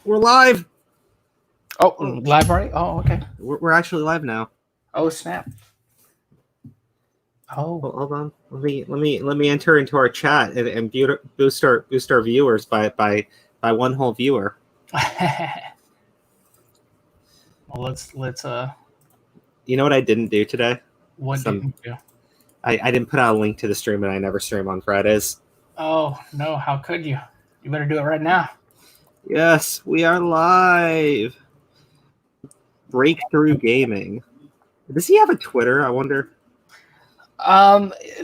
We're live. Oh, live already? Oh, okay. We're actually live now. Oh, snap. Oh, Hold on. Let me enter into our chat and boost our viewers by one whole viewer. well, let's. You know what I didn't do today? What did you do? I didn't put out a link to the stream, and I never stream on Fridays. Oh no! How could you? You better do it right now. Yes, we are live. Breakthrough Gaming. Does he have a Twitter? I wonder.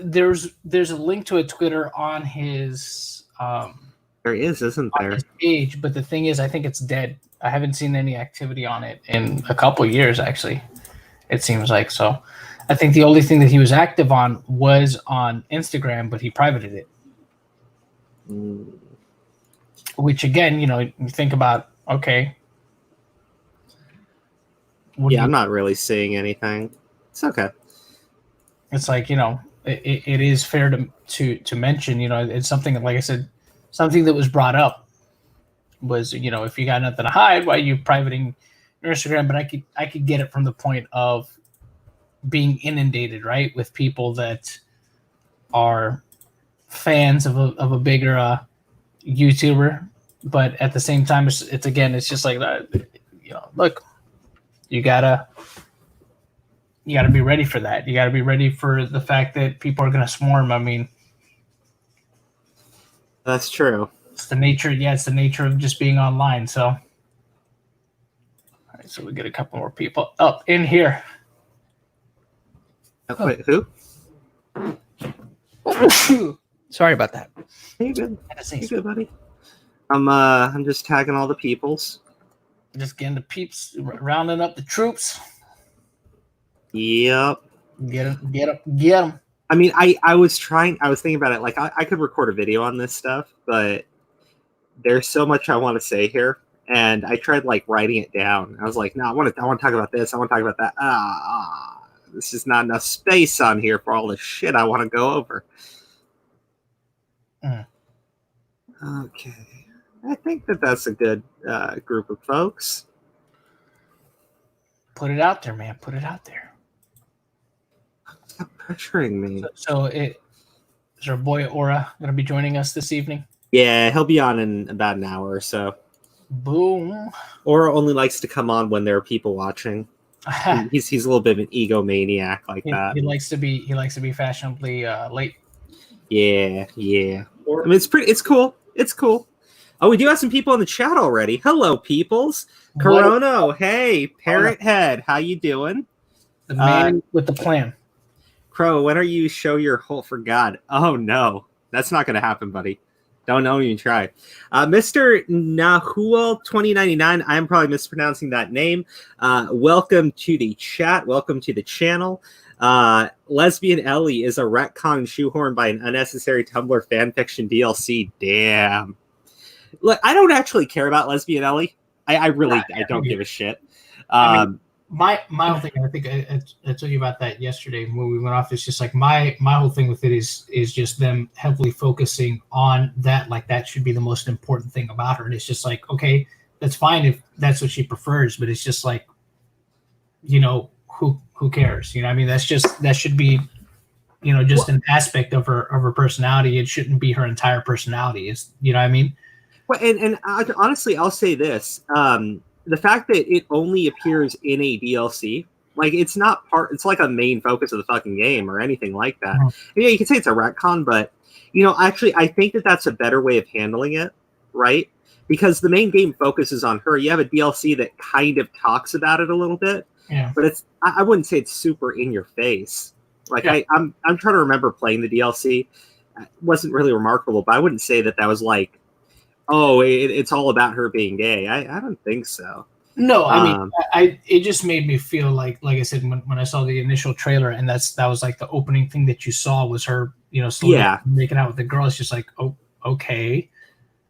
There's a link to a Twitter on his There is, isn't there? On his page, but the thing is, I think it's dead. I haven't seen any activity on it in a couple of years, actually. It seems like so. I think the only thing that he was active on was on Instagram, but he privated it. Which again, you think about, okay. Yeah, I'm not really seeing anything. It's okay. It's like, it is fair to mention, it's something, like I said, something that was brought up was, if you got nothing to hide, why are you privating your Instagram? But I could get it from the point of being inundated, right, with people that are fans of a bigger YouTuber, but at the same time, it's just like that. Look, you gotta be ready for that. You gotta be ready for the fact that people are gonna swarm. I mean, that's true. It's the nature. Yeah, it's the nature of just being online. So, all right, so we get a couple more people up in here. Wait, who? Sorry about that. You good? You good, buddy? I'm just tagging all the peoples. Just getting the peeps, rounding up the troops. Yep. Get them. I mean, I was thinking about it. Like, I could record a video on this stuff, but there's so much I want to say here, and I tried like writing it down. I was like, no, I want to talk about this. I want to talk about that. This is not enough space on here for all the shit I want to go over. Okay. I think that's a good group of folks. Put it out there, man. Put it out there. Stop pressuring me. So is our boy Aura going to be joining us this evening? Yeah, he'll be on in about an hour or so. Boom. Aura only likes to come on when there are people watching. He's a little bit of an egomaniac like that. He likes to be fashionably late. Yeah. I mean, it's cool. It's cool. Oh, we do have some people in the chat already. Hello, peoples. Corono, hey, Parrot Head, how you doing? The man with the plan. Crow, when are you show your whole for God? Oh no, that's not going to happen, buddy. Don't even try. Mr. Nahuel 2099, I'm probably mispronouncing that name. Welcome to the chat. Welcome to the channel. Lesbian Ellie is a retcon shoehorned by an unnecessary Tumblr fanfiction DLC. Damn. Look, I don't actually care about Lesbian Ellie. I don't give a shit. I mean, my whole thing, I think I told you about that yesterday when we went off. It's just like my whole thing with it is just them heavily focusing on that. Like that should be the most important thing about her. And it's just like, okay, that's fine if that's what she prefers, but it's just like, who cares? I mean, that should be, just an aspect of her personality. It shouldn't be her entire personality. It's, what I mean? Well, and honestly, I'll say this. The fact that it only appears in a DLC, like it's not it's like a main focus of the fucking game or anything like that. Yeah, you can say it's a retcon, but actually I think that that's a better way of handling it, right? Because the main game focuses on her. You have a DLC that kind of talks about it a little bit, but I wouldn't say it's super in your face. Like I'm trying to remember playing the DLC. It wasn't really remarkable, but I wouldn't say that was like, oh, it's all about her being gay. I don't think so. No, I mean, it just made me feel like I said, when I saw the initial trailer, and that was like the opening thing that you saw was her, slowly making out with the girl. It's just like, oh, okay.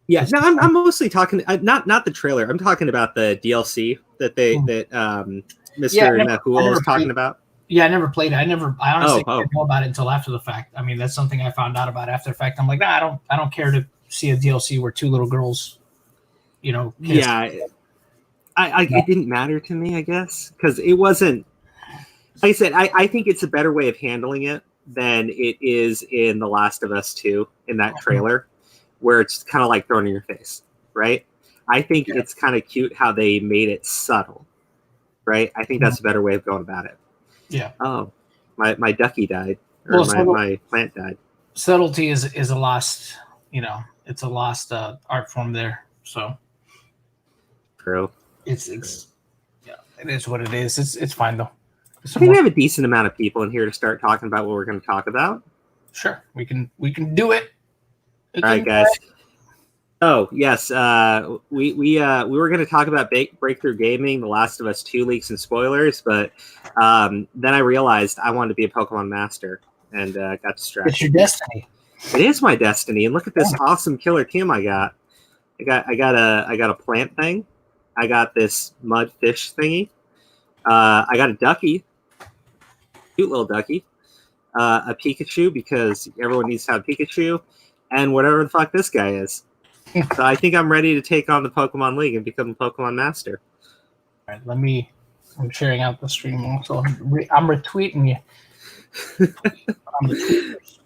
Yeah, no, I'm mostly talking not the trailer. I'm talking about the DLC that Mr. Nahul was talking about. Yeah, I never played it. I honestly didn't know about it until after the fact. I mean, that's something I found out about after the fact. I'm like, I don't care to see a DLC where two little girls Yeah, it didn't matter to me, I guess, because it wasn't. Like I said, I think it's a better way of handling it than it is in The Last of Us 2 in that trailer, where it's kind of like thrown in your face, right? I think it's kind of cute how they made it subtle, right? I think that's a better way of going about it. Yeah. Oh, my ducky died, or my plant died. Subtlety is a lost, it's a lost art form there. So True. It's yeah, it is what it is. It's fine though. I think we have a decent amount of people in here to start talking about what we're going to talk about. Sure, we can do it. All right, guys. Oh yes, we were going to talk about Breakthrough Gaming, The Last of Us 2 leaks and spoilers, but then I realized I wanted to be a Pokemon master and got distracted. It's your destiny. It is my destiny, and look at this awesome killer team I got. I got a plant thing. I got this mud fish thingy. I got a ducky, cute little ducky. A Pikachu, because everyone needs to have Pikachu, and whatever the fuck this guy is. So I think I'm ready to take on the Pokemon League and become a Pokemon master. All right, I'm sharing out the stream also. I'm retweeting you. I'm the tweeters.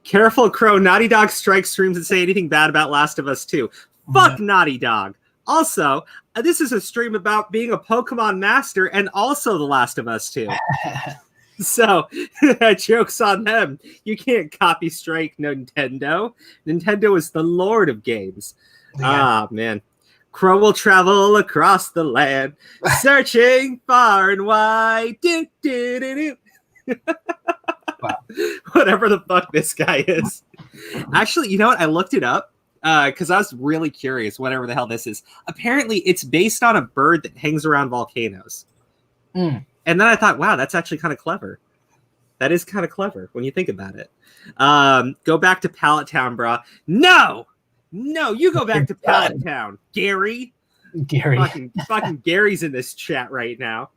Careful, Crow. Naughty Dog strikes streams and say anything bad about Last of Us 2. Fuck Naughty Dog. Also, this is a stream about being a Pokemon master and also The Last of Us 2. So, joke's on them. You can't copy strike Nintendo. Nintendo is the lord of games. Ah, man. Crow will travel across the land, searching far and wide. Do, do, do, do. Wow. Whatever the fuck this guy is. Actually, you know what? I looked it up because I was really curious, whatever the hell this is. Apparently, it's based on a bird that hangs around volcanoes. And then I thought, wow, that's actually kind of clever. That is kind of clever when you think about it. Go back to Pallet Town, bro. No, you go back to Pallet Town, Gary. Fucking Gary's in this chat right now.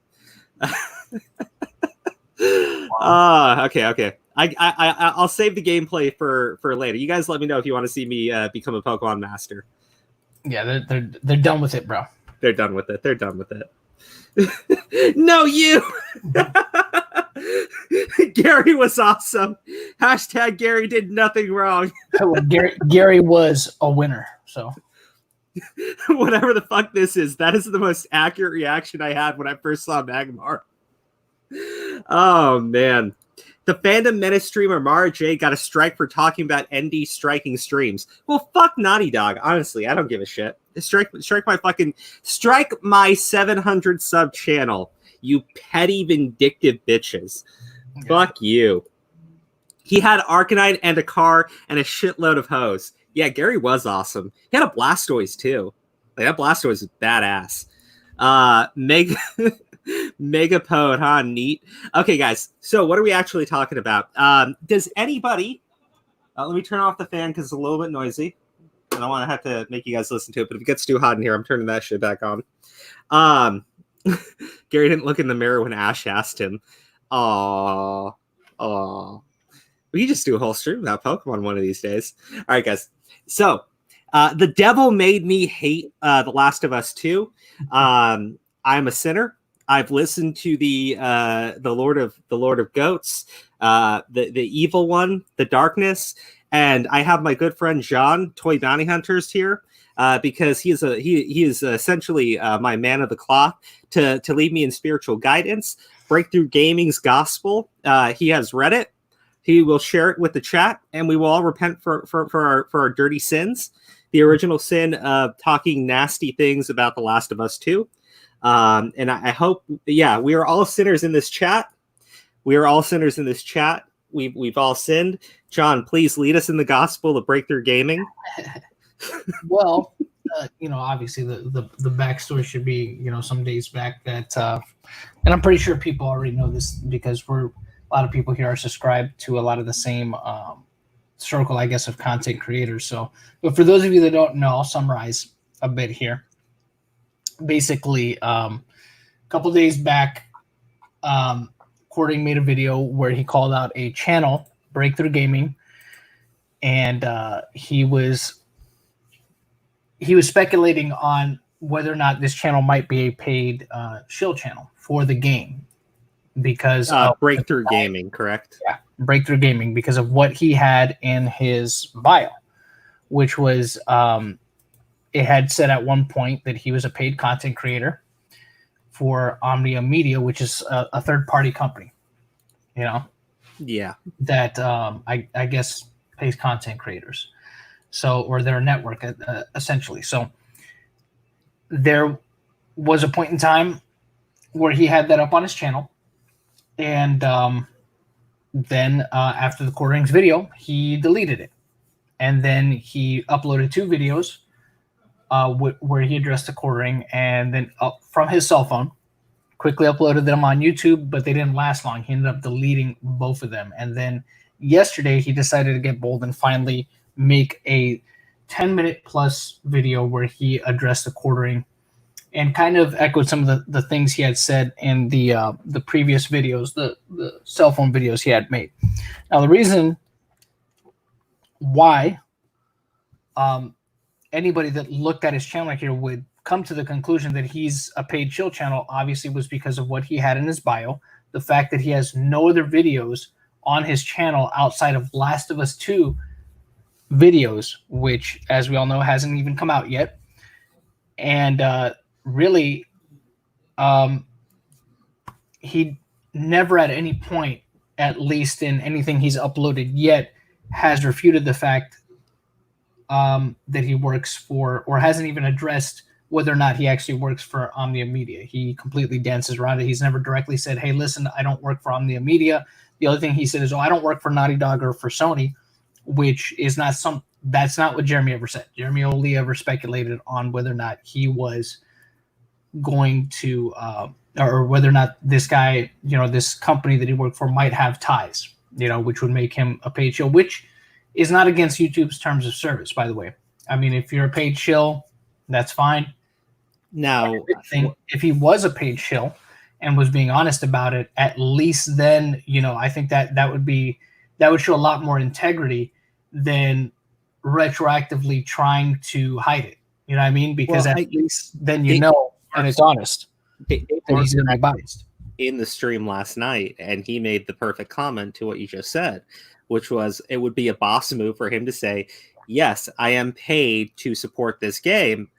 Okay. I'll save the gameplay for later. You guys let me know if you want to see me become a Pokemon master. Yeah, they're done with it, bro. They're done with it. No, you. Gary was awesome. Hashtag Gary did nothing wrong. Gary was a winner. So whatever the fuck this is, that is the most accurate reaction I had when I first saw Magmar. Oh man. The Fandom Menace streamer Mara J got a strike for talking about ND striking streams. Well, fuck Naughty Dog. Honestly, I don't give a shit. Strike my 700 sub channel, you petty vindictive bitches. Yeah. Fuck you. He had Arcanine and a car and a shitload of hoes. Yeah, Gary was awesome. He had a Blastoise too. Like, that Blastoise is badass. Megapode, huh? Neat. Okay, guys. So what are we actually talking about? Does anybody... let me turn off the fan because it's a little bit noisy. I don't want to have to make you guys listen to it, but if it gets too hot in here, I'm turning that shit back on. Gary didn't look in the mirror when Ash asked him. Aww. We can just do a whole stream about Pokemon one of these days. All right, guys. So, the devil made me hate The Last of Us 2. I'm a sinner. I've listened to the Lord of Goats, the evil one, the darkness, and I have my good friend John, Toy Bounty Hunters, here because he is essentially my man of the cloth to lead me in spiritual guidance. Breakthrough Gaming's gospel. He has read it. He will share it with the chat, and we will all repent for our dirty sins. The original sin of talking nasty things about The Last of Us 2. And I hope, we are all sinners in this chat. We've all sinned. John, please lead us in the gospel of Breakthrough Gaming. Well, obviously the backstory should be, some days back that, and I'm pretty sure people already know this because a lot of people here are subscribed to a lot of the same circle, I guess, of content creators. So, but for those of you that don't know, I'll summarize a bit here. Basically, a couple days back, Cording made a video where he called out a channel, Breakthrough Gaming, and he was he was speculating on whether or not this channel might be a paid shill channel for the game because of Breakthrough Gaming, correct? Yeah, Breakthrough Gaming, because of what he had in his bio, which was it had said at one point that he was a paid content creator for Omnia Media, which is a third-party company, you know, that I guess pays content creators, so, or their network essentially. So there was a point in time where he had that up on his channel, and then after the Core Rings video, he deleted it, and then he uploaded 2 videos where he addressed the Core Ring, and then from his cell phone, quickly uploaded them on YouTube, but they didn't last long. He ended up deleting both of them, and then yesterday he decided to get bold and finally make a 10-minute plus video where he addressed the Core Ring and kind of echoed some of the things he had said in the previous videos, the cell phone videos he had made. Now, the reason why anybody that looked at his channel here would come to the conclusion that he's a paid shill channel obviously was because of what he had in his bio, the fact that he has no other videos on his channel outside of Last of Us 2 videos, which, as we all know, hasn't even come out yet. And really, he never at any point, at least in anything he's uploaded yet, has refuted the fact that he works for, or hasn't even addressed whether or not he actually works for Omnia Media. He completely dances around it. He's never directly said, hey, listen, I don't work for Omnia Media. The other thing he said is, oh, I don't work for Naughty Dog or for Sony, which is that's not what Jeremy ever said. Jeremy only ever speculated on whether or not he was going to, or whether or not this guy, this company that he worked for might have ties, which would make him a paid shill, which is not against YouTube's terms of service, by the way. I mean, if you're a paid shill, that's fine. Now, if he was a paid shill and was being honest about it, at least then, I think that would show a lot more integrity than retroactively trying to hide it. You know what I mean? Because at least then and it's honest. And he's going to be biased. In the stream last night, and he made the perfect comment to what you just said, which was it would be a boss move for him to say, yes, I am paid to support this game,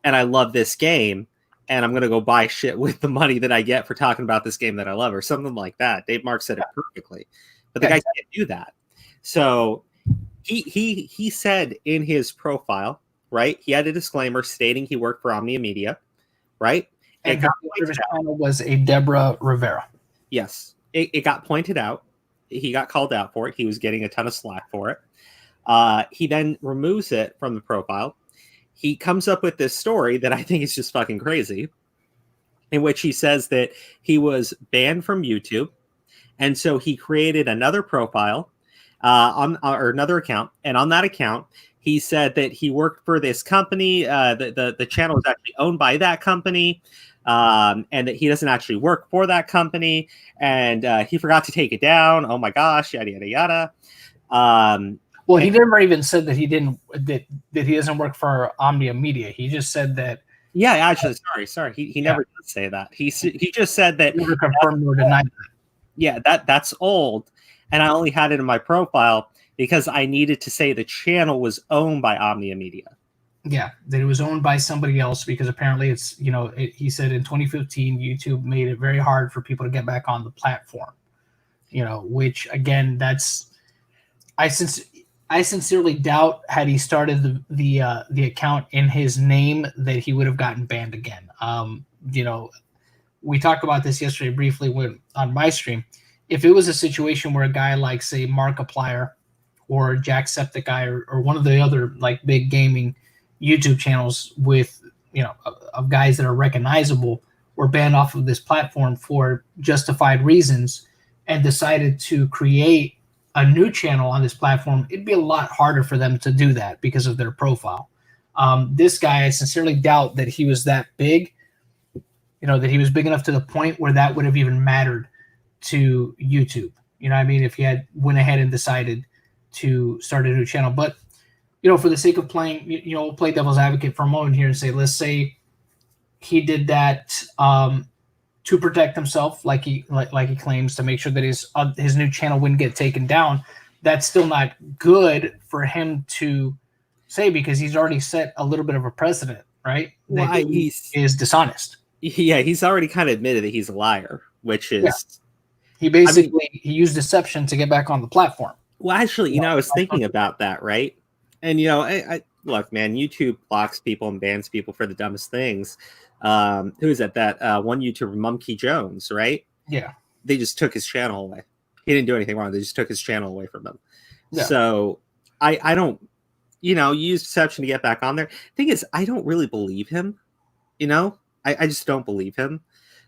and I love this game, and I'm going to go buy shit with the money that I get for talking about this game that I love, or something like that. Dave Mark said it perfectly. But the guy can't do that. So he said in his profile, right, he had a disclaimer stating he worked for Omnia Media, right? And his channel was a Deborah Rivera. Yes. It got pointed out. He got called out for it. He was getting a ton of slack for it. He then removes it from the profile. He comes up with this story that I think is just fucking crazy, in which he says that he was banned from YouTube, and so he created another profile or another account, and on that account, he said that he worked for this company. The channel is actually owned by that company, and that he doesn't actually work for that company, and he forgot to take it down. Oh my gosh, yada yada yada. Well, he never even said that he didn't that he doesn't work for Omnia Media. He just said that. Yeah, actually, sorry. He never did say that. He just said that. Never confirmed or denied that. Yeah, that's old, and I only had it in my profile because I needed to say the channel was owned by Omnia Media. Yeah, that it was owned by somebody else because apparently it's he said in 2015 YouTube made it very hard for people to get back on the platform. Which again, I sincerely doubt had he started the account in his name that he would have gotten banned again. We talked about this yesterday briefly on my stream. If it was a situation where a guy like, say, Markiplier or Jacksepticeye or one of the other like big gaming YouTube channels with of guys that are recognizable were banned off of this platform for justified reasons and decided to create a new channel on this platform, it'd be a lot harder for them to do that because of their profile. This guy, I sincerely doubt that he was that big, that he was big enough to the point where that would have even mattered to YouTube. If he had went ahead and decided to start a new channel. But for the sake of playing, we'll play devil's advocate for a moment here and say, let's say he did that to protect himself, like he claims, to make sure that his new channel wouldn't get taken down. That's still not good for him to say, because he's already set a little bit of a precedent, right? Well, that he is dishonest. Yeah, he's already kind of admitted that he's a liar, which is he basically he used deception to get back on the platform. Well, actually, I was thinking about that, right? And I look, man, YouTube blocks people and bans people for the dumbest things. Who is it? That one YouTuber, Monkey Jones, right? Yeah. They just took his channel away. He didn't do anything wrong. They just took his channel away from him. Yeah. So I don't, use deception to get back on there. Thing is, I don't really believe him. I just don't believe him.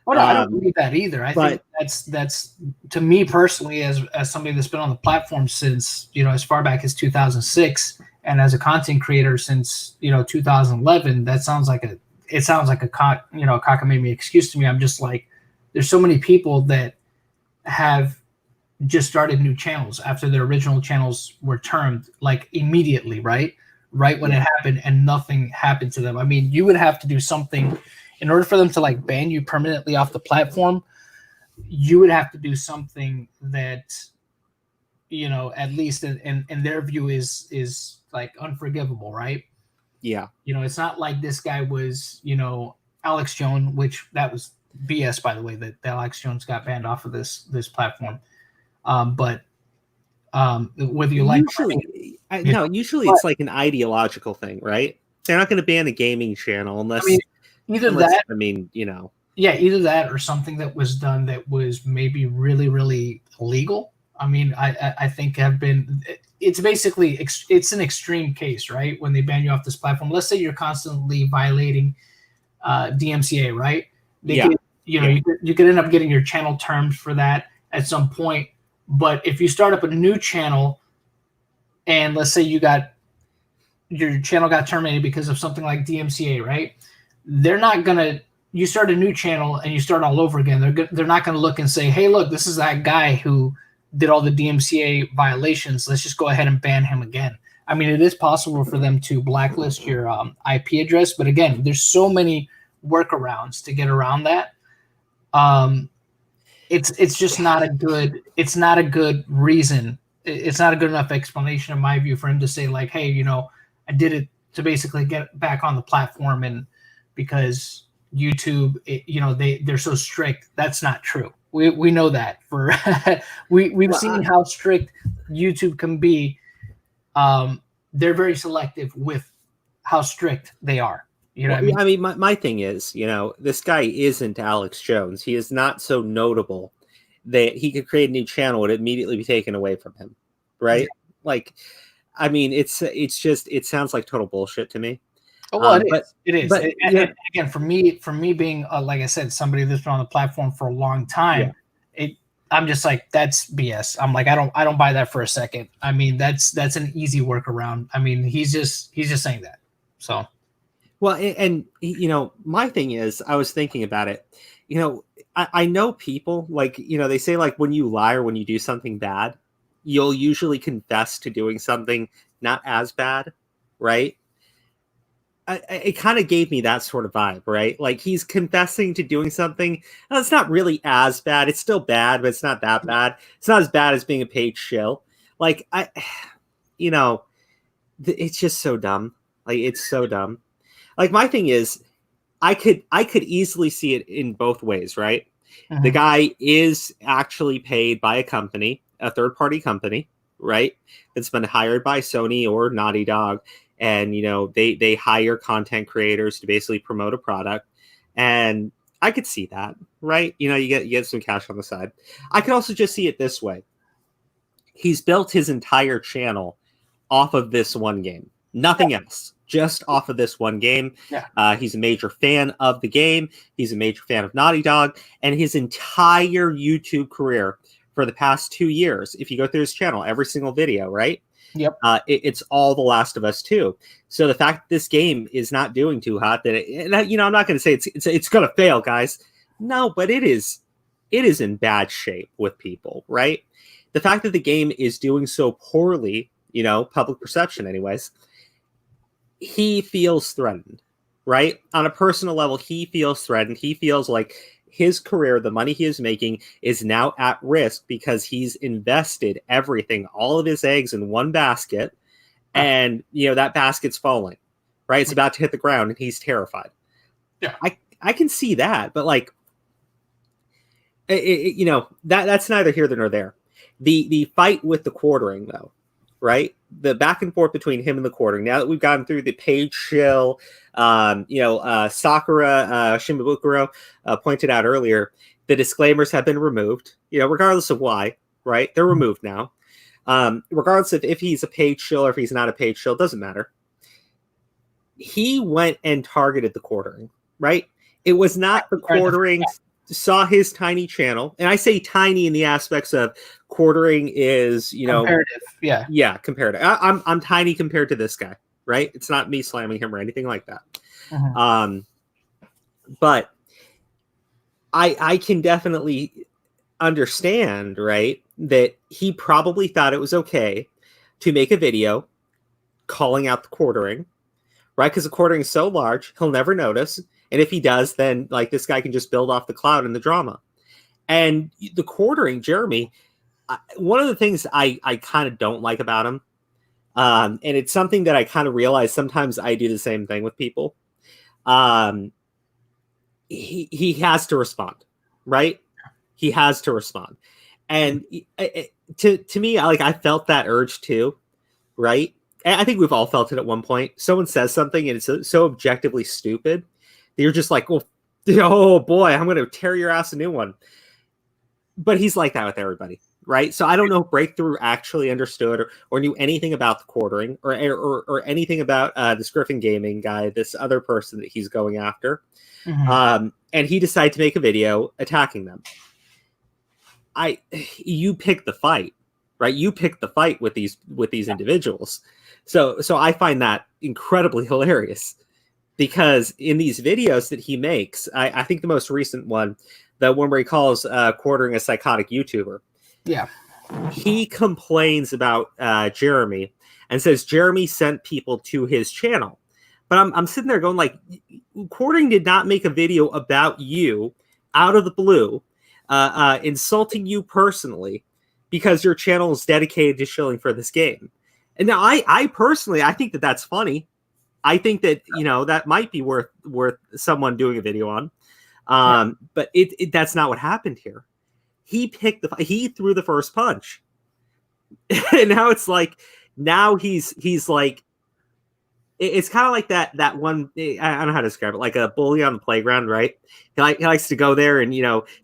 Oh, no, I don't believe that either. I think that's to me personally, as somebody that's been on the platform since, as far back as 2006, and as a content creator since 2011. That sounds like a cockamamie excuse to me. I'm just like, there's so many people that have just started new channels after their original channels were termed, like immediately, right when it happened, and nothing happened to them. I mean, you would have to do something in order for them to like ban you permanently off the platform. You would have to do something that, at least in their view is like unforgivable, right? Yeah. It's not like this guy was, Alex Jones, which that was BS, by the way, that Alex Jones got banned off of this platform. But whether you like usually it's like an ideological thing, right? They're not going to ban a gaming channel unless either that or something that was done that was maybe really, really illegal. I mean, I think it's basically, it's an extreme case, right? When they ban you off this platform, let's say you're constantly violating DMCA, right? You could end up getting your channel termed for that at some point. But if you start up a new channel, and let's say your channel got terminated because of something like DMCA, right? They're not gonna. You start a new channel and you start all over again. They're not gonna look and say, "Hey, look, this is that guy who did all the DMCA violations. Let's just go ahead and ban him again." I mean, it is possible for them to blacklist your IP address, but again, there's so many workarounds to get around that. It's just not a good. It's not a good reason. It's not a good enough explanation, in my view, for him to say like, "Hey, I did it to basically get back on the platform," and because YouTube, they're so strict. That's not true. We know that for we've seen how strict YouTube can be. They're very selective with how strict they are. What I mean? My thing is, this guy isn't Alex Jones. He is not so notable that he could create a new channel and immediately be taken away from him, right? Yeah. Like, I mean, it sounds like total bullshit to me. Oh, well, it is. But, and again, for me being, like I said, somebody that's been on the platform for a long time, I'm just like, that's BS. I'm like, I don't buy that for a second. I mean, that's an easy workaround. I mean, he's just saying that. So. Well, and my thing is, I was thinking about it. I know people like, they say like when you lie or when you do something bad, you'll usually confess to doing something not as bad, right? It kind of gave me that sort of vibe, right? Like he's confessing to doing something that's not really as bad. It's still bad, but it's not that bad. It's not as bad as being a paid shill. Like it's just so dumb. Like it's so dumb. Like my thing is, I could easily see it in both ways, right? Uh-huh. The guy is actually paid by a company, a third-party company, right? That's been hired by Sony or Naughty Dog. And, they hire content creators to basically promote a product. And I could see that, right? You get some cash on the side. I could also just see it this way. He's built his entire channel off of this one game. Nothing else. Just off of this one game. Yeah. He's a major fan of the game. He's a major fan of Naughty Dog. And his entire YouTube career for the past 2 years, if you go through his channel, every single video, right? Yep. It's all The Last of Us 2. So the fact that this game is not doing too hot, I'm not going to say it's going to fail, guys. No, but it is in bad shape with people, right? The fact that the game is doing so poorly, public perception anyways, he feels threatened, right? On a personal level, he feels threatened. He feels like his career, the money he is making, is now at risk because he's invested everything, all of his eggs in one basket, and that basket's falling, right? It's about to hit the ground, and he's terrified. Yeah, I can see that, but like, that's neither here nor there. The fight with the quartering, though, right? The back and forth between him and the quartering. Now that we've gotten through the page shill, Sakura Shimabukuro pointed out earlier, the disclaimers have been removed. Regardless of why, right? They're removed now. Regardless of if he's a page shill or if he's not a page shill, doesn't matter. He went and targeted the quartering, right? It was not the quartering saw his tiny channel, and I say tiny in the aspects of quartering is comparative. Yeah, comparative. I'm tiny compared to this guy, right? It's not me slamming him or anything like that. But I can definitely understand, right, that he probably thought it was okay to make a video calling out the quartering, right? Because the quartering is so large, he'll never notice. And if he does, then like this guy can just build off the cloud and the drama. And the quartering, Jeremy, one of the things I kind of don't like about him, and it's something that I kind of realize sometimes I do the same thing with people. He has to respond, right? He has to respond. And to me, I felt that urge too, right? And I think we've all felt it at one point. Someone says something and it's so objectively stupid that you're just like, well, oh boy, I'm going to tear your ass a new one. But he's like that with everybody, right? So I don't know if Breakthrough actually understood or knew anything about the quartering or anything about this Griffin Gaming guy, this other person that he's going after. And he decided to make a video attacking them. You pick the fight, right? You pick the fight with these individuals. So I find that incredibly hilarious because in these videos that he makes, I think the most recent one, the one where he calls quartering a psychotic YouTuber. Yeah. He complains about Jeremy and says Jeremy sent people to his channel. But I'm sitting there going like, quartering did not make a video about you out of the blue, insulting you personally because your channel is dedicated to shilling for this game. And now I personally, I think that that's funny. I think that, that might be worth someone doing a video on. But that's not what happened here. He threw the first punch. And now it's like, now he's like, it's kind of like that one, I don't know how to describe it, like a bully on the playground, right? He likes to go there and,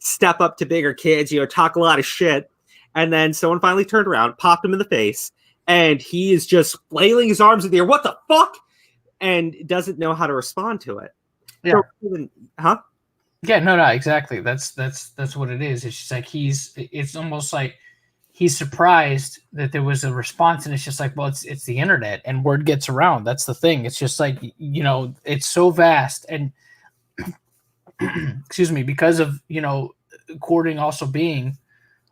step up to bigger kids, talk a lot of shit. And then someone finally turned around, popped him in the face, and he is just flailing his arms in the air. What the fuck? And doesn't know how to respond to it. Yeah. So, Yeah, no, exactly. That's what it is. It's just like it's almost like he's surprised that there was a response, and it's just like, well, it's the internet and word gets around. That's the thing. It's just like, it's so vast and excuse me, because of, quartering also being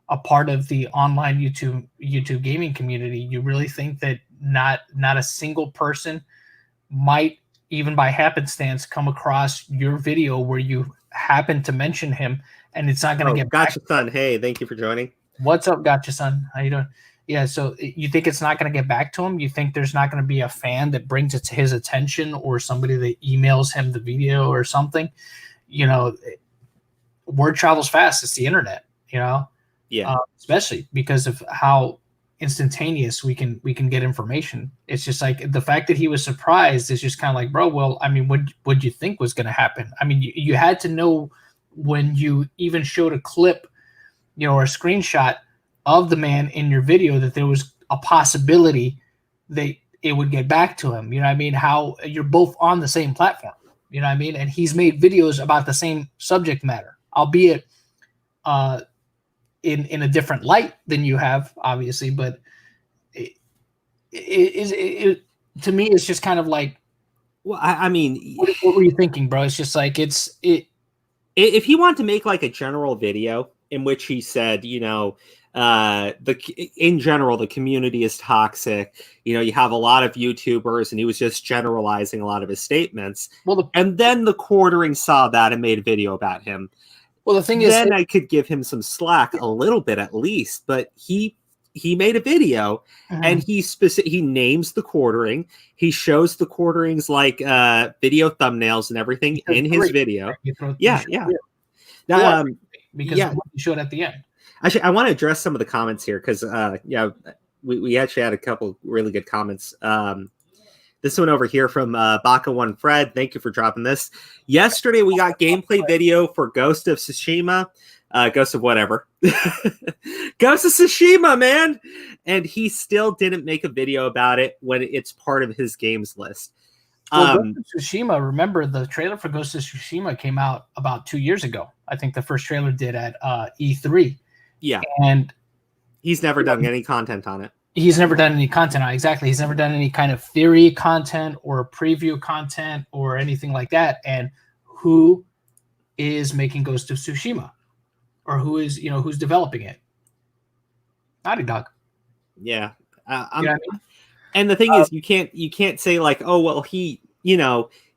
a part of the online YouTube gaming community, you really think that not a single person might, even by happenstance, come across your video where you happen to mention him, and it's not going to get Gotcha, son. Hey, thank you for joining. What's up, Gotcha, son? How you doing? Yeah, so you think it's not going to get back to him? You think there's not going to be a fan that brings it to his attention or somebody that emails him the video or something? Word travels fast. It's the internet, Yeah. Especially because of how instantaneous we can get information. It's just like the fact that he was surprised is just kind of like, bro, well, I mean, what you think was going to happen? I mean, you had to know when you even showed a clip, or a screenshot of the man in your video that there was a possibility that it would get back to him. You know what I mean? How you're both on the same platform, you know what I mean? And he's made videos about the same subject matter, albeit in a different light than you have, obviously, but it to me, it's just kind of like, well, I mean, what were you thinking, bro? It's just like, if he wanted to make like a general video in which he said, in general, the community is toxic. You know, you have a lot of YouTubers, and he was just generalizing a lot of his statements. And then the quartering saw that and made a video about him. Well, the thing then I could give him some slack a little bit at least, but he made a video and he names the quartering. He shows the quarterings like video thumbnails and everything in his video. Yeah. Now, because you showed at the end. Actually, I want to address some of the comments here because we actually had a couple really good comments. This one over here from Baka1 Fred. Thank you for dropping this. Yesterday, we got gameplay video for Ghost of Tsushima. Ghost of whatever. Ghost of Tsushima, man! And he still didn't make a video about it when it's part of his games list. Well, Ghost of Tsushima, remember, the trailer for Ghost of Tsushima came out about 2 years ago. I think the first trailer did at E3. Yeah. And he's never done any content on it. He's never done any content. Exactly. He's never done any kind of theory content or preview content or anything like that. And who is making Ghost of Tsushima, or who is, who's developing it? Naughty Dog. Yeah. You know what I mean? And the thing is, you can't say like, oh, well,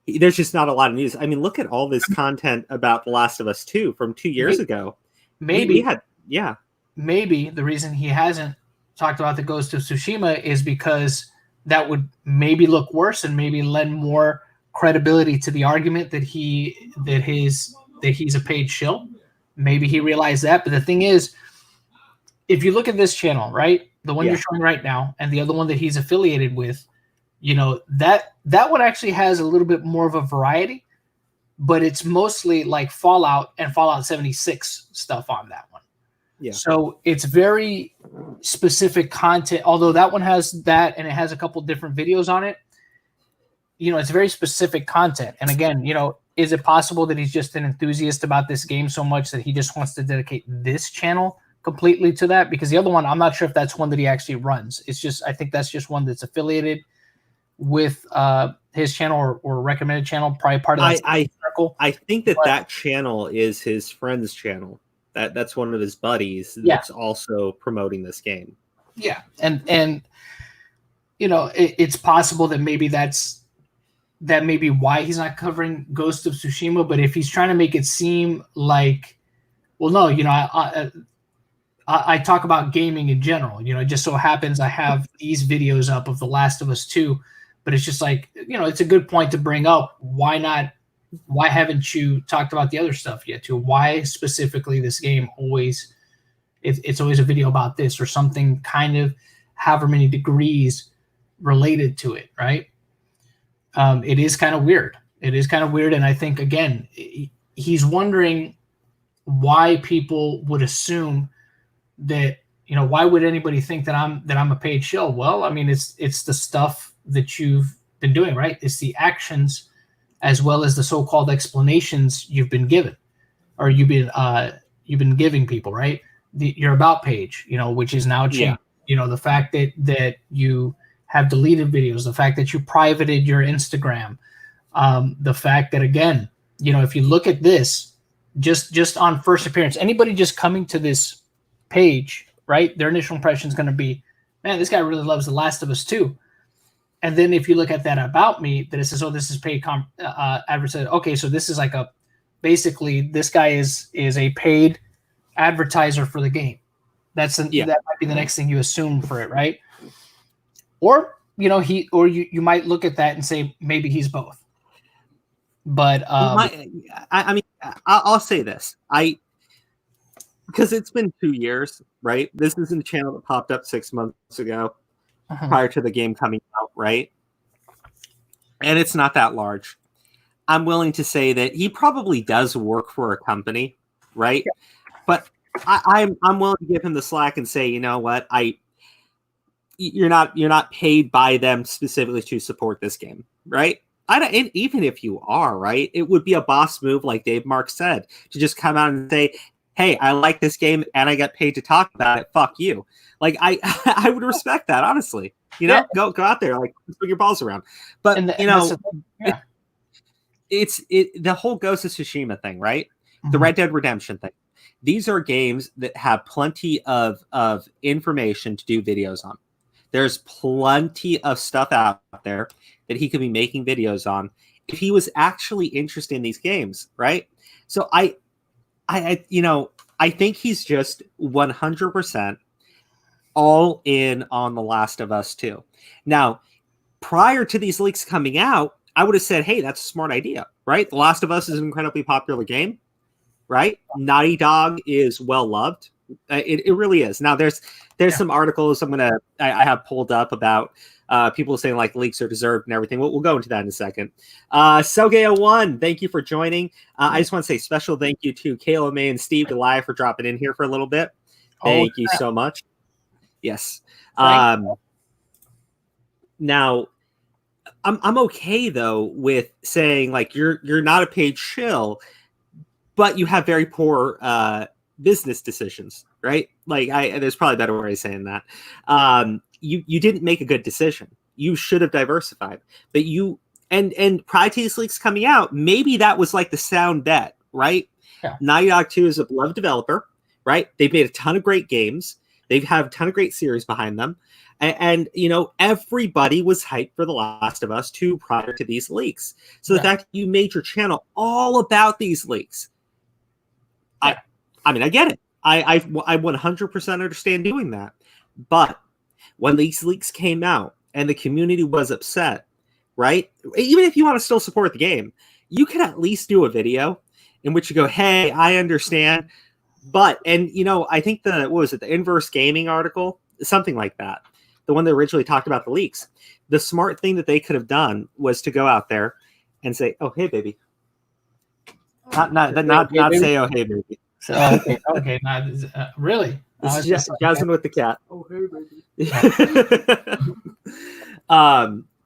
there's just not a lot of news. I mean, look at all this content about The Last of Us 2 from 2 years ago. Maybe the reason he hasn't talked about the Ghost of Tsushima is because that would maybe look worse and maybe lend more credibility to the argument that he's a paid shill. Maybe he realized that. But the thing is, if you look at this channel, right, the one you're showing right now, and the other one that he's affiliated with, that one actually has a little bit more of a variety, but it's mostly like Fallout and Fallout 76 stuff on that one. Yeah. So it's very specific content, although that one has that and it has a couple different videos on it. It's very specific content. And again, is it possible that he's just an enthusiast about this game so much that he just wants to dedicate this channel completely to that? Because the other one, I'm not sure if that's one that he actually runs. It's just, I think that's just one that's affiliated with his channel or recommended channel, probably part of that circle. I think that channel is his friend's channel. That's one of his buddies that's also promoting this game. Yeah. And it's possible that maybe that may be why he's not covering Ghost of Tsushima. But if he's trying to make it seem like, well, no, I talk about gaming in general. It just so happens I have these videos up of The Last of Us 2, but it's just like, it's a good point to bring up. Why not? Why haven't you talked about the other stuff yet too? Why specifically this game it's always a video about this or something kind of however many degrees related to it, right? It is kind of weird. And I think, again, he's wondering why people would assume that, why would anybody think that I'm a paid shill? Well, I mean, it's the stuff that you've been doing, right? It's the actions as well as the so-called explanations you've been given, or you've been giving people, right? Your about page, which is now changed. Yeah. The fact that you have deleted videos, the fact that you privated your Instagram, the fact that, again, if you look at this, just on first appearance, anybody just coming to this page, right, their initial impression is going to be, man, this guy really loves The Last of Us 2. And then if you look at that about me, that it says, oh, this is paid advertising. Okay, so this is like basically this guy is a paid advertiser for the game. That might be the next thing you assume for it, right? Or you might look at that and say maybe he's both. But I'll say this, because it's been 2 years, right? This isn't a channel that popped up 6 months ago. Prior to the game coming out, right? And it's not that large. I'm willing to say that he probably does work for a company, right? Yeah. But I'm willing to give him the slack and say, you know what, you're not paid by them specifically to support this game, right? Even if you are, right, it would be a boss move, like Dave Mark said, to just come out and say, hey, I like this game and I get paid to talk about it. Fuck you. Like I would respect that, honestly. Go out there, like swing your balls around. But it's the whole Ghost of Tsushima thing, right? Mm-hmm. The Red Dead Redemption thing. these are games that have plenty of information to do videos on. There's plenty of stuff out there that he could be making videos on if he was actually interested in these games, right? So I think he's just 100% all in on The Last of Us 2. Now, prior to these leaks coming out, I would have said, hey, that's a smart idea, right? The Last of Us is an incredibly popular game, right? Naughty Dog is well loved. It really is. Now, there's some articles I have pulled up about people saying like leaks are deserved and everything. We'll go into that in a second. Soge01, thank you for joining. I just want to say special thank you to Kayla May and Steve Delia for dropping in here for a little bit. Thank you so much. Yes. Now, I'm okay though with saying like you're not a paid shill, but you have very poor business decisions, right? Like there's probably a better way of saying that. You didn't make a good decision. You should have diversified, but and prior to these leaks coming out, maybe that was like the sound bet, right? Yeah. Naughty Dog 2 is a beloved developer, right? They've made a ton of great games. They have a ton of great series behind them. And everybody was hyped for The Last of Us 2 prior to these leaks. So the fact that you made your channel all about these leaks, I mean, I get it. I 100% understand doing that. But when these leaks came out and the community was upset, right? Even if you want to still support the game, you can at least do a video in which you go, hey, I understand. But, I think the Inverse Gaming article, something like that, the one that originally talked about the leaks, the smart thing that they could have done was to go out there and say, oh, hey, baby. Not say, oh, hey, baby. So, okay. Really? This is just Jasmine with the cat. Oh, hey, baby.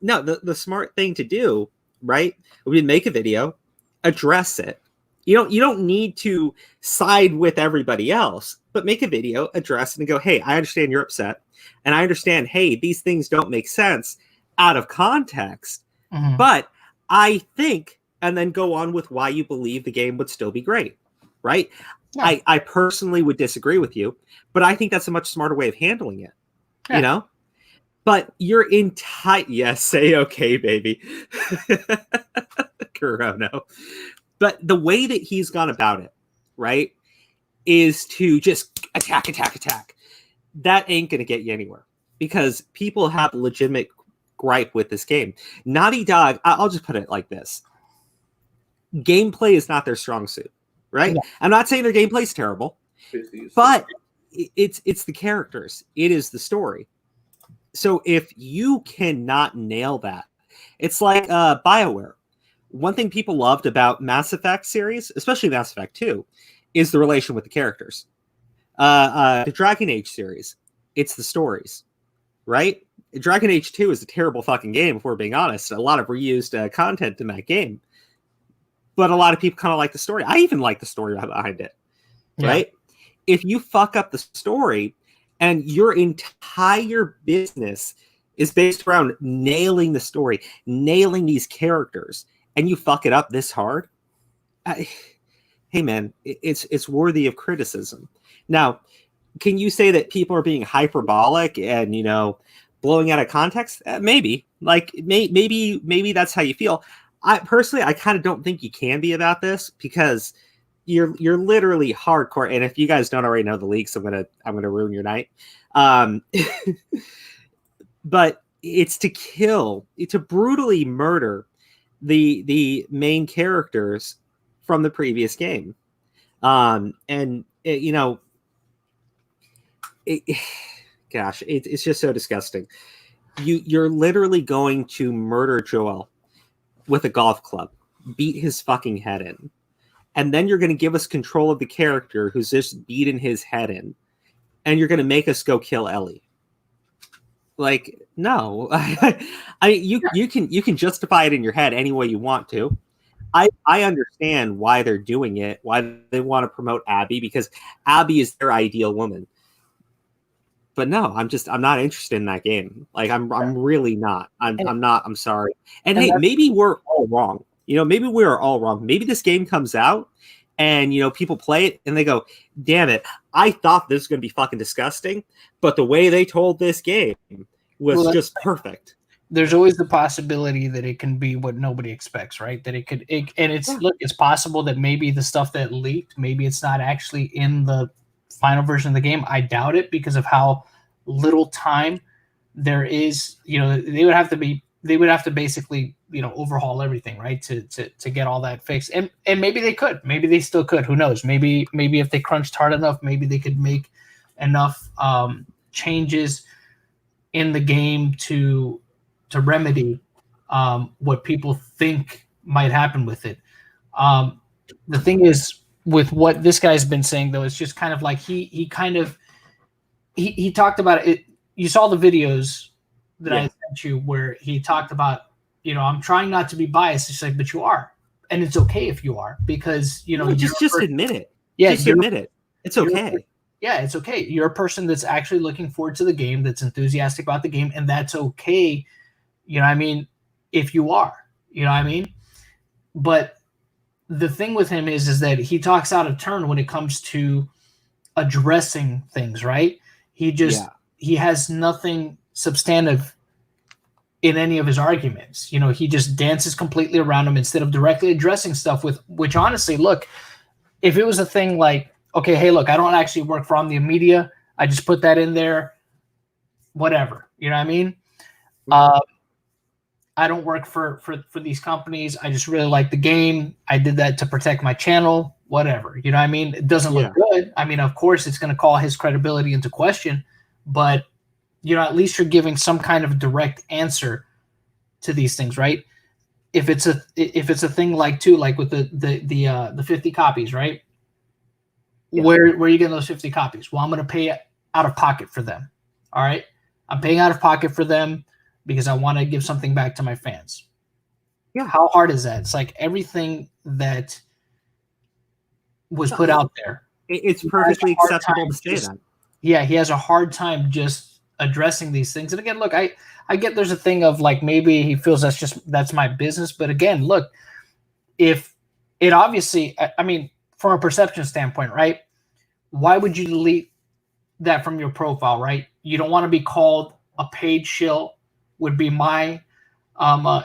No, the smart thing to do, right, would be make a video, address it. You don't need to side with everybody else, but make a video, address it, and go, hey, I understand you're upset. And I understand, hey, these things don't make sense out of context. Mm-hmm. But I think, and then go on with why you believe the game would still be great, right? Yeah. I personally would disagree with you, but I think that's a much smarter way of handling it, But your entire... Yes, say okay, baby. Corono. But the way that he's gone about it, right, is to just attack. That ain't going to get you anywhere because people have legitimate gripe with this game. Naughty Dog, I'll just put it like this. Gameplay is not their strong suit, right? Yeah. I'm not saying their gameplay is terrible, but it's the characters. It is the story. So if you cannot nail that, it's like BioWare. One thing people loved about Mass Effect series, especially Mass Effect 2, is the relation with the characters. The Dragon Age series, it's the stories, right? Dragon Age 2 is a terrible fucking game, if we're being honest. A lot of reused content in that game. But a lot of people kind of like the story. I even like the story behind it, right? If you fuck up the story and your entire business is based around nailing the story, nailing these characters, and you fuck it up this hard, hey man, it's worthy of criticism. Now, can you say that people are being hyperbolic and blowing out of context? Maybe, maybe that's how you feel. I personally, I kind of don't think you can be about this because you're literally hardcore. And if you guys don't already know the leaks, I'm gonna ruin your night. But it's to brutally murder the main characters from the previous game. It's just so disgusting. You're literally going to murder Joel with a golf club, beat his fucking head in, and then you're going to give us control of the character who's just beaten his head in, and you're going to make us go kill Ellie. Like, no. You can justify it in your head any way you want to. I understand why they're doing it, why they want to promote Abby, because Abby is their ideal woman. But no, I'm not interested in that game. Like, I'm really not. I'm not. I'm sorry. And hey, maybe we're all wrong. Maybe we are all wrong. Maybe this game comes out and people play it and they go, damn it, I thought this was going to be fucking disgusting, but the way they told this game was just perfect. There's always the possibility that it can be what nobody expects, right? That it's possible that maybe the stuff that leaked, maybe it's not actually in the final version of the game. I doubt it because of how little time there is. They would have to basically, overhaul everything, right? To get all that fixed. And maybe they could, maybe they still could, who knows? Maybe if they crunched hard enough, maybe they could make enough changes in the game to remedy what people think might happen with it. The thing is, with what this guy's been saying, though, it's just kind of like he talked about it. You saw the videos that I sent you where he talked about, I'm trying not to be biased. It's like, but you are, and it's okay if you are, because just admit it. Yeah, just admit it. It's okay. Yeah, it's okay. You're a person that's actually looking forward to the game, that's enthusiastic about the game, and that's okay. You know what I mean? If you are, you know what I mean? But the thing with him is that he talks out of turn when it comes to addressing things, right? He has nothing substantive in any of his arguments. He just dances completely around them instead of directly addressing stuff which honestly, look, if it was a thing like, okay, hey, look, I don't actually work for Omnia Media, I just put that in there, whatever. You know what I mean? I don't work for these companies. I just really like the game. I did that to protect my channel, whatever. You know what I mean? It doesn't look good. I mean, of course, it's going to call his credibility into question, but, at least you're giving some kind of direct answer to these things, right? If it's a thing like with the 50 copies, right? Yeah. Where are you getting those 50 copies? Well, I'm going to pay out of pocket for them. All right. I'm paying out of pocket for them because I want to give something back to my fans. Yeah. How hard is that? It's like everything that was put out there. It's perfectly acceptable to say that. Yeah. He has a hard time just addressing these things. And again, look, I get there's a thing of like, maybe he feels that's my business. But again, look, if it obviously, I mean, from a perception standpoint, right? Why would you delete that from your profile, right? You don't want to be called a paid shill, would be my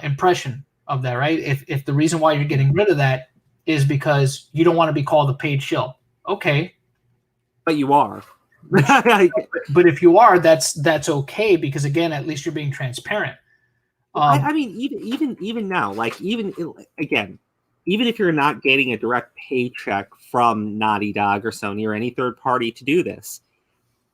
impression of that, right? If the reason why you're getting rid of that is because you don't want to be called a paid shill, okay. But you are. But if you are, that's okay, because again, at least you're being transparent. I mean, even now, like even if you're not getting a direct paycheck from Naughty Dog or Sony or any third party to do this,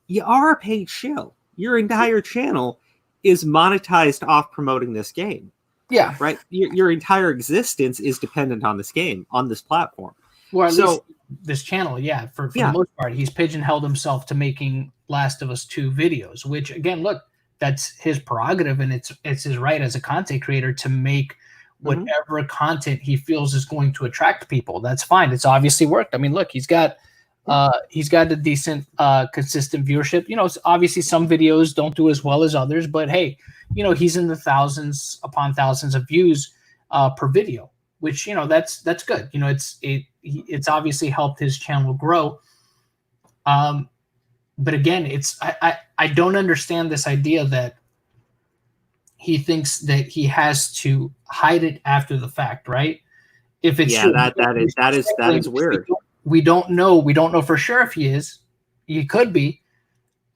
you are a paid shill. Your entire channel is monetized off promoting this game. Yeah. Right? Your entire existence is dependent on this game, on this platform. Well, at least this channel, for the most part, he's pigeonholed himself to making Last of Us 2 videos, which again, look, that's his prerogative, and it's his right as a content creator to make whatever content he feels is going to attract people. That's fine. It's obviously worked. I mean, look, he's got a decent, consistent viewership. Obviously some videos don't do as well as others, but hey, he's in the thousands upon thousands of views per video, which, that's good. It's obviously helped his channel grow. But again, I don't understand this idea that he thinks that he has to hide it after the fact, right? If it's true, that is weird. We don't know for sure if he is. He could be,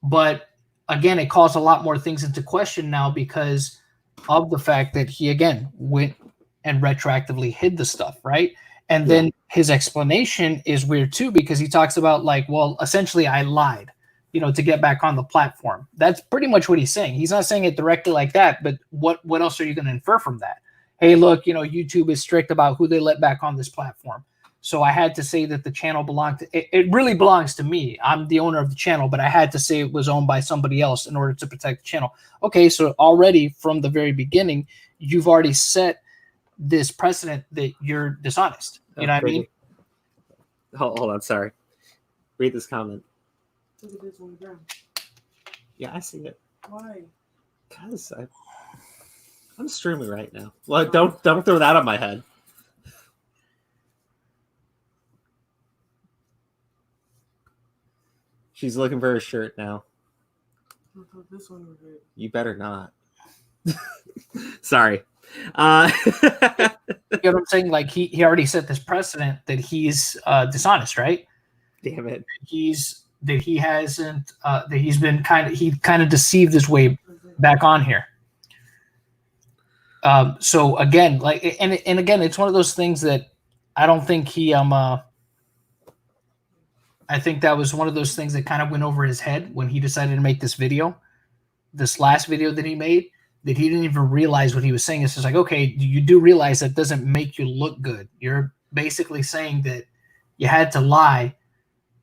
but again, it calls a lot more things into question now because of the fact that he again went and retroactively hid the stuff, right? And then his explanation is weird too, because he talks about like, well, essentially I lied, to get back on the platform. That's pretty much what he's saying. He's not saying it directly like that, but what else are you going to infer from that? Hey, look, YouTube is strict about who they let back on this platform. So I had to say that the channel belonged to, it really belongs to me. I'm the owner of the channel, but I had to say it was owned by somebody else in order to protect the channel. Okay, so already from the very beginning, you've already set this precedent that you're dishonest. You know what I mean? Hold on, sorry. Read this comment. Yeah, I see it. Why? Because I'm streaming right now. Well, don't throw that on my head. She's looking for a shirt now. This one was it. You better not. Sorry. You know what I'm saying? Like he already set this precedent that he's dishonest, right? Damn it. He's been kind of deceived his way back on here. So again, like and again, it's one of those things that I don't think he I think that was one of those things that kind of went over his head when he decided to make this video, this last video that he made, that he didn't even realize what he was saying. It's just like, okay, you do realize that doesn't make you look good. You're basically saying that you had to lie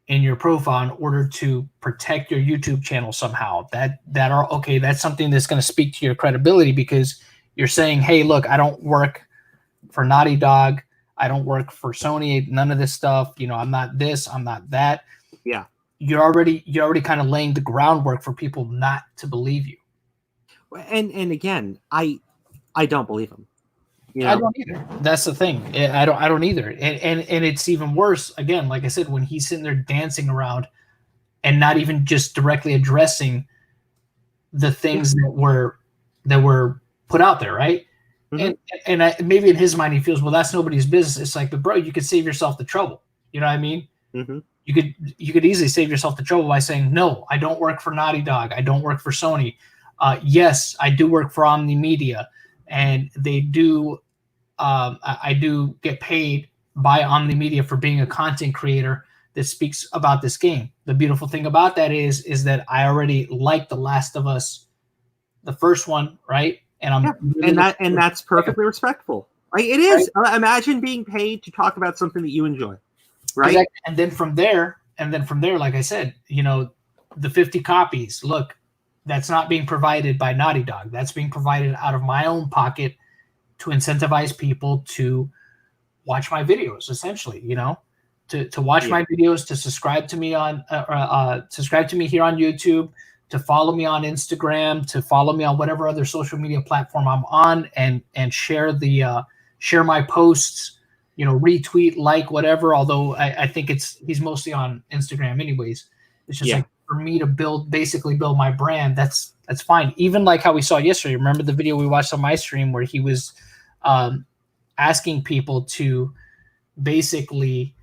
in your profile in order to protect your YouTube channel somehow. That's something that's going to speak to your credibility, because you're saying, hey, look, I don't work for Naughty Dog. I don't work for Sony, none of this stuff. You know, I'm not this, I'm not that. Yeah. You're already kind of laying the groundwork for people not to believe you. And again, I don't believe him. You know? I don't either. That's the thing. I don't either. And it's even worse, again, like I said, when he's sitting there dancing around and not even just directly addressing the things that were put out there, right? Mm-hmm. And maybe in his mind he feels, well, that's nobody's business. It's like, but bro, you could save yourself the trouble. You know what I mean? Mm-hmm. You could easily save yourself the trouble by saying, no, I don't work for Naughty Dog. I don't work for Sony. Yes, I do work for Omni Media, and they do. I do get paid by Omni Media for being a content creator that speaks about this game. The beautiful thing about that is that I already like The Last of Us, the first one, right? And and that's perfectly respectful. Like it is. Right? Imagine being paid to talk about something that you enjoy, right? Exactly. And then from there, like I said, you know, the 50 copies. Look, that's not being provided by Naughty Dog. That's being provided out of my own pocket to incentivize people to watch my videos. Essentially, you know, to watch my videos, to subscribe to me on subscribe to me here on YouTube, to follow me on Instagram, to follow me on whatever other social media platform I'm on, and share share my posts, you know, retweet, like, whatever. Although I think he's mostly on Instagram anyways. It's just like for me to basically build my brand. That's fine. Even like how we saw yesterday. Remember the video we watched on my stream where he was asking people to basically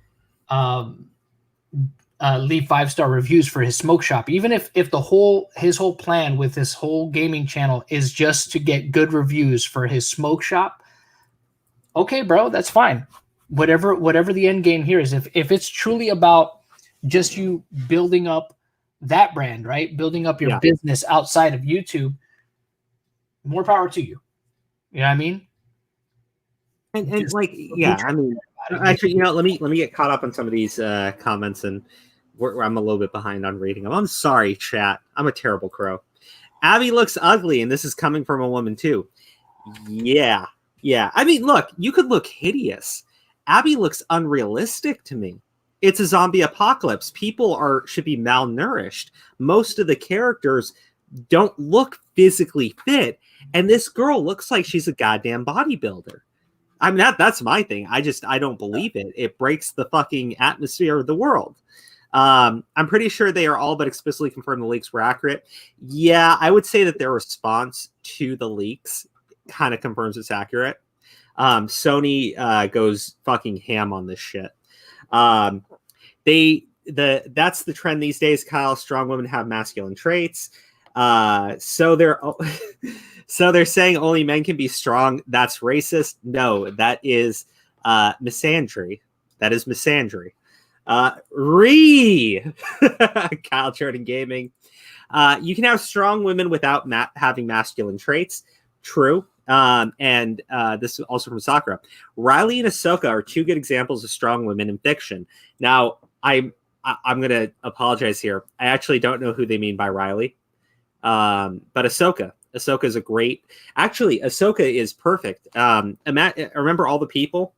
leave 5-star reviews for his smoke shop, even if his whole plan with this whole gaming channel is just to get good reviews for his smoke shop. Okay, bro, that's fine. Whatever the end game here is, if it's truly about just you building up that brand, right? Building up your business outside of YouTube, more power to you. You know what I mean? And like, yeah, I mean, actually, you know, let me get caught up on some of these comments, and where I'm a little bit behind on reading them. I'm sorry, chat. I'm a terrible crow. Abby looks ugly, and this is coming from a woman too. Yeah. I mean, look, you could look hideous. Abby looks unrealistic to me. It's a zombie apocalypse. People should be malnourished. Most of the characters don't look physically fit, and this girl looks like she's a goddamn bodybuilder. I mean, that's my thing. I don't believe it. It breaks the fucking atmosphere of the world. I'm pretty sure they are all but explicitly confirmed the leaks were accurate. Yeah, I would say that their response to the leaks kind of confirms it's accurate. Sony goes fucking ham on this shit. That's the trend these days, Kyle. Strong women have masculine traits. So they're saying only men can be strong. That's racist. No, that is misandry. That is misandry. Kyle Jordan Gaming. You can have strong women without having masculine traits. True. And this is also from Sakura. Riley and Ahsoka are two good examples of strong women in fiction. Now, I'm going to apologize here. I actually don't know who they mean by Riley. But Ahsoka is a great. Actually, Ahsoka is perfect. Remember all the people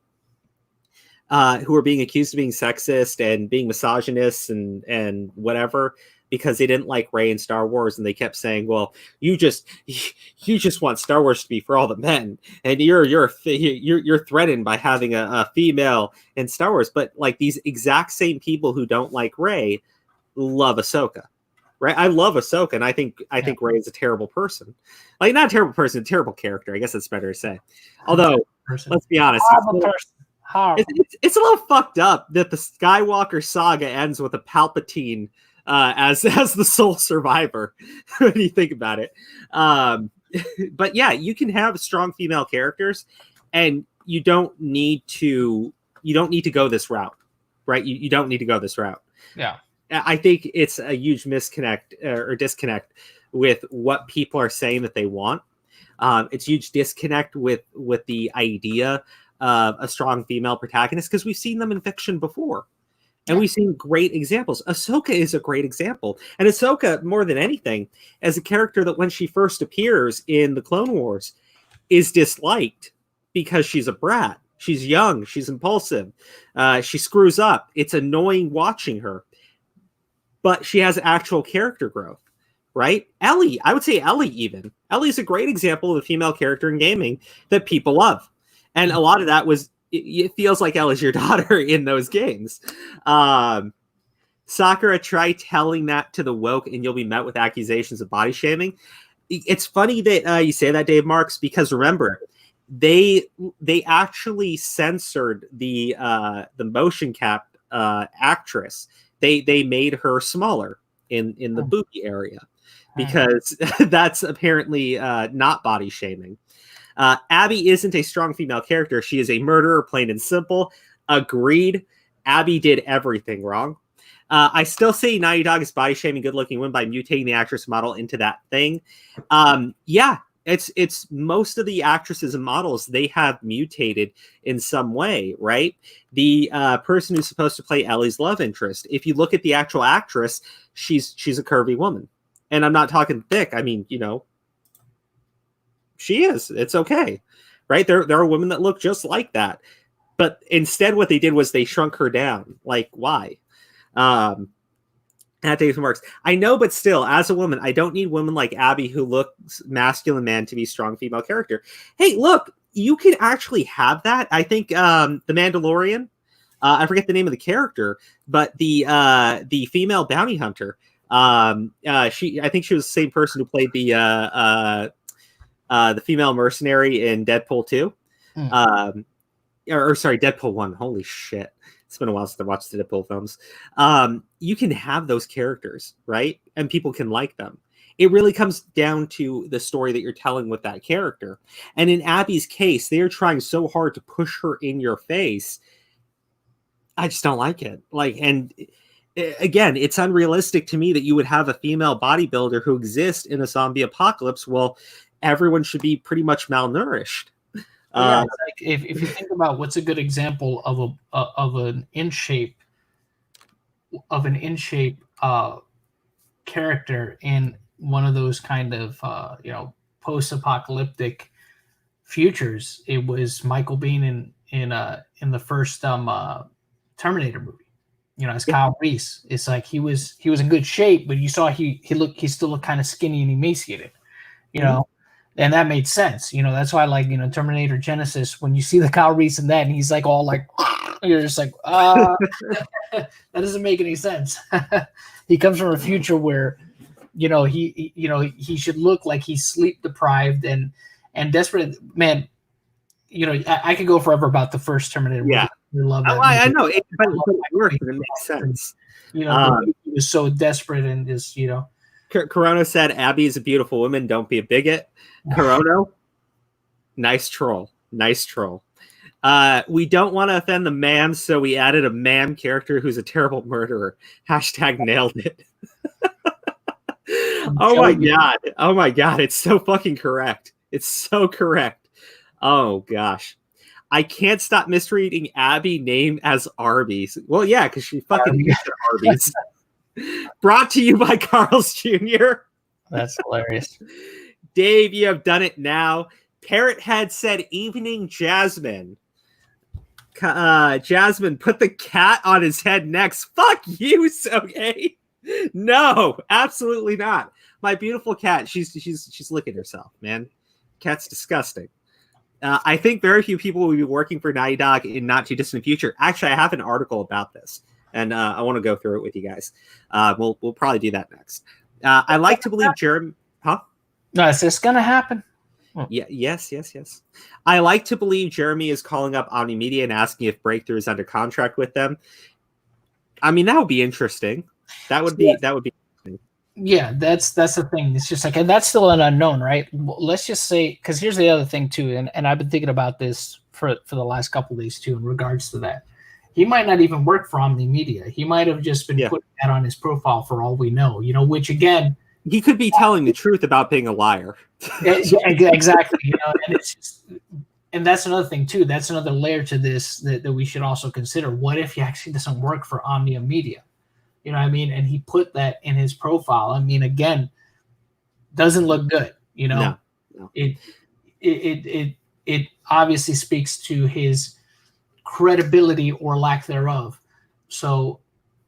who were being accused of being sexist and being misogynists and whatever because they didn't like Rey in Star Wars, and they kept saying, "Well, you just want Star Wars to be for all the men, and you're threatened by having a female in Star Wars." But like these exact same people who don't like Rey love Ahsoka. Right, I love Ahsoka, and I think Rey is a terrible person. Like, not a terrible person, a terrible character. I guess that's better to say. Although, let's be honest, it's a little fucked up that the Skywalker saga ends with a Palpatine as the sole survivor. When you think about it, but yeah, you can have strong female characters, and you don't need to go this route, right? You don't need to go this route. Yeah. I think it's a huge disconnect with what people are saying that they want. It's a huge disconnect with the idea of a strong female protagonist, because we've seen them in fiction before. And we've seen great examples. Ahsoka is a great example. And Ahsoka, more than anything, as a character that when she first appears in the Clone Wars is disliked because she's a brat. She's young. She's impulsive. She screws up. It's annoying watching her. But she has actual character growth, right? Ellie, I would say Ellie even. Ellie's a great example of a female character in gaming that people love. And a lot of that was, it feels like Ellie's your daughter in those games. Sakura, try telling that to the woke and you'll be met with accusations of body shaming. It's funny that you say that, Dave Marks, because remember, they actually censored the motion cap actress. They made her smaller in the booby area because that's apparently not body shaming. Abby isn't a strong female character. She is a murderer, plain and simple. Agreed. Abby did everything wrong. I still say Naughty Dog is body shaming good looking women by mutating the actress model into that thing. Yeah. It's most of the actresses and models, they have mutated in some way, right? The person who's supposed to play Ellie's love interest, if you look at the actual actress, she's a curvy woman. And I'm not talking thick. I mean, she is. It's okay, right? There are women that look just like that. But instead what they did was they shrunk her down. Like, why? At Dave Marks, I know, but still, as a woman, I don't need women like Abby who looks masculine man to be strong female character. Hey, look, you can actually have that. I think the Mandalorian, I forget the name of the character, but the female bounty hunter, I think she was the same person who played the female mercenary in Deadpool 2. Sorry, Deadpool 1. Holy shit. It's been a while since I watched the Deadpool films. You can have those characters, right? And people can like them. It really comes down to the story that you're telling with that character. And in Abby's case, they are trying so hard to push her in your face. I just don't like it. And again, it's unrealistic to me that you would have a female bodybuilder who exists in a zombie apocalypse. Well, everyone should be pretty much malnourished. Like if you think about what's a good example of an in shape character in one of those kind of post-apocalyptic futures, it was Michael Biehn in the first Terminator movie. As Kyle Reese. It's like he was in good shape, but you saw he still looked kind of skinny and emaciated. And that made sense. That's why, like, Terminator Genesis, when you see the Kyle Reese in that, and he's like all like, you're just like, that doesn't make any sense. He comes from a future where, he should look like he's sleep deprived and desperate. Man, I could go forever about the first Terminator. Yeah, movie. I love that. I know, but it works. It makes sense. He was so desperate and just, Corona said, Abby is a beautiful woman. Don't be a bigot. Corona, nice troll. Nice troll. We don't want to offend the man, so we added a man character who's a terrible murderer. # nailed it. Oh my God. It's so fucking correct. It's so correct. Oh gosh. I can't stop misreading Abby name as Arby's. Well, yeah, because she fucking hates Arby's. Brought to you by Carl's Jr. That's hilarious. Dave, you have done it now. Parrot Head said, evening, Jasmine. Jasmine, put the cat on his head next. Fuck you, okay? No, absolutely not. My beautiful cat, she's licking herself, man. Cat's disgusting. I think very few people will be working for Naughty Dog in not too distant future. Actually, I have an article about this. and I want to go through it with you guys. We'll probably do that next. I like to believe Jeremy. Huh? No, it's just gonna happen. Yeah. Yes. I like to believe Jeremy is calling up Omni Media and asking if Breakthrough is under contract with them. I mean, that would be interesting. That would be interesting. Yeah, that's the thing. It's just like, and that's still an unknown, right? Let's just say, because here's the other thing too, and I've been thinking about this for the last couple of days too, in regards to that. He might not even work for Omni Media. He might have just been putting that on his profile for all we know. Which again, he could be telling the truth about being a liar. Exactly. And it's just, and that's another thing too. That's another layer to this that we should also consider. What if he actually doesn't work for Omnia Media? You know what I mean? And he put that in his profile. I mean, again, doesn't look good. No. It obviously speaks to his credibility or lack thereof. So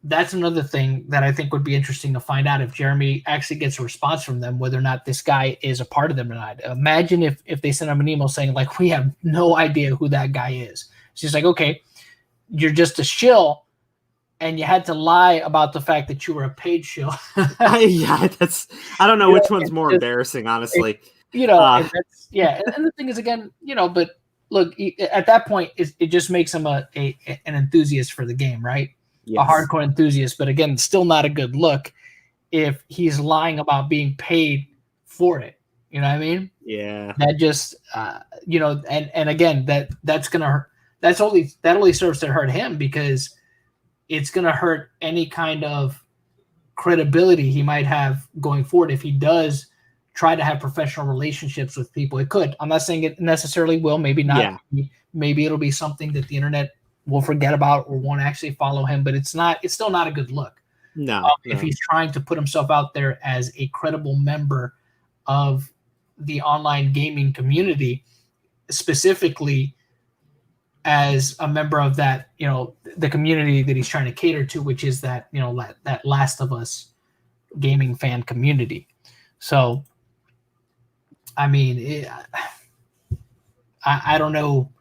that's another thing that I think would be interesting to find out if Jeremy actually gets a response from them, whether or not this guy is a part of them or not. Imagine if they send him an email saying, like, we have no idea who that guy is. It's just like, okay, you're just a shill, and you had to lie about the fact that you were a paid shill. Yeah, I don't know which one's more embarrassing, honestly. And the thing is, again, but look, at that point, it just makes him an enthusiast for the game, right? Yes. A hardcore enthusiast, but again, still not a good look if he's lying about being paid for it. You know what I mean? Yeah. That just, and again, that's gonna hurt. That only serves to hurt him, because it's gonna hurt any kind of credibility he might have going forward if he does try to have professional relationships with people. It could. I'm not saying it necessarily will. Maybe not. Yeah. Maybe it'll be something that the internet will forget about or won't actually follow him. But it's still not a good look. No. If he's trying to put himself out there as a credible member of the online gaming community, specifically as a member of that, the community that he's trying to cater to, which is that, that Last of Us gaming fan community. So, I mean, I don't know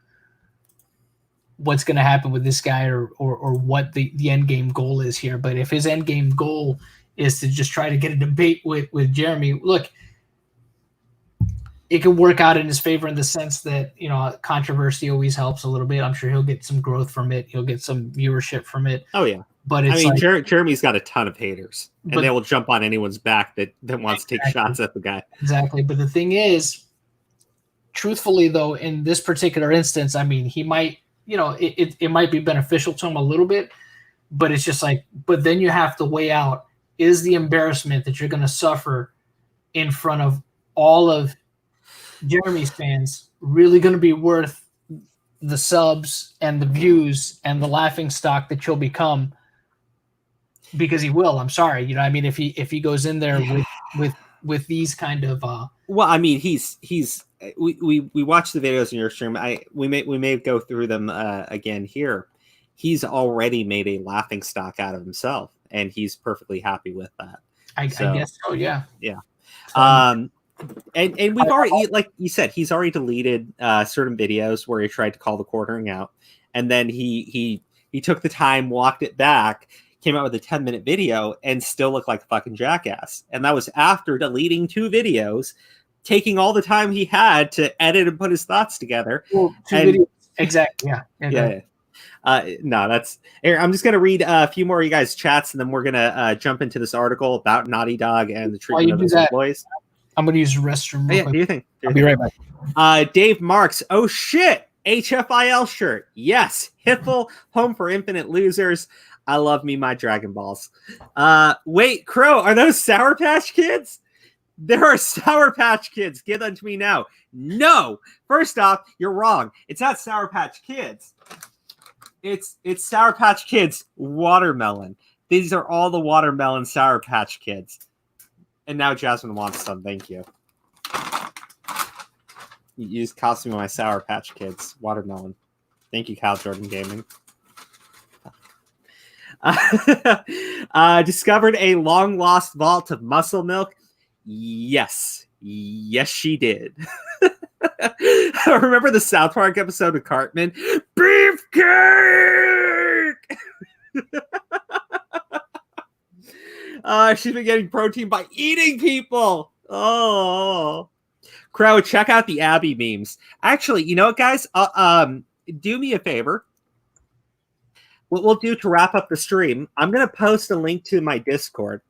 what's going to happen with this guy or what the end game goal is here. But if his end game goal is to just try to get a debate with Jeremy, look, it could work out in his favor in the sense that, controversy always helps a little bit. I'm sure he'll get some growth from it. He'll get some viewership from it. Oh, yeah. But it's Jeremy's got a ton of haters, and they will jump on anyone's back that wants to take shots at the guy. Exactly. But the thing is, truthfully, though, in this particular instance, I mean, he might, it might be beneficial to him a little bit, but it's just like, but then you have to weigh out, is the embarrassment that you're going to suffer in front of all of Jeremy's fans really going to be worth the subs and the views and the laughing stock that you'll become? Because he will. I'm sorry, I mean, if he goes in there with these kind of well, I mean, we watched the videos in your stream. We may go through them again here. He's already made a laughing stock out of himself, and he's perfectly happy with that. I guess so. Yeah. And we've already, like you said, he's already deleted certain videos where he tried to call the quartering out, and then he took the time, walked it back, came out with a 10-minute video, and still looked like a fucking jackass. And that was after deleting 2 videos, taking all the time he had to edit and put his thoughts together. Well, 2 videos, exactly. Yeah. No, that's. I'm just gonna read a few more of you guys' chats, and then we're gonna jump into this article about Naughty Dog and the treatment of those employees. I'm going to use the restroom. Yeah, do you think? I'll be right back. Dave Marks. Oh, shit. HFIL shirt. Yes. Hiffle, home for infinite losers. I love me my Dragon Balls. Wait, Crow, are those Sour Patch Kids? There are Sour Patch Kids. Give them to me now. No. First off, you're wrong. It's not Sour Patch Kids. It's Sour Patch Kids Watermelon. These are all the watermelon Sour Patch Kids. And now Jasmine wants some. Thank you. You just cost me my Sour Patch Kids watermelon. Thank you, Cal Jordan Gaming. Discovered a long lost vault of muscle milk. Yes, she did. Remember the South Park episode of Cartman? Beefcake. She's been getting protein by eating people. Oh, Crow, check out the Abby memes. Actually, you know what, guys? Do me a favor. What we'll do to wrap up the stream, I'm going to post a link to my Discord.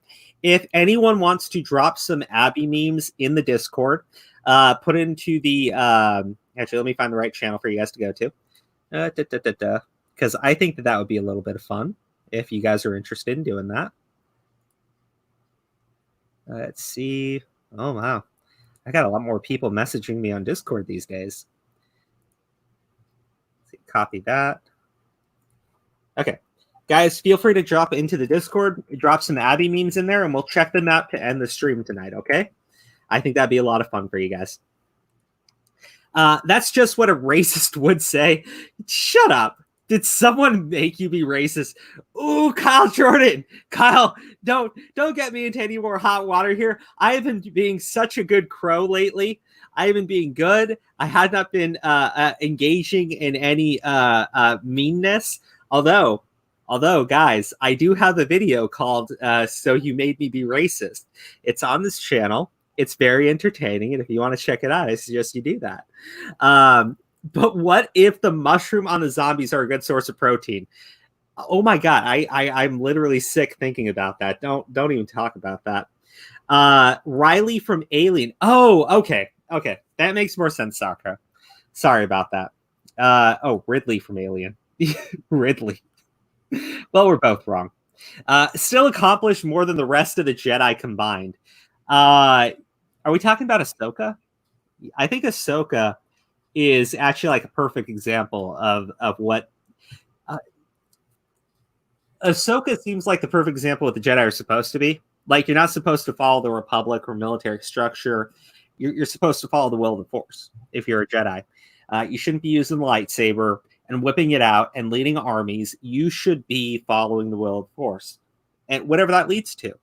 If anyone wants to drop some Abby memes in the Discord, put it into the... actually, let me find the right channel for you guys to go to. Because I think that would be a little bit of fun if you guys are interested in doing that. Let's see. Oh, wow. I got a lot more people messaging me on Discord these days. Let's see, copy that. Okay. Guys, feel free to drop into the Discord, drop some Abby memes in there, and we'll check them out to end the stream tonight, okay? I think that'd be a lot of fun for you guys. That's just what a racist would say. Shut up. Did someone make you be racist? Ooh, Kyle Jordan. Kyle, don't get me into any more hot water here. I have been being such a good crow lately. I have been being good. I had not been engaging in any meanness. Although, guys, I do have a video called So You Made Me Be Racist. It's on this channel. It's very entertaining, and if you want to check it out, I suggest you do that. But what if the mushroom on the zombies are a good source of protein? Oh my god, I'm literally sick thinking about that. Don't even talk about that. Riley from Alien. Oh, okay. That makes more sense, Sakura. Sorry about that. Ridley from Alien. Ridley. Well, we're both wrong. Still accomplished more than the rest of the Jedi combined. Are we talking about Ahsoka? I think Ahsoka is actually like a perfect example of what Ahsoka seems like the perfect example of what the Jedi are supposed to be. Like, you're not supposed to follow the Republic or military structure. You're supposed to follow the will of the Force if you're a Jedi. You shouldn't be using the lightsaber and whipping it out and leading armies. You should be following the will of the Force, and whatever that leads to.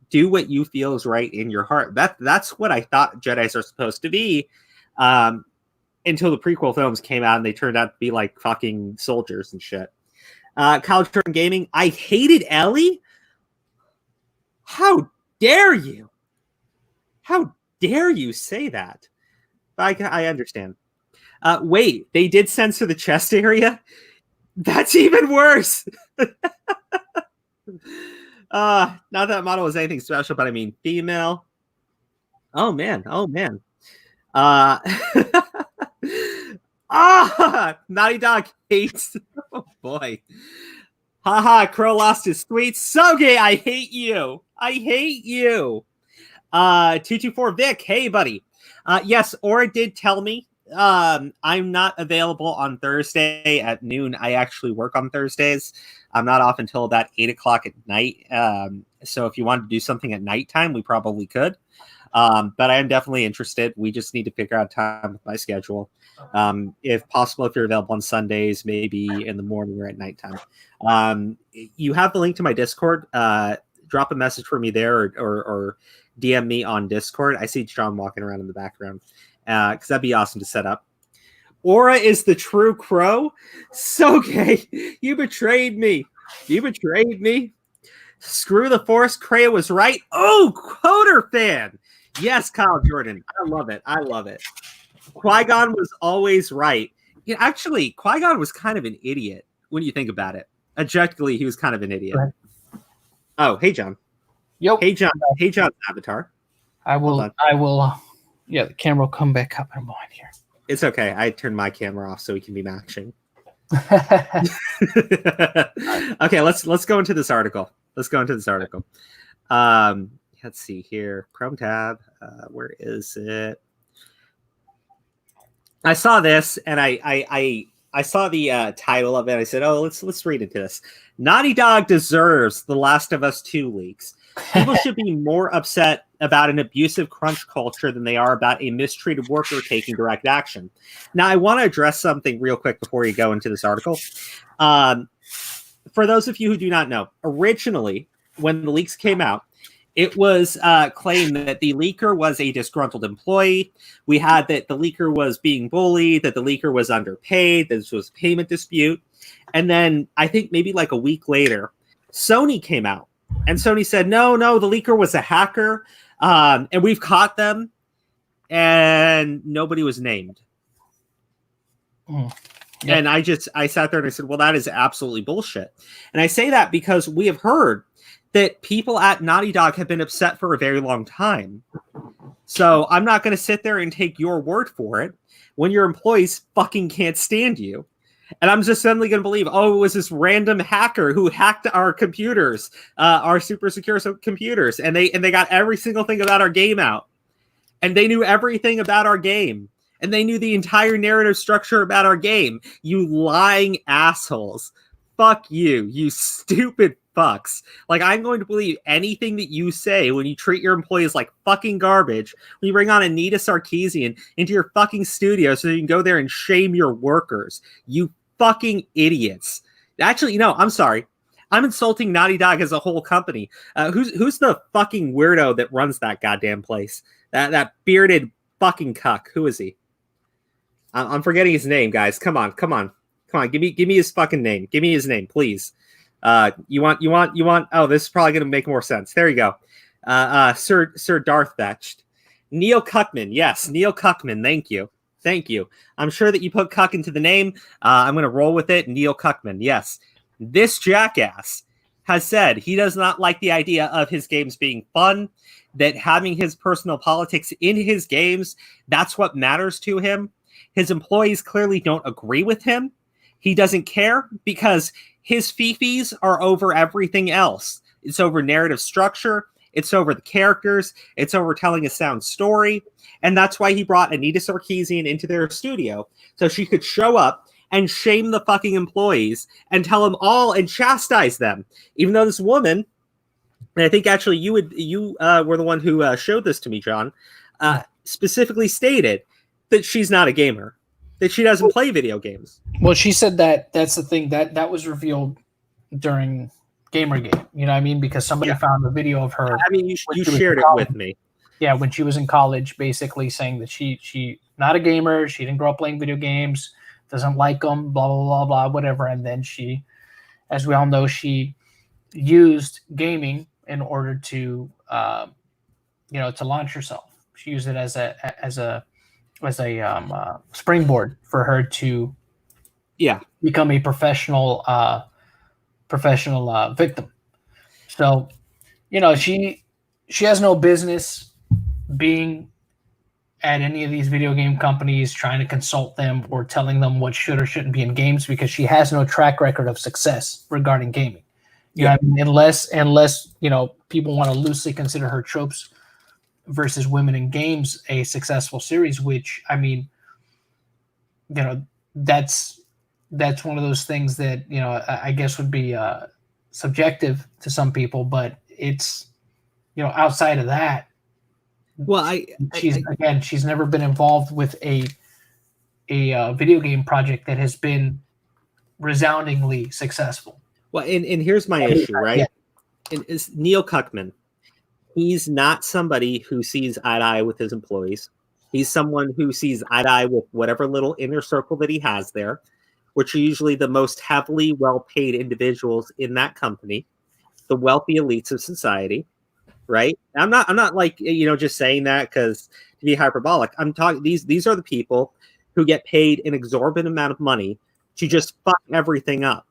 Do what you feel is right in your heart. That's what I thought Jedis are supposed to be, until the prequel films came out and they turned out to be like fucking soldiers and shit. Kyle Jordan Gaming. I hated Ellie. How dare you? How dare you say that? I understand. Wait, they did censor the chest area? That's even worse. Not that model is anything special, but I mean female. Oh man. Naughty Dog hates. Oh boy. Haha, Crow lost his tweets. So gay, I hate you. 224 Vic, hey buddy. Yes, Aura did tell me I'm not available on Thursday at noon. I actually work on Thursdays. I'm not off until about 8 o'clock at night. So if you wanted to do something at nighttime, we probably could. But I am definitely interested. We just need to figure out time with my schedule. If possible, if you're available on Sundays, maybe in the morning or at nighttime. You have the link to my Discord. Drop a message for me there or DM me on Discord. I see John walking around in the background. Because that'd be awesome to set up. Aura is the true crow. So gay. You betrayed me. Screw the Force. Kreia was right. Oh, Coder fan. Yes, Kyle Jordan. I love it. Qui-Gon was always right. Yeah, actually, Qui-Gon was kind of an idiot when you think about it. Objectively, he was kind of an idiot. Right. Oh, hey, John. Yo. Hey, John. Hey, John's avatar. I will. Yeah, the camera will come back up in a moment here. It's okay. I turned my camera off so we can be matching. Okay, let's go into this article. Let's see here. Chrome tab. Where is it? I saw this and I saw the title of it. I said, "Oh, let's read into this." Naughty Dog deserves The Last of Us 2 leaks. People should be more upset about an abusive crunch culture than they are about a mistreated worker taking direct action. Now, I want to address something real quick before you go into this article. For those of you who do not know, originally, when the leaks came out, it was claimed that the leaker was a disgruntled employee. We had that the leaker was being bullied, that the leaker was underpaid, that this was a payment dispute. And then I think maybe like a week later, Sony came out And Sony said, no, the leaker was a hacker, and we've caught them, and nobody was named. Yep. And I sat there and I said, well, that is absolutely bullshit. And I say that because we have heard that people at Naughty Dog have been upset for a very long time. So I'm not going to sit there and take your word for it when your employees fucking can't stand you. And I'm just suddenly going to believe, oh, it was this random hacker who hacked our computers, our super secure computers, and they got every single thing about our game out. And they knew everything about our game. And they knew the entire narrative structure about our game. You lying assholes. Fuck you, you stupid fucks. Like, I'm going to believe anything that you say when you treat your employees like fucking garbage, when you bring on Anita Sarkeesian into your fucking studio so you can go there and shame your workers. You fucking idiots. Actually, I'm sorry. I'm insulting Naughty Dog as a whole company. Who's the fucking weirdo that runs that goddamn place? That bearded fucking cuck. Who is he? I'm forgetting his name, guys. Come on. Give me his fucking name. Give me his name, please. You want? Oh, this is probably going to make more sense. There you go. Sir Darth Vetched. Neil Cuckman. Yes, Neil Cuckman. Thank you. I'm sure that you put cuck into the name. I'm going to roll with it. Neil Cuckman. Yes. This jackass has said he does not like the idea of his games being fun, that having his personal politics in his games, that's what matters to him. His employees clearly don't agree with him. He doesn't care because his fifis are over everything else. It's over narrative structure. It's over the characters. It's over telling a sound story. And that's why he brought Anita Sarkeesian into their studio, so she could show up and shame the fucking employees and tell them all and chastise them. Even though this woman, and I think actually you were the one who showed this to me, John, specifically stated that she's not a gamer, that she doesn't play video games. Well, she said that's the thing that was revealed during Gamergate. You know what I mean? Because somebody found a video of her. I mean, you shared it with me. Yeah, when she was in college, basically saying that she not a gamer, she didn't grow up playing video games, doesn't like them, blah blah blah blah, whatever. And then she, as we all know, she used gaming in order to, to launch herself. She used it as a springboard for her to become a professional victim. So, she has no business being at any of these video game companies trying to consult them or telling them what should or shouldn't be in games, because she has no track record of success regarding gaming. You know what I mean? Unless people want to loosely consider her Tropes versus Women in Games a successful series, which, I mean, that's one of those things that, I guess would be subjective to some people, but it's, outside of that. Well, she's never been involved with a video game project that has been resoundingly successful. Well, and here's my issue, right? Yeah. It's Neil Cuckman. He's not somebody who sees eye to eye with his employees. He's someone who sees eye to eye with whatever little inner circle that he has there, which are usually the most heavily well-paid individuals in that company, the wealthy elites of society, right? I'm not like, just saying that because to be hyperbolic. I'm talking, these are the people who get paid an exorbitant amount of money to just fuck everything up.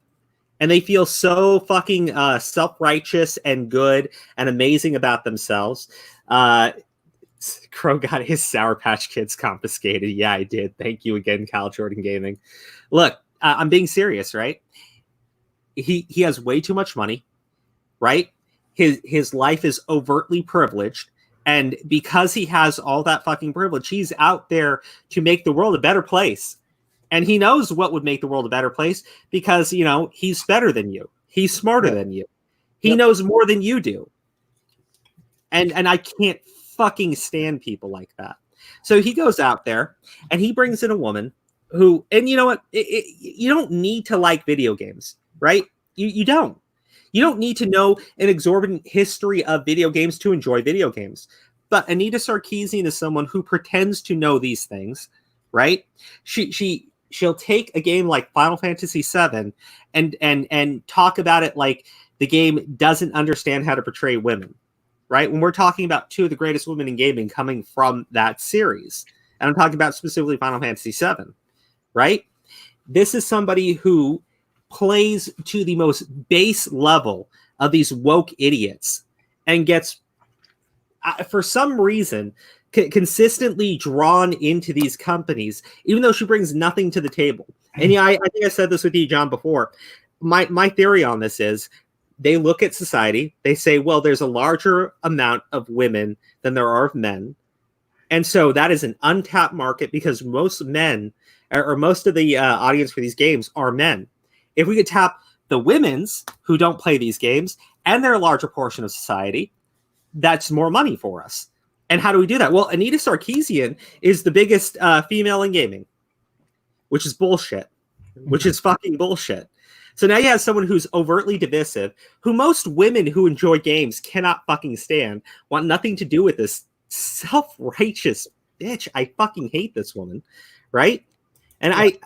And they feel so fucking self-righteous and good and amazing about themselves. Crow got his Sour Patch Kids confiscated. Yeah, I did. Thank you again, Kyle Jordan Gaming. Look, I'm being serious, right? He has way too much money, right? His life is overtly privileged. And because he has all that fucking privilege, he's out there to make the world a better place. And he knows what would make the world a better place because, he's better than you. He's smarter than you. He knows more than you do. And I can't fucking stand people like that. So he goes out there and he brings in a woman who, and you know what? You don't need to like video games, right? You don't. You don't need to know an exorbitant history of video games to enjoy video games. But Anita Sarkeesian is someone who pretends to know these things, right? She she'll take a game like Final Fantasy VII and talk about it like the game doesn't understand how to portray women, right? When we're talking about two of the greatest women in gaming coming from that series, and I'm talking about specifically Final Fantasy VII, right? This is somebody who plays to the most base level of these woke idiots and gets, for some reason, consistently drawn into these companies, even though she brings nothing to the table. And yeah, I think I said this with you, John, before. My theory on this is they look at society, they say, well, there's a larger amount of women than there are of men. And so that is an untapped market because most men, or most of the audience for these games are men. If we could tap the women's who don't play these games and they're a larger portion of society, that's more money for us. And how do we do that? Well, Anita Sarkeesian is the biggest female in gaming, which is bullshit, which is fucking bullshit. So now you have someone who's overtly divisive, who most women who enjoy games cannot fucking stand, want nothing to do with this self-righteous bitch. I fucking hate this woman, right? And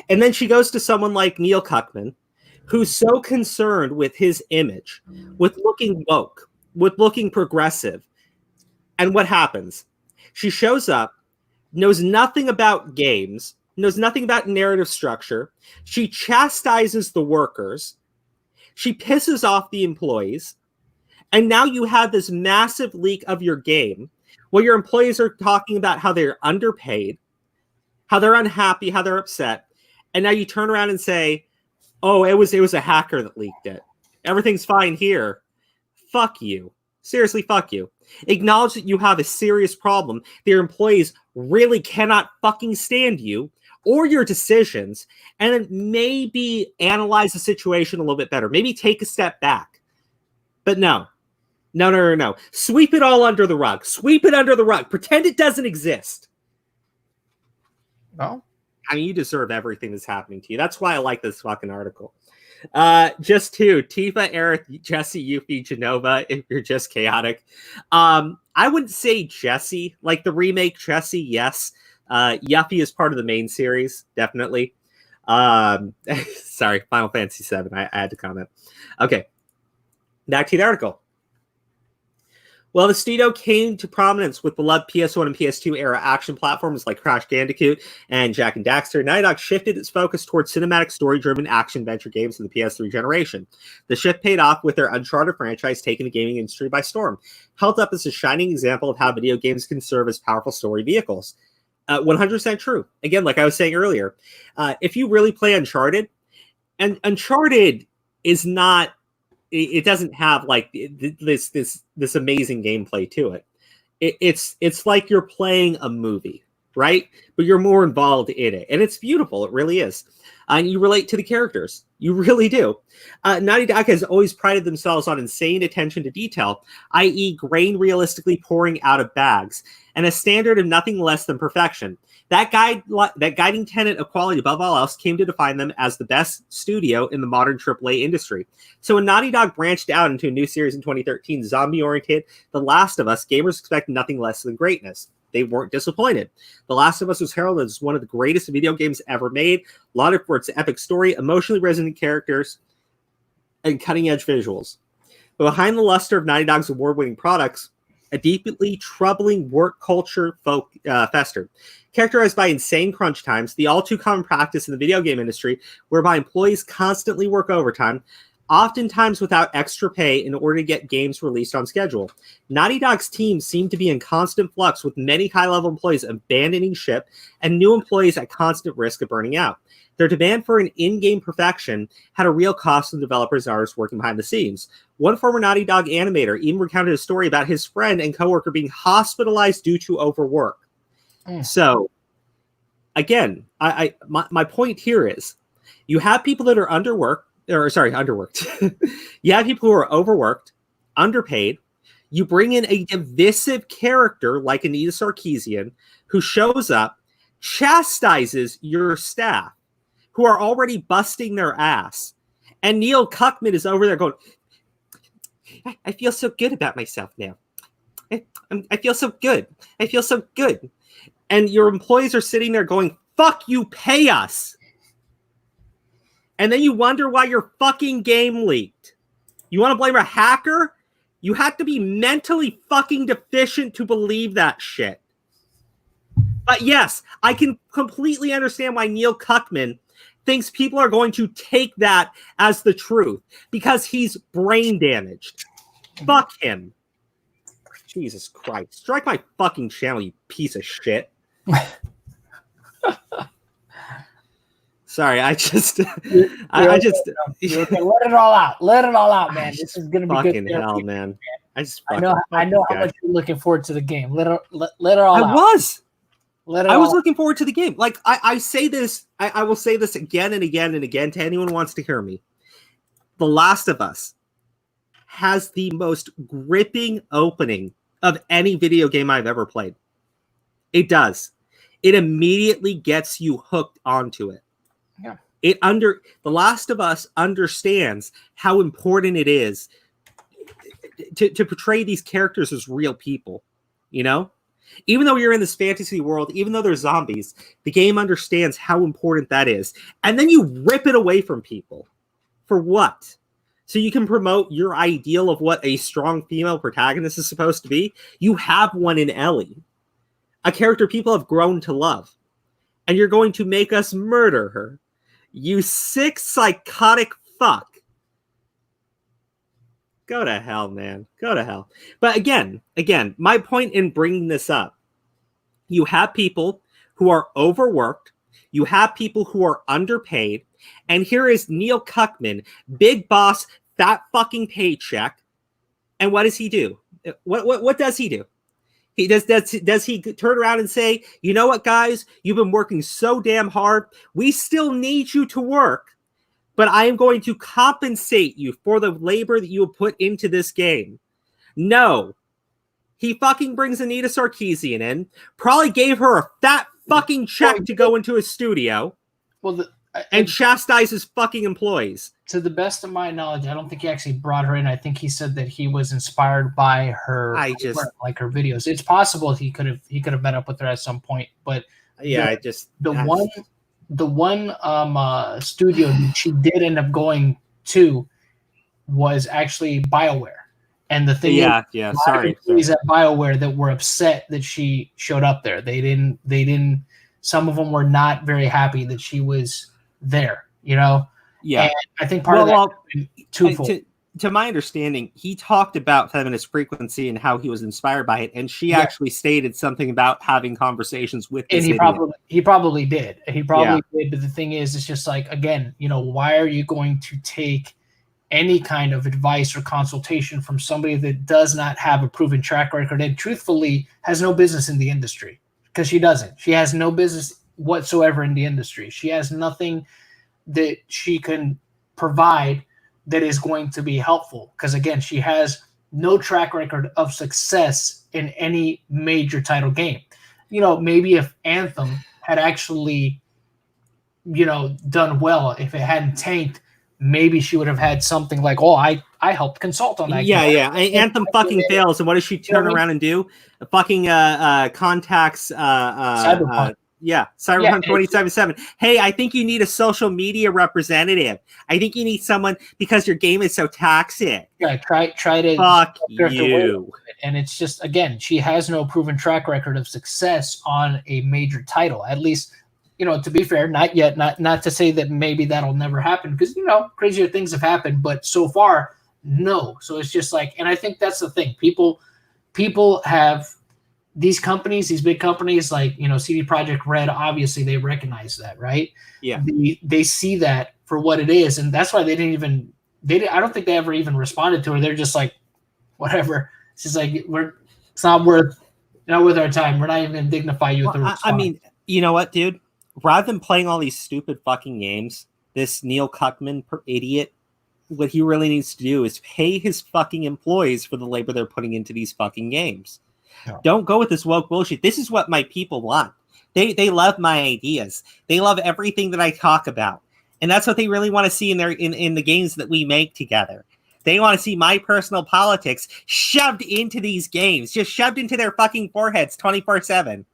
and then she goes to someone like Neil Cuckman, who's so concerned with his image, with looking woke, with looking progressive. And what happens? She shows up, knows nothing about games, knows nothing about narrative structure. She chastises the workers. She pisses off the employees. And now you have this massive leak of your game where your employees are talking about how they're underpaid, how they're unhappy, how they're upset. And now you turn around and say, oh, it was a hacker that leaked it. Everything's fine here. Fuck you. Seriously, fuck you. Acknowledge that you have a serious problem. Their employees really cannot fucking stand you or your decisions, and then maybe analyze the situation a little bit better. Maybe take a step back. But no. Sweep it all under the rug. Sweep it under the rug. Pretend it doesn't exist. Well, I mean, you deserve everything that's happening to you. That's why I like this fucking article. Just two, Tifa, Eric, Jesse, Yuffie, Genova, if you're just chaotic. I wouldn't say Jesse, like the remake Jesse, yes. Yuffie is part of the main series, definitely. Sorry, Final Fantasy VII, I had to comment. Okay, back to the article. Well, the studio came to prominence with beloved PS1 and PS2 era action platforms like Crash Bandicoot and Jak and Daxter. Naughty Dog shifted its focus towards cinematic, story-driven action adventure games in the PS3 generation. The shift paid off with their Uncharted franchise taking the gaming industry by storm, held up as a shining example of how video games can serve as powerful story vehicles. 100% true. Again, like I was saying earlier, if you really play Uncharted, and Uncharted is not, it doesn't have like this amazing gameplay to it. It's like you're playing a movie, right? But you're more involved in it, and it's beautiful. It really is, and you relate to the characters. You really do. Naughty Dog has always prided themselves on insane attention to detail, i.e., grain realistically pouring out of bags, and a standard of nothing less than perfection. That guiding tenet of quality above all else came to define them as the best studio in the modern AAA industry. So when Naughty Dog branched out into a new series in 2013, zombie-oriented The Last of Us, gamers expect nothing less than greatness. They weren't disappointed. The Last of Us was heralded as one of the greatest video games ever made, lauded for its epic story, emotionally resonant characters, and cutting-edge visuals. But behind the luster of Naughty Dog's award-winning products, a deeply troubling work culture festered. Characterized by insane crunch times, the all-too-common practice in the video game industry, whereby employees constantly work overtime, oftentimes without extra pay in order to get games released on schedule. Naughty Dog's team seemed to be in constant flux, with many high-level employees abandoning ship and new employees at constant risk of burning out. Their demand for an in-game perfection had a real cost to the developers and artists working behind the scenes. One former Naughty Dog animator even recounted a story about his friend and coworker being hospitalized due to overwork. So, again, my point here is you have people that are underworked. You have people who are overworked, underpaid. You bring in a divisive character like Anita Sarkeesian who shows up, chastises your staff who are already busting their ass. And Neil Cuckman is over there going, I feel so good about myself now. I feel so good. I feel so good. And your employees are sitting there going, fuck you pay us? And then you wonder why your fucking game leaked. You want to blame a hacker? You have to be mentally fucking deficient to believe that shit. But yes, I can completely understand why Neil Cuckman thinks people are going to take that as the truth because he's brain damaged. Fuck him. Jesus Christ. Strike my fucking channel, you piece of shit. Sorry, I just let it all out. Let it all out, man. This is gonna be fucking good. Hell, man. I know how much you're looking forward to the game. Let it all out. I was looking forward to the game. Like I say this, I will say this again and again and again to anyone who wants to hear me. The Last of Us has the most gripping opening of any video game I've ever played. It does. It immediately gets you hooked onto it. Yeah. The Last of Us understands how important it is to portray these characters as real people, you know? Even though you're in this fantasy world, even though there's zombies, the game understands how important that is. And then you rip it away from people. For what? So you can promote your ideal of what a strong female protagonist is supposed to be? You have one in Ellie. A character people have grown to love. And you're going to make us murder her. You sick, psychotic fuck. Go to hell, man. Go to hell. But again, my point in bringing this up, you have people who are overworked. You have people who are underpaid. And here is Neil Cuckman, big boss, fat fucking paycheck. And what does he do? What does he do? He does he turn around and say, you know what, guys? You've been working so damn hard. We still need you to work. But I am going to compensate you for the labor that you have put into this game. No. He fucking brings Anita Sarkeesian in, probably gave her a fat fucking check to go into his studio, and chastises fucking employees. To the best of my knowledge, I don't think he actually brought her in. I think he said that he was inspired by her, like her videos. It's possible he could have met up with her at some point, but yeah, the one studio she did end up going to was actually BioWare. And the thing sorry. At BioWare that were upset that she showed up there. They didn't some of them were not very happy that she was there, you know? Yeah. And I think part of that twofold. To my understanding, he talked about feminist frequency and how he was inspired by it, and she actually stated something about having conversations with this he probably did. He probably did, but the thing is, it's just like, again, you know, why are you going to take any kind of advice or consultation from somebody that does not have a proven track record and truthfully has no business in the industry? Because she doesn't. She has no business whatsoever in the industry. She has nothing that she can provide that is going to be helpful. Because again, she has no track record of success in any major title game. You know, maybe if Anthem had actually, you know, done well, if it hadn't tanked, maybe she would have had something like, oh, I helped consult on that. Yeah. Anthem fucking fails. And what does she turn around and do? Fucking contacts Cyberpunk. Cyberpunk 2077. Hey, I think you need a social media representative. I think you need someone because your game is so toxic. Yeah, try to fuck you. And it's just, again, she has no proven track record of success on a major title. At least, you know, to be fair, not yet. Not to say that maybe that'll never happen, because, you know, crazier things have happened, but so far, no. So it's just like, and I think that's the thing. People have these companies, these big companies like, you know, CD Projekt Red, obviously they recognize that, right? Yeah. They see that for what it is, and that's why I don't think they ever even responded to her. They're just like, whatever. It's just like, it's not worth our time. We're not even gonna dignify you with the response. I mean, you know what, dude? Rather than playing all these stupid fucking games, this Neil Cuckman idiot, what he really needs to do is pay his fucking employees for the labor they're putting into these fucking games. No. Don't go with this woke bullshit. This is what my people want. They love my ideas. They love everything that I talk about. And that's what they really want to see in the games that we make together. They want to see my personal politics shoved into these games, just shoved into their fucking foreheads 24/7.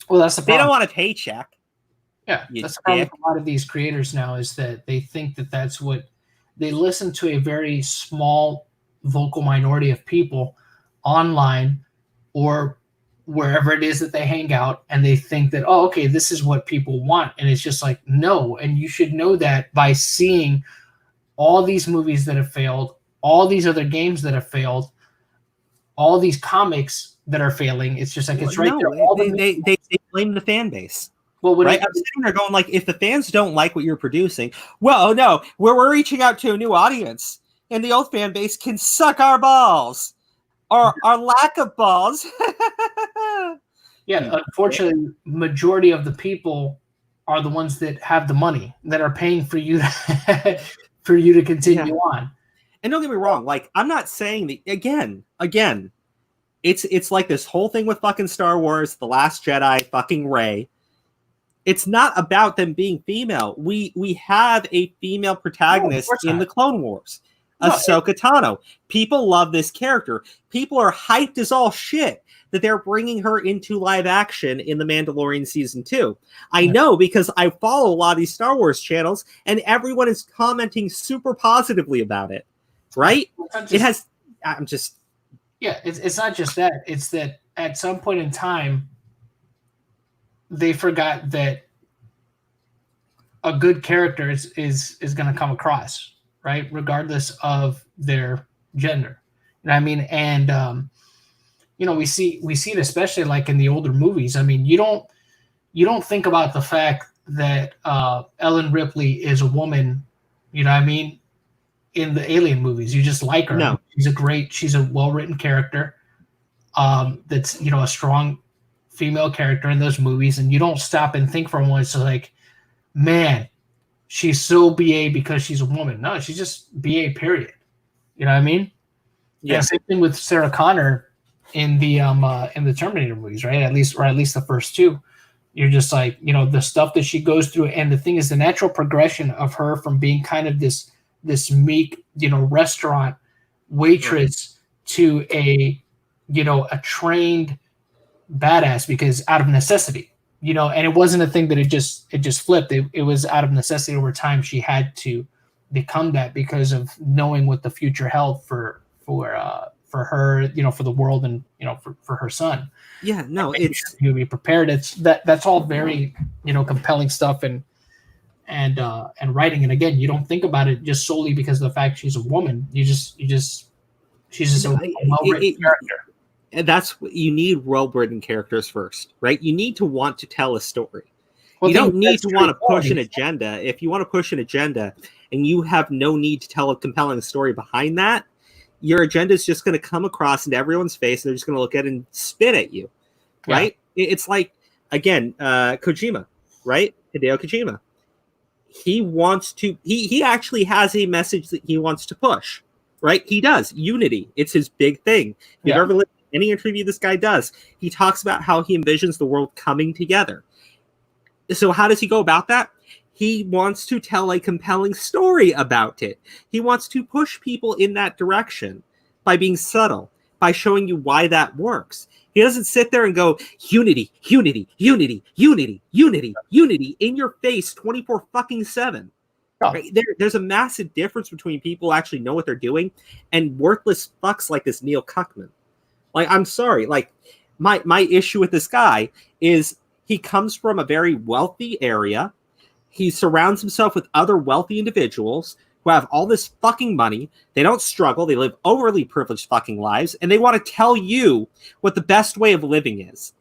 Well, that's the problem. They don't want a paycheck. Yeah, that's the problem with a lot of these creators now, is that they think that that's what they listen to, a very small vocal minority of people online or wherever it is that they hang out, and they think that, oh, okay, this is what people want. And it's just like, no. And you should know that by seeing all these movies that have failed, all these other games that have failed, all these comics that are failing. It's just like, it's right there. All they blame the fan base. Well, right? I'm sitting there going, like, if the fans don't like what you're producing, well, no, we're reaching out to a new audience, and the old fan base can suck our balls, or our lack of balls. Yeah, unfortunately, majority of the people are the ones that have the money, that are paying for you to, for you to continue on. And don't get me wrong, like, I'm not saying that, again, it's like this whole thing with fucking Star Wars, The Last Jedi, fucking Rey. It's not about them being female. We have a female protagonist in the Clone Wars, Ahsoka Tano. People love this character. People are hyped as all shit that they're bringing her into live action in The Mandalorian Season 2. I know, because I follow a lot of these Star Wars channels, and everyone is commenting super positively about it, right? It has... I'm just... Yeah, it's not just that. It's that at some point in time, they forgot that a good character is going to come across, right, regardless of their gender. You know what I mean? And you know, we see it especially like in the older movies. I mean, you don't think about the fact that Ellen Ripley is a woman. You know what I mean? In the Alien movies, you just like her. No. She's a well-written character. That's, you know, a strong female character in those movies, and you don't stop and think for a moment. It's like, man, she's so BA because she's a woman. No, she's just BA, period. You know what I mean? Yeah. And same thing with Sarah Connor in the Terminator movies, right? At least the first two. You're just like, you know, the stuff that she goes through, and the thing is, the natural progression of her from being kind of this meek, you know, restaurant waitress to a, you know, a trained badass, because out of necessity, you know. And it wasn't a thing that it just flipped. It was out of necessity. Over time, she had to become that because of knowing what the future held for her, you know, for the world, and, you know, for her son. Yeah, no, it's to be prepared. That's all very, you know, compelling stuff, and writing. And again, you don't think about it just solely because of the fact she's a woman. She's just a well-written character. And that's what you need, well-written characters first, right? You need to want to tell a story. Well, you don't need to want to push an agenda. If you want to push an agenda and you have no need to tell a compelling story behind that, your agenda is just going to come across into everyone's face, and they're just going to look at it and spit at you, right? Yeah. It's like, again, Kojima, right? Hideo Kojima. He wants to, he actually has a message that he wants to push, right? He does. Unity. It's his big thing. If you've ever listened to any interview this guy does, he talks about how he envisions the world coming together. So how does he go about that? He wants to tell a compelling story about it. He wants to push people in that direction by being subtle, by showing you why that works. He doesn't sit there and go, unity, unity, unity, unity, unity, unity in your face 24/7. Right? There's a massive difference between people who actually know what they're doing and worthless fucks like this Neil Cuckman. Like, I'm sorry. Like, my issue with this guy is he comes from a very wealthy area. He surrounds himself with other wealthy individuals who have all this fucking money. They don't struggle. They live overly privileged fucking lives, and they want to tell you what the best way of living is.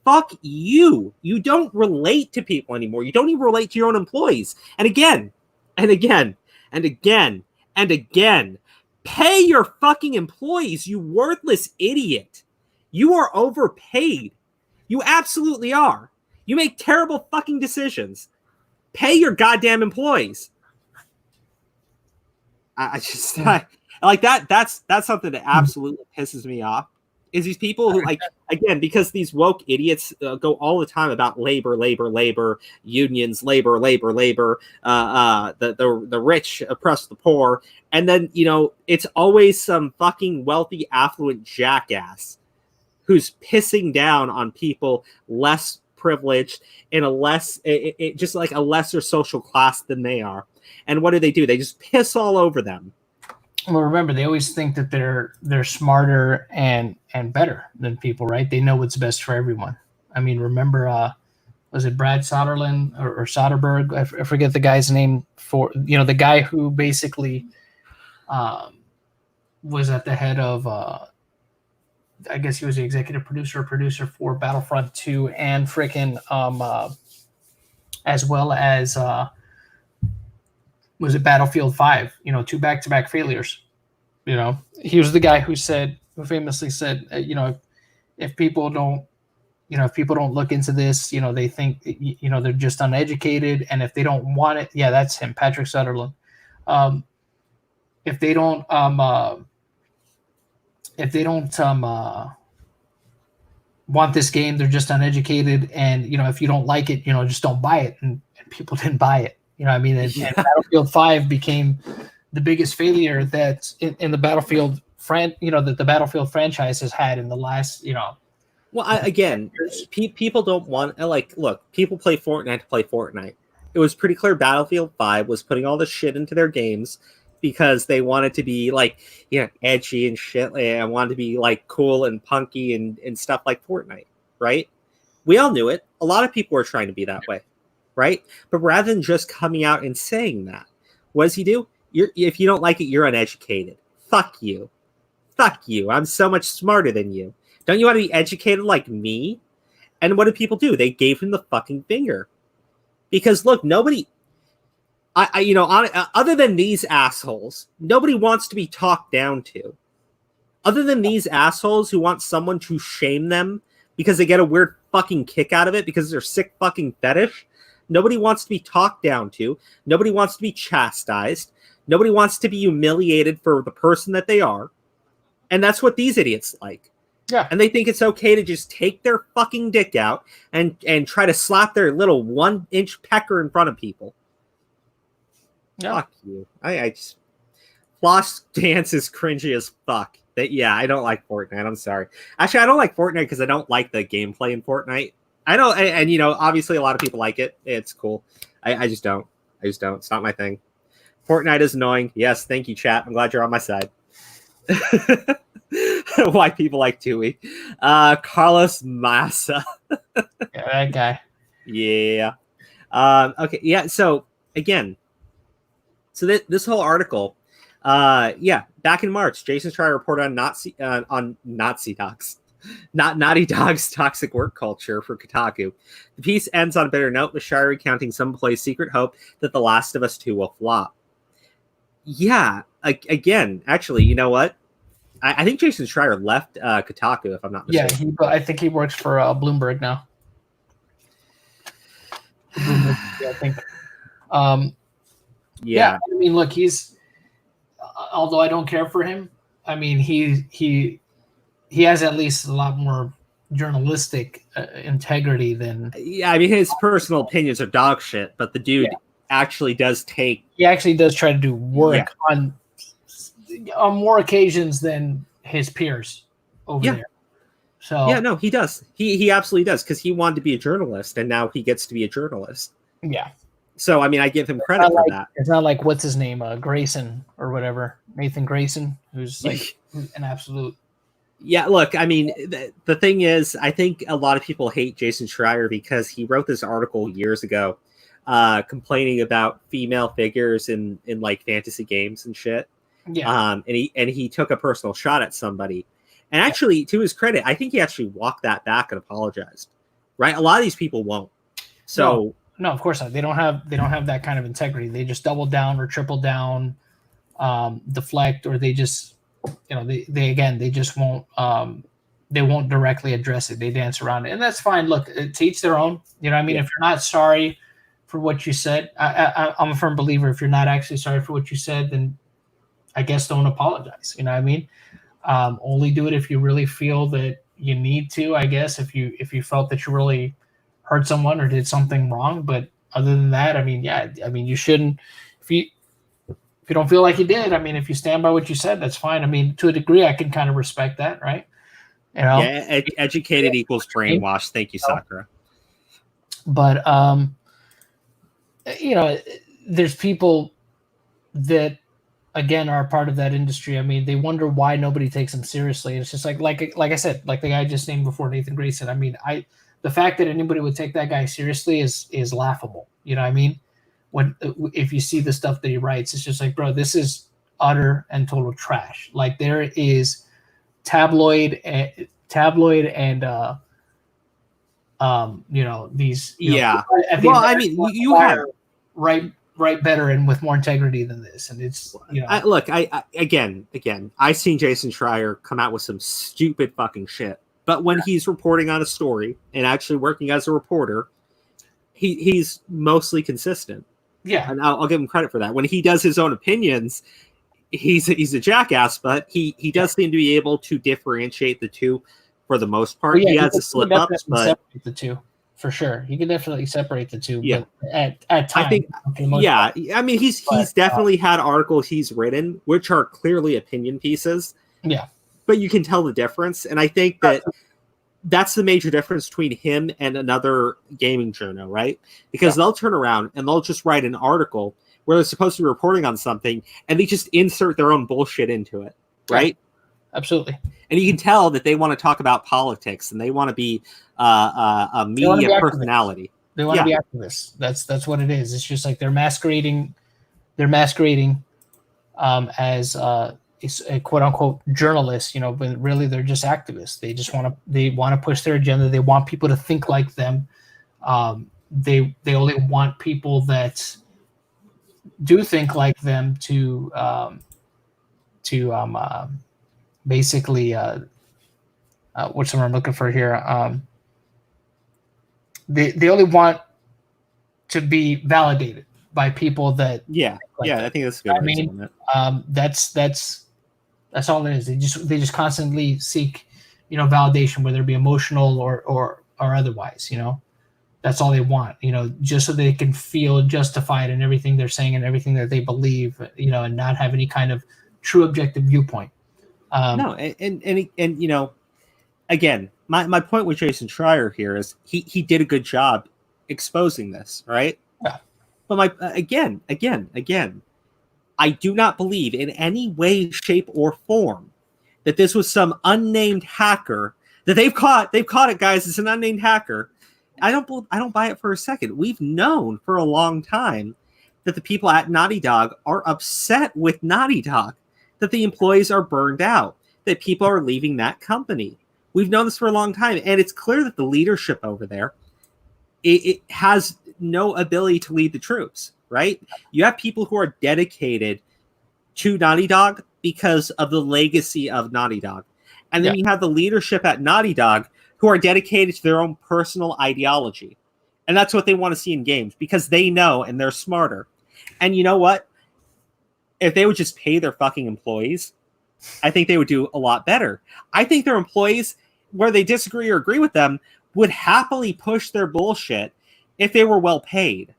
Fuck you. You don't relate to people anymore. You don't even relate to your own employees. And again, and again, and again, and again, pay your fucking employees, you worthless idiot. You are overpaid. You absolutely are. You make terrible fucking decisions. Pay your goddamn employees. I like that. That's something that absolutely pisses me off. Is these people who, like, again, because these woke idiots go all the time about labor, unions, labor. The rich oppress the poor, and then, you know, it's always some fucking wealthy, affluent jackass who's pissing down on people less privileged in a less, just like a lesser social class than they are. And what do? They just piss all over them. Well, remember, they always think that they're smarter and better than people, right? They know what's best for everyone. I mean, remember, was it Brad Soderlund or Soderbergh? I forget the guy's name for, the guy who basically was at the head of, I guess he was the executive producer for Battlefront 2 and frickin' as well as was it Battlefield 5, 2 back-to-back failures. He was the guy who famously said, if people don't look into this, they think, they're just uneducated. And if they don't want it, yeah, that's him, Patrick Sutherland. If they don't want this game, they're just uneducated. And, if you don't like it, just don't buy it. And people didn't buy it. And Battlefield 5 became the biggest failure that in the Battlefield that the Battlefield franchise has had in the last, Well, people don't want, look, people play Fortnite to play Fortnite. It was pretty clear Battlefield 5 was putting all this shit into their games because they wanted to be edgy and shit, and wanted to be cool and punky and stuff like Fortnite, right? We all knew it. A lot of people were trying to be that way, right? But rather than just coming out and saying that, what does he do? If you don't like it, you're uneducated. Fuck you. Fuck you. I'm so much smarter than you. Don't you want to be educated like me? And what did people do? They gave him the fucking finger. Because look, nobody, other than these assholes, nobody wants to be talked down to. Other than these assholes who want someone to shame them because they get a weird fucking kick out of it because they're sick fucking fetish, nobody wants to be talked down to. Nobody wants to be chastised. Nobody wants to be humiliated for the person that they are. And that's what these idiots like. Yeah. And they think it's okay to just take their fucking dick out and try to slap their little 1-inch pecker in front of people. Yeah. Fuck you. I just... Floss Dance is cringy as fuck. I don't like Fortnite. I'm sorry. Actually, I don't like Fortnite because I don't like the gameplay in Fortnite. I don't... And obviously a lot of people like it. It's cool. I just don't. It's not my thing. Fortnite is annoying. Yes, thank you, chat. I'm glad you're on my side. Why people like Tui. Carlos Massa. Yeah, that guy. Yeah. Okay. Yeah. So again, this whole article, back in March, Jason Schreier reported on Naughty Dog's toxic work culture for Kotaku. The piece ends on a bitter note, with Schreier recounting some employees' secret hope that The Last of Us 2 will flop. Yeah. Again, actually, you know what? I think Jason Schreier left Kotaku, if I'm not mistaken. Yeah, I think he works for Bloomberg now. I think. Yeah, I mean, look, he's. Although I don't care for him, I mean, he has at least a lot more journalistic integrity than. Yeah, I mean, his personal opinions are dog shit, but the dude actually does take. He actually does try to do work on more occasions than his peers over there. So no, he does. He absolutely does, because he wanted to be a journalist, and now he gets to be a journalist. Yeah. So I mean, I give him credit for that. It's not like what's his name, Grayson or whatever, Nathan Grayson, who's like an absolute. Yeah, look, I mean, the thing is, I think a lot of people hate Jason Schreier because he wrote this article years ago, complaining about female figures in like fantasy games and shit. Yeah. And he took a personal shot at somebody. And actually, to his credit, I think he actually walked that back and apologized. Right? A lot of these people won't. So no, of course not. They don't have that kind of integrity. They just double down or triple down, deflect, or they just they just won't they won't directly address it. They dance around it. And that's fine. Look, to each their own. You know what I mean? If you're not sorry for what you said, I'm a firm believer, if you're not actually sorry for what you said, then I guess don't apologize. You know what I mean? Only do it if you really feel that you need to, I guess, if you felt that you really hurt someone or did something wrong. But other than that, I mean, you shouldn't, if you don't feel like you did, I mean, if you stand by what you said, that's fine. I mean, to a degree, I can kind of respect that, right? Educated equals brainwashed. Thank you, Sakura. But there's people that again are a part of that industry. I mean, they wonder why nobody takes them seriously. It's just like I said, like the guy I just named before, Nathan Grayson. I mean, the fact that anybody would take that guy seriously is laughable. You know what I mean? If you see the stuff that he writes, it's just like, bro, this is utter and total trash. Like there is tabloid and these yeah. Well, I mean, you have write better and with more integrity than this, and it's I again I've seen Jason Schreier come out with some stupid fucking shit, but when he's reporting on a story and actually working as a reporter, he's mostly consistent. Yeah, and I'll give him credit for that. When he does his own opinions, he's a jackass, but he does seem to be able to differentiate the two for the most part. He has a slip ups, but separate the two. For sure, he can definitely separate the two. Yeah, but at times, I think. Yeah, I mean, he's definitely had articles he's written which are clearly opinion pieces. Yeah, but you can tell the difference, and I think that's the major difference between him and another gaming journal, right? Because they'll turn around and they'll just write an article where they're supposed to be reporting on something, and they just insert their own bullshit into it, right? Yeah, absolutely. And you can tell that they want to talk about politics and they want to be a media personality. They want to be activists. That's what it is. It's just like they're masquerading as a quote unquote journalist, but really they're just activists. They want to push their agenda. They want people to think like them. They only want people that do think like them to basically what's the word I'm looking for here? They only want to be validated by people that I think that's good. I mean, that's all it is. They just constantly seek validation, whether it be emotional or otherwise. That's all they want. Just so they can feel justified in everything they're saying and everything that they believe. And not have any kind of true objective viewpoint. No, and again, my point with Jason Schreier here is he did a good job exposing this, right? Yeah. But again, I do not believe in any way, shape, or form that this was some unnamed hacker that they've caught. They've caught it, guys. It's an unnamed hacker. I don't buy it for a second. We've known for a long time that the people at Naughty Dog are upset with Naughty Dog, that the employees are burned out, that people are leaving that company. We've known this for a long time, and it's clear that the leadership over there, it has no ability to lead the troops, right? You have people who are dedicated to Naughty Dog because of the legacy of Naughty Dog. And then you have the leadership at Naughty Dog who are dedicated to their own personal ideology. And that's what they want to see in games because they know and they're smarter. And you know what? If they would just pay their fucking employees, I think they would do a lot better. I think their employees, where they disagree or agree with them, would happily push their bullshit if they were well paid.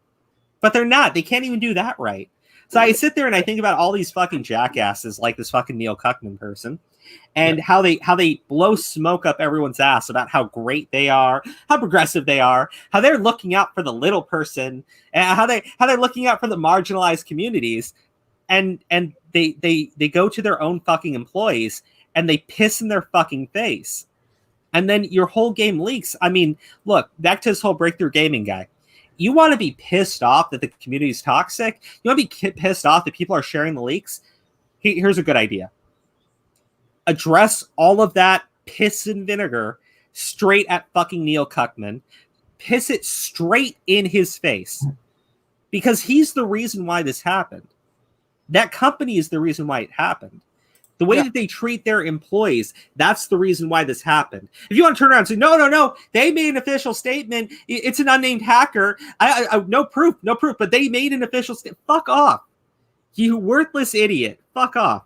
But they're not. They can't even do that right. So I sit there and I think about all these fucking jackasses like this fucking Neil Cuckman person and how they blow smoke up everyone's ass about how great they are, how progressive they are, how they're looking out for the little person, and how they're looking out for the marginalized communities. And they go to their own fucking employees and they piss in their fucking face. And then your whole game leaks. I mean, look, back to this whole Breakthrough Gaming guy. You want to be pissed off that the community is toxic? You want to be pissed off that people are sharing the leaks? Here's a good idea. Address all of that piss and vinegar straight at fucking Neil Cuckman. Piss it straight in his face. Because he's the reason why this happened. That company is the reason why it happened. The way that they treat their employees, that's the reason why this happened. If you want to turn around and say, no, they made an official statement. It's an unnamed hacker. I no proof, but they made an official statement. Fuck off. You worthless idiot. Fuck off.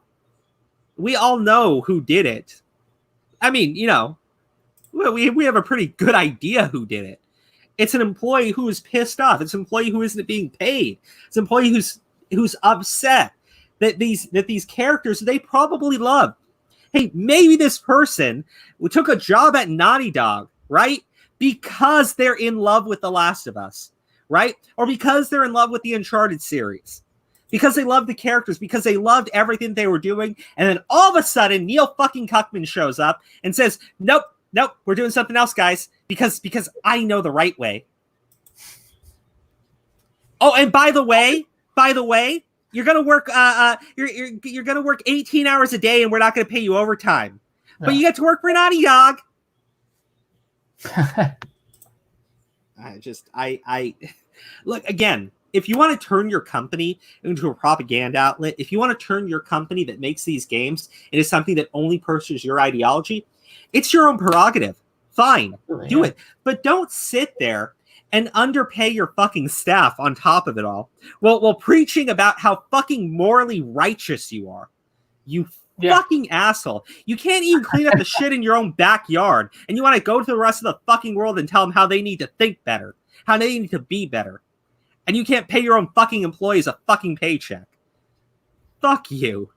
We all know who did it. I mean, we have a pretty good idea who did it. It's an employee who is pissed off. It's an employee who isn't being paid. It's an employee who's upset that these characters they probably love. Hey, maybe this person took a job at Naughty Dog, right? because they're in love with The Last of Us, right? Or because they're in love with the Uncharted series, because they love the characters, because they loved everything they were doing. And then all of a sudden, Neil fucking Cuckman shows up and says, nope, we're doing something else, guys, because I know the right way. Oh, and by the way, you're gonna work you're gonna work 18 hours a day, and we're not gonna pay you overtime. No. But you get to work for Naughty Dog. I look again. If you want to turn your company into a propaganda outlet, if you want to turn your company that makes these games into something that only pursues your ideology, it's your own prerogative. Fine, do it. But don't sit there and underpay your fucking staff on top of it all while preaching about how fucking morally righteous you are. You fucking asshole. You can't even clean up the shit in your own backyard, and you want to go to the rest of the fucking world and tell them how they need to think better, how they need to be better. And you can't pay your own fucking employees a fucking paycheck. Fuck you.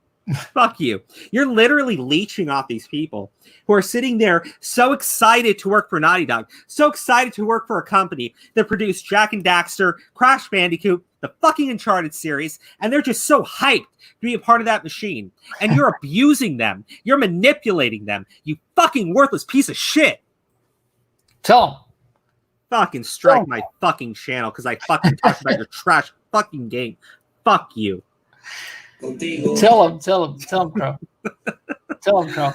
Fuck you. You're literally leeching off these people who are sitting there so excited to work for Naughty Dog, so excited to work for a company that produced Jak and Daxter, Crash Bandicoot, the fucking Uncharted series, and they're just so hyped to be a part of that machine. And you're abusing them. You're manipulating them. You fucking worthless piece of shit. Tell them. Fucking strike my fucking channel because I fucking talked about your trash fucking game. Fuck you. Tell him, Crow. Tell him, Crow.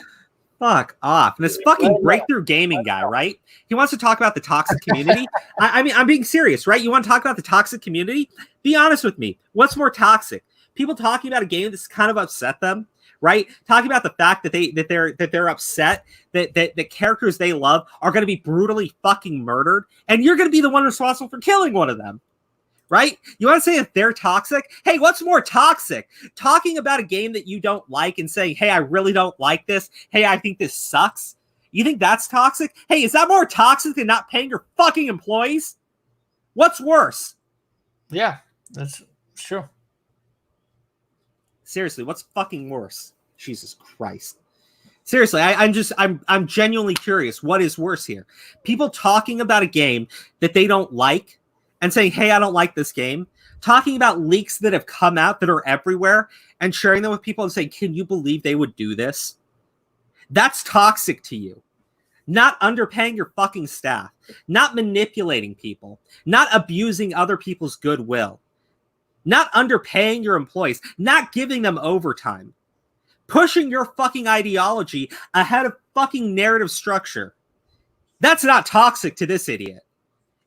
Fuck off. And this fucking breakthrough gaming guy, right? He wants to talk about the toxic community. I mean, I'm being serious, right? You want to talk about the toxic community? Be honest with me. What's more toxic? People talking about a game that's kind of upset them, right? Talking about the fact that they're upset that characters they love are going to be brutally fucking murdered, and you're going to be the one responsible for killing one of them. Right? You want to say if they're toxic? Hey, what's more toxic? Talking about a game that you don't like and saying, hey, I really don't like this. Hey, I think this sucks. You think that's toxic? Hey, is that more toxic than not paying your fucking employees? What's worse? Yeah, that's true. Seriously, what's fucking worse? Jesus Christ. Seriously, I'm genuinely curious. What is worse here? People talking about a game that they don't like and saying, hey, I don't like this game, talking about leaks that have come out that are everywhere and sharing them with people and saying, can you believe they would do this? That's toxic to you. Not underpaying your fucking staff, not manipulating people, not abusing other people's goodwill, not underpaying your employees, not giving them overtime, pushing your fucking ideology ahead of fucking narrative structure. That's not toxic to this idiot.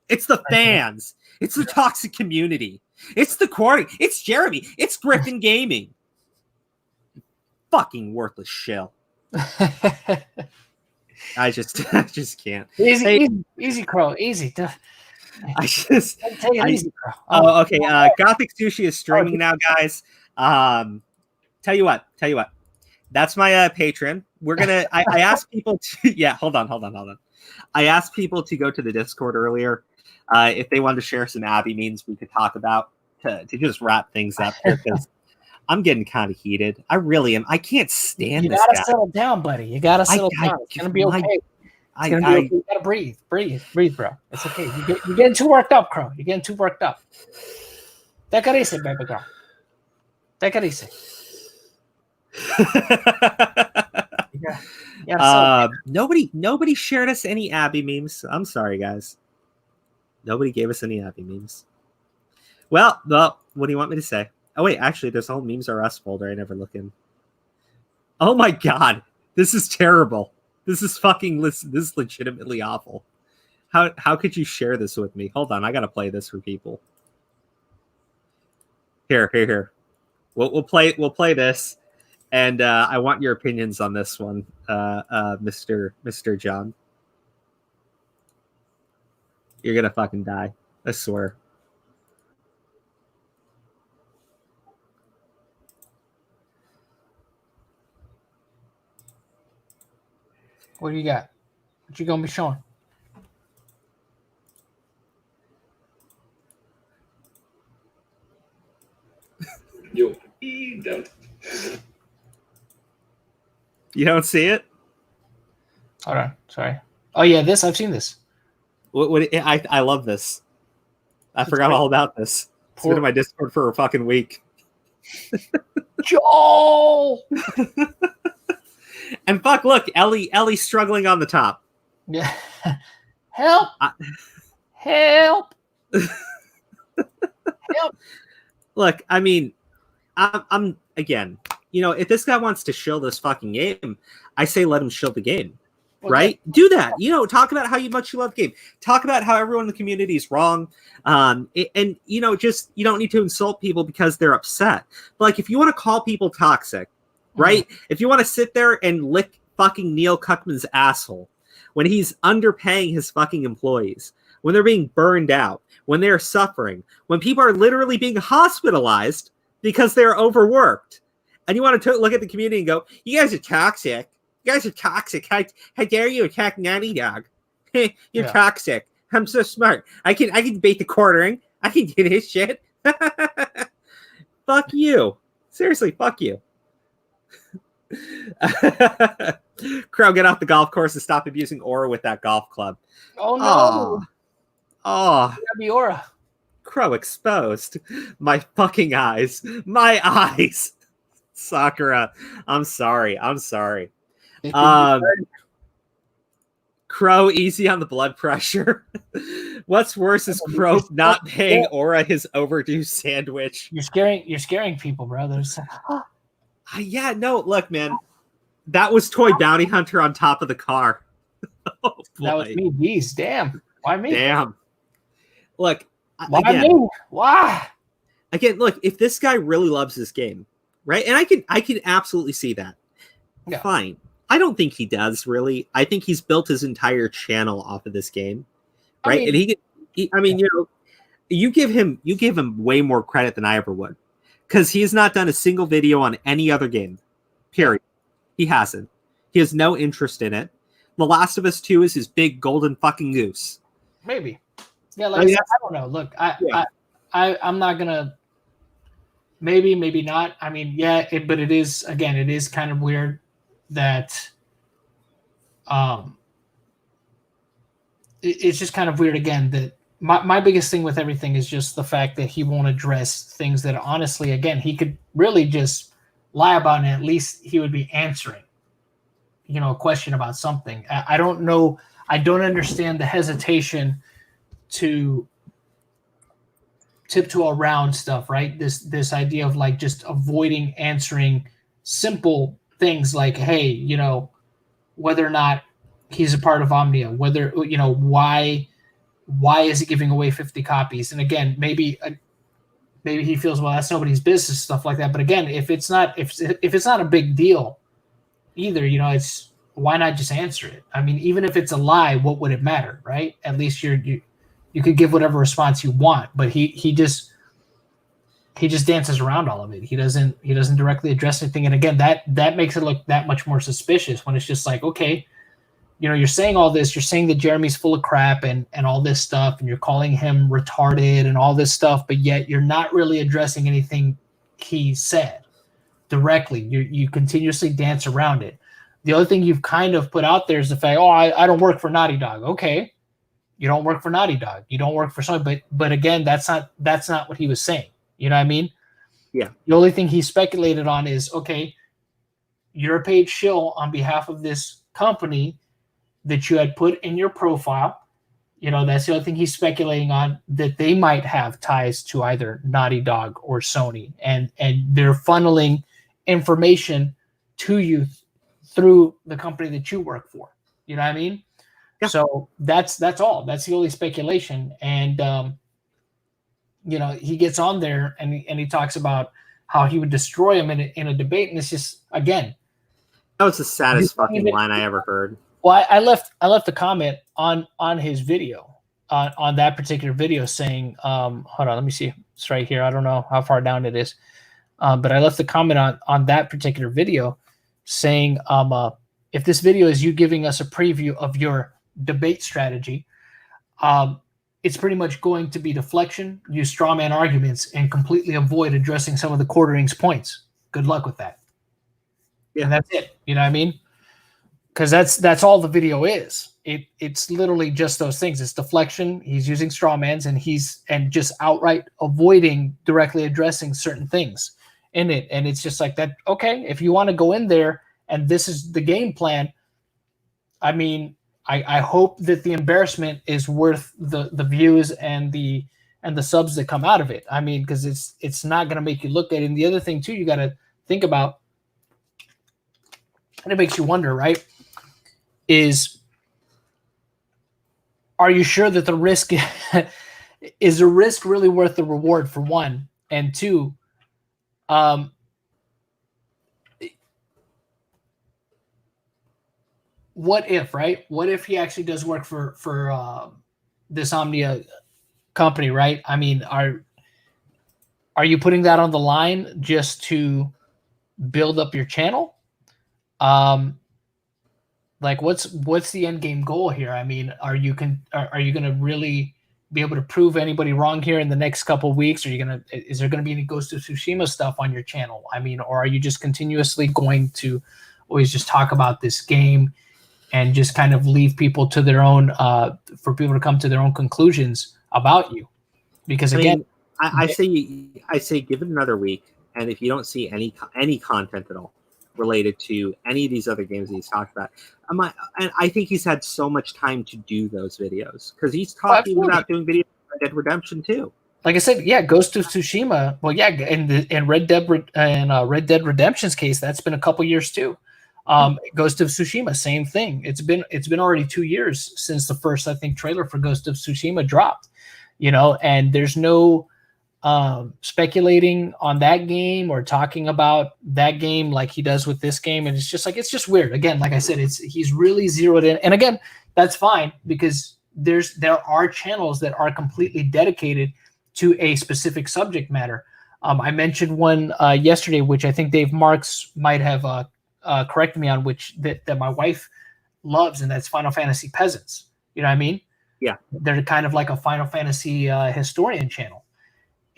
It's the fans. It's the toxic community. It's the quarry. It's Jeremy. It's Griffin Gaming. Fucking worthless shill. I just can't. Easy, Crow. Easy. Easy, Crow. Oh, okay. Gothic Sushi is streaming now, guys. Tell you what. That's my Patreon. We're gonna. I asked people to. Yeah, hold on. I asked people to go to the Discord earlier. If they wanted to share some Abby memes we could talk about to just wrap things up here, because I'm getting kind of heated. I really am. I can't stand this guy. You gotta settle down, buddy. You gotta settle down. It's gonna be okay. It's gonna be okay. You gotta breathe, bro. It's okay. You're getting too worked up, Crow. You're getting too worked up. Take it easy, baby girl. Take it easy. Nobody shared us any Abby memes. I'm sorry, guys. Nobody gave us any Abby memes. Well, what do you want me to say? Oh, wait, actually, there's a whole Memes R Us folder I never look in. Oh, my God. This is terrible. This is legitimately awful. How could you share this with me? Hold on, I got to play this for people. Here. We'll play this, and I want your opinions on this one, Mr. John. You're gonna fucking die. I swear. What do you got? What you gonna be showing? You don't see it? Hold on. Sorry. Oh yeah, I've seen this. I love this. I forgot all about this. It's been in my Discord for a fucking week. Joel! And fuck, look, Ellie's struggling on the top. Yeah. Help! Help! Help! Look, I mean, I'm again, if this guy wants to shill this fucking game, I say let him shill the game. Right? Do that. Talk about how much you love the game. Talk about how everyone in the community is wrong. Just you don't need to insult people because they're upset. But like, if you want to call people toxic, right? If you want to sit there and lick fucking Neil Cuckman's asshole when he's underpaying his fucking employees, when they're being burned out, when they're suffering, when people are literally being hospitalized because they're overworked, and you want to look at the community and go, "You guys are toxic. You guys are toxic. How dare you attack Naughty Dog? You're toxic. I'm so smart. I can debate the quartering. I can do this shit." Fuck you. Seriously, fuck you. Crow, get off the golf course and stop abusing Aura with that golf club. Oh no. Oh. Be Aura. Crow exposed. My fucking eyes. My eyes. Sakura. I'm sorry. Crow, easy on the blood pressure. What's worse is Crow not paying Aura his overdue sandwich. You're scaring people, brothers. Yeah, no, look, man. That was Toy Bounty Hunter on top of the car. Oh, that was me. Geez, damn. Why me? Damn. Look. Why me? Why? Again, look, if this guy really loves this game, right? And I can absolutely see that. Yeah. Fine. I don't think he does, really. I think he's built his entire channel off of this game. Right? You give him way more credit than I ever would. Because he's not done a single video on any other game. Period. He hasn't. He has no interest in it. The Last of Us 2 is his big golden fucking goose. Maybe. Yeah, I don't know. Look, I'm not gonna. Maybe not. I mean, but it is kind of weird that. It's just kind of weird again that my biggest thing with everything is just the fact that he won't address things that honestly, again, he could really just lie about, and at least he would be answering, a question about something. I don't know. I don't understand the hesitation to tiptoe around stuff, right? This idea of like just avoiding answering simple things like, hey, whether or not he's a part of Omnia, whether, why is he giving away 50 copies? And again, maybe he feels, well, that's nobody's business, stuff like that. But again, if it's not a big deal either, it's, why not just answer it? I mean, even if it's a lie, what would it matter, right? At least you could give whatever response you want, but he just dances around all of it. He doesn't directly address anything. And again, that makes it look that much more suspicious when it's just like, okay, you're saying all this, you're saying that Jeremy's full of crap and all this stuff, and you're calling him retarded and all this stuff, but yet you're not really addressing anything he said directly. You continuously dance around it. The other thing you've kind of put out there is the fact, I don't work for Naughty Dog. Okay. You don't work for Naughty Dog. You don't work for somebody, but again, that's not what he was saying. You know what I mean? Yeah. The only thing he speculated on is, okay, you're a paid shill on behalf of this company that you had put in your profile. That's the only thing he's speculating on, that they might have ties to either Naughty Dog or Sony, and they're funneling information to you through the company that you work for. You know what I mean? Yeah. So that's all. That's the only speculation. And he gets on there and he talks about how he would destroy him in a debate, and it's just, again, that was the saddest fucking line I ever heard. Well, I left a comment on his video, on that particular video, saying, hold on, let me see. It's right here. I don't know how far down it is, but I left a comment on that particular video saying, if this video is you giving us a preview of your debate strategy, it's pretty much going to be deflection, use straw man arguments, and completely avoid addressing some of the quartering's points. Good luck with that. Yeah, and that's it. You know what I mean? because that's all the video is. It's literally just those things. It's deflection. He's using strawmans, and just outright avoiding directly addressing certain things in it. And it's just like that. Okay, if you want to go in there and this is the game plan, I mean, I hope that the embarrassment is worth the views and the subs that come out of it. I mean, because it's not going to make you look at it. And the other thing too, you got to think about, and it makes you wonder, right? Is, are you sure that the risk is the risk really worth the reward, for one? And two, what if, right? What if he actually does work for this Omnia company, right? I mean, are you putting that on the line just to build up your channel? Like what's the end game goal here? I mean, are you going to really be able to prove anybody wrong here in the next couple of weeks? Is there going to be any Ghost of Tsushima stuff on your channel? I mean, or are you just continuously going to always just talk about this game and just kind of leave people to their own, for people to come to their own conclusions about you? Because again, I say give it another week, and if you don't see any content at all related to any of these other games that he's talked about, and I think he's had so much time to do those videos, because he's talking about doing videos for Red Dead Redemption too. Like I said, yeah, Ghost of Tsushima. Well, yeah, in Red Dead Redemption's case, that's been a couple years too. Ghost of Tsushima, same thing. It's been already 2 years since the first, I think, trailer for Ghost of Tsushima dropped. And there's no speculating on that game or talking about that game like he does with this game, and it's just weird. Again, like I said, he's really zeroed in, and again, that's fine, because there are channels that are completely dedicated to a specific subject matter. I mentioned one yesterday, which I think Dave Marks might have corrected me on, which that my wife loves, and that's Final Fantasy Peasants. You know what I mean? Yeah, they're kind of like a Final Fantasy historian channel.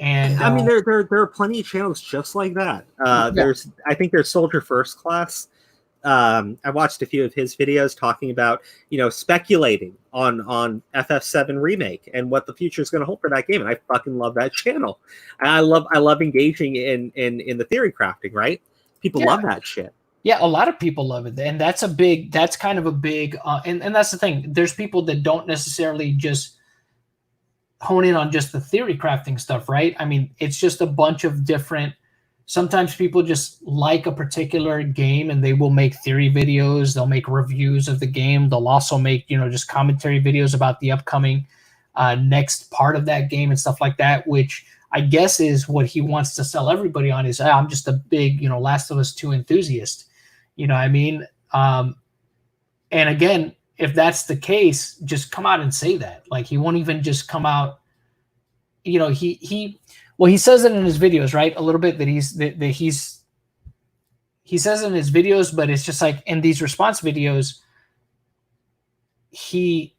And I mean, there are plenty of channels just like that. I think there's Soldier First Class. I watched a few of his videos talking about, speculating on FF7 remake and what the future is going to hold for that game, and I fucking love that channel. And I love engaging in the theory crafting. Right? People love that shit. Yeah, a lot of people love it, and that's kind of a big, and that's the thing. There's people that don't necessarily just hone in on just the theory crafting stuff, right? I mean, it's just a bunch of different. Sometimes people just like a particular game and they will make theory videos. They'll make reviews of the game. They'll also make, just commentary videos about the upcoming next part of that game and stuff like that, which I guess is what he wants to sell everybody on is, I'm just a big, Last of Us 2 enthusiast. You know what I mean? And again, if that's the case, just come out and say that. Like, he won't even just come out, he says it in his videos, right? A little bit that he says it in his videos, but it's just like in these response videos, he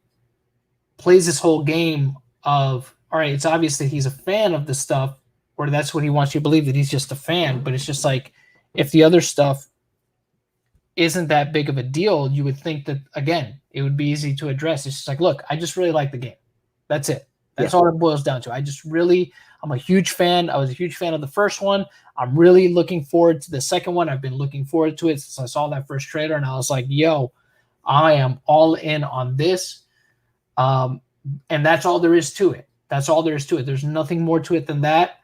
plays this whole game of, all right, it's obvious that he's a fan of the stuff, or that's what he wants you to believe, that he's just a fan. But it's just like, if the other stuff isn't that big of a deal, you would think that, again, it would be easy to address. It's just like, look, I just really like the game. That's it. That's all it boils down to. I'm a huge fan. I was a huge fan of the first one. I'm really looking forward to the second one. I've been looking forward to it since I saw that first trailer, and I was like, yo, I am all in on this. And that's all there is to it. That's all there is to it. There's nothing more to it than that.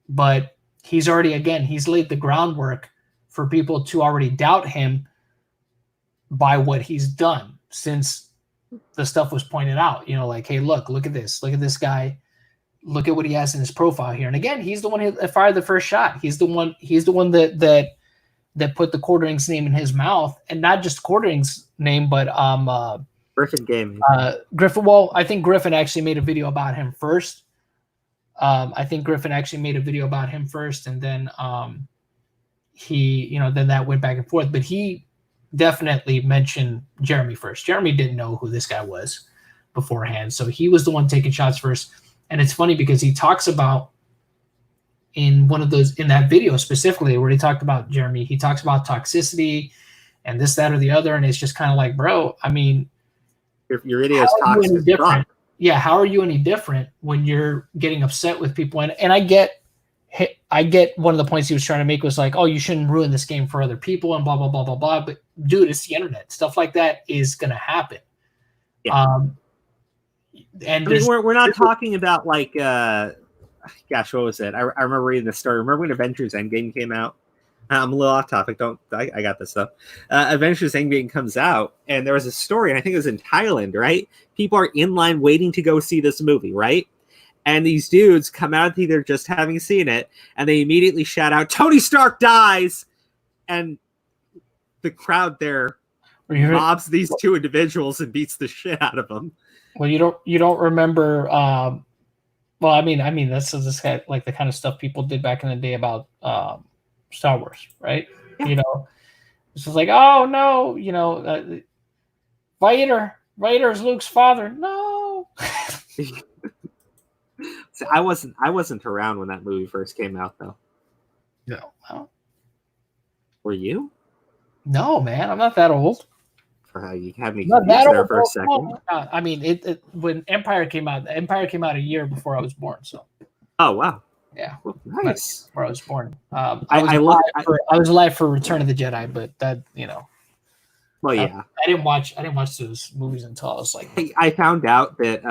But he's laid the groundwork for people to already doubt him by what he's done since the stuff was pointed out. Like, hey, look at this. Look at this guy. Look at what he has in his profile here. And again, he's the one who fired the first shot. He's the one that put the Quartering's name in his mouth, and not just Quartering's name, but Griffin Gaming. Griffin. Well, I think Griffin actually made a video about him first. And then then that went back and forth. But he definitely mentioned Jeremy first. Jeremy didn't know who this guy was beforehand, so he was the one taking shots first. And it's funny because he talks about in that video specifically where he talked about Jeremy, he talks about toxicity and this, that, or the other. And it's just kind of like, bro, I mean, your video's toxic as fuck. Yeah, how are you any different when you're getting upset with people? And I get one of the points he was trying to make was like, oh, you shouldn't ruin this game for other people and blah, blah, blah, blah, blah. But dude, it's the internet. Stuff like that is going to happen. Yeah. And I mean, we're not talking about like, gosh, what was it? I remember reading the story. Remember when Avengers Endgame came out? I'm a little off topic. I got this stuff. Avengers Endgame comes out, and there was a story, and I think it was in Thailand, right? People are in line waiting to go see this movie, right? And these dudes come out either just having seen it, and they immediately shout out, "Tony Stark dies!" And the crowd there mobs these two individuals and beats the shit out of them. Well, you don't remember. Well, I mean that's this like the kind of stuff people did back in the day about Star Wars, right? Yeah. You know, it's just like, oh no, you know, Vader's Luke's father. No. See, I wasn't around when that movie first came out, though. No. Were you? No, man, I'm not that old. For how you had me confused there for a second. I mean, it when Empire came out a year before I was born. So. Oh wow. Yeah, well, nice. Where I was born. I was alive for Return of the Jedi, but that, you know. Well, yeah. I didn't watch those movies until I was like. I found out that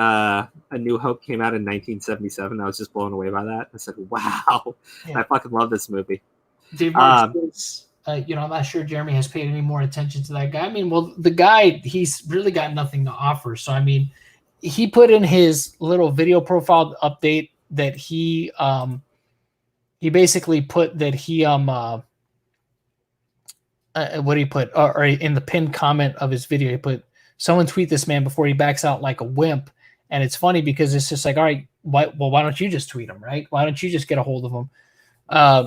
A New Hope came out in 1977. I was just blown away by that. I said, "Wow, yeah. I fucking love this movie." Dave Martin's, you know, I'm not sure Jeremy has paid any more attention to that guy. I mean, well, the guy, he's really got nothing to offer. So I mean, he put in his little video profile update that he basically put that he what did he put, or in the pinned comment of his video, he put, "Someone tweet this man before he backs out like a wimp." And it's funny because it's just like, all right, why don't you just tweet him, right? Why don't you just get a hold of him,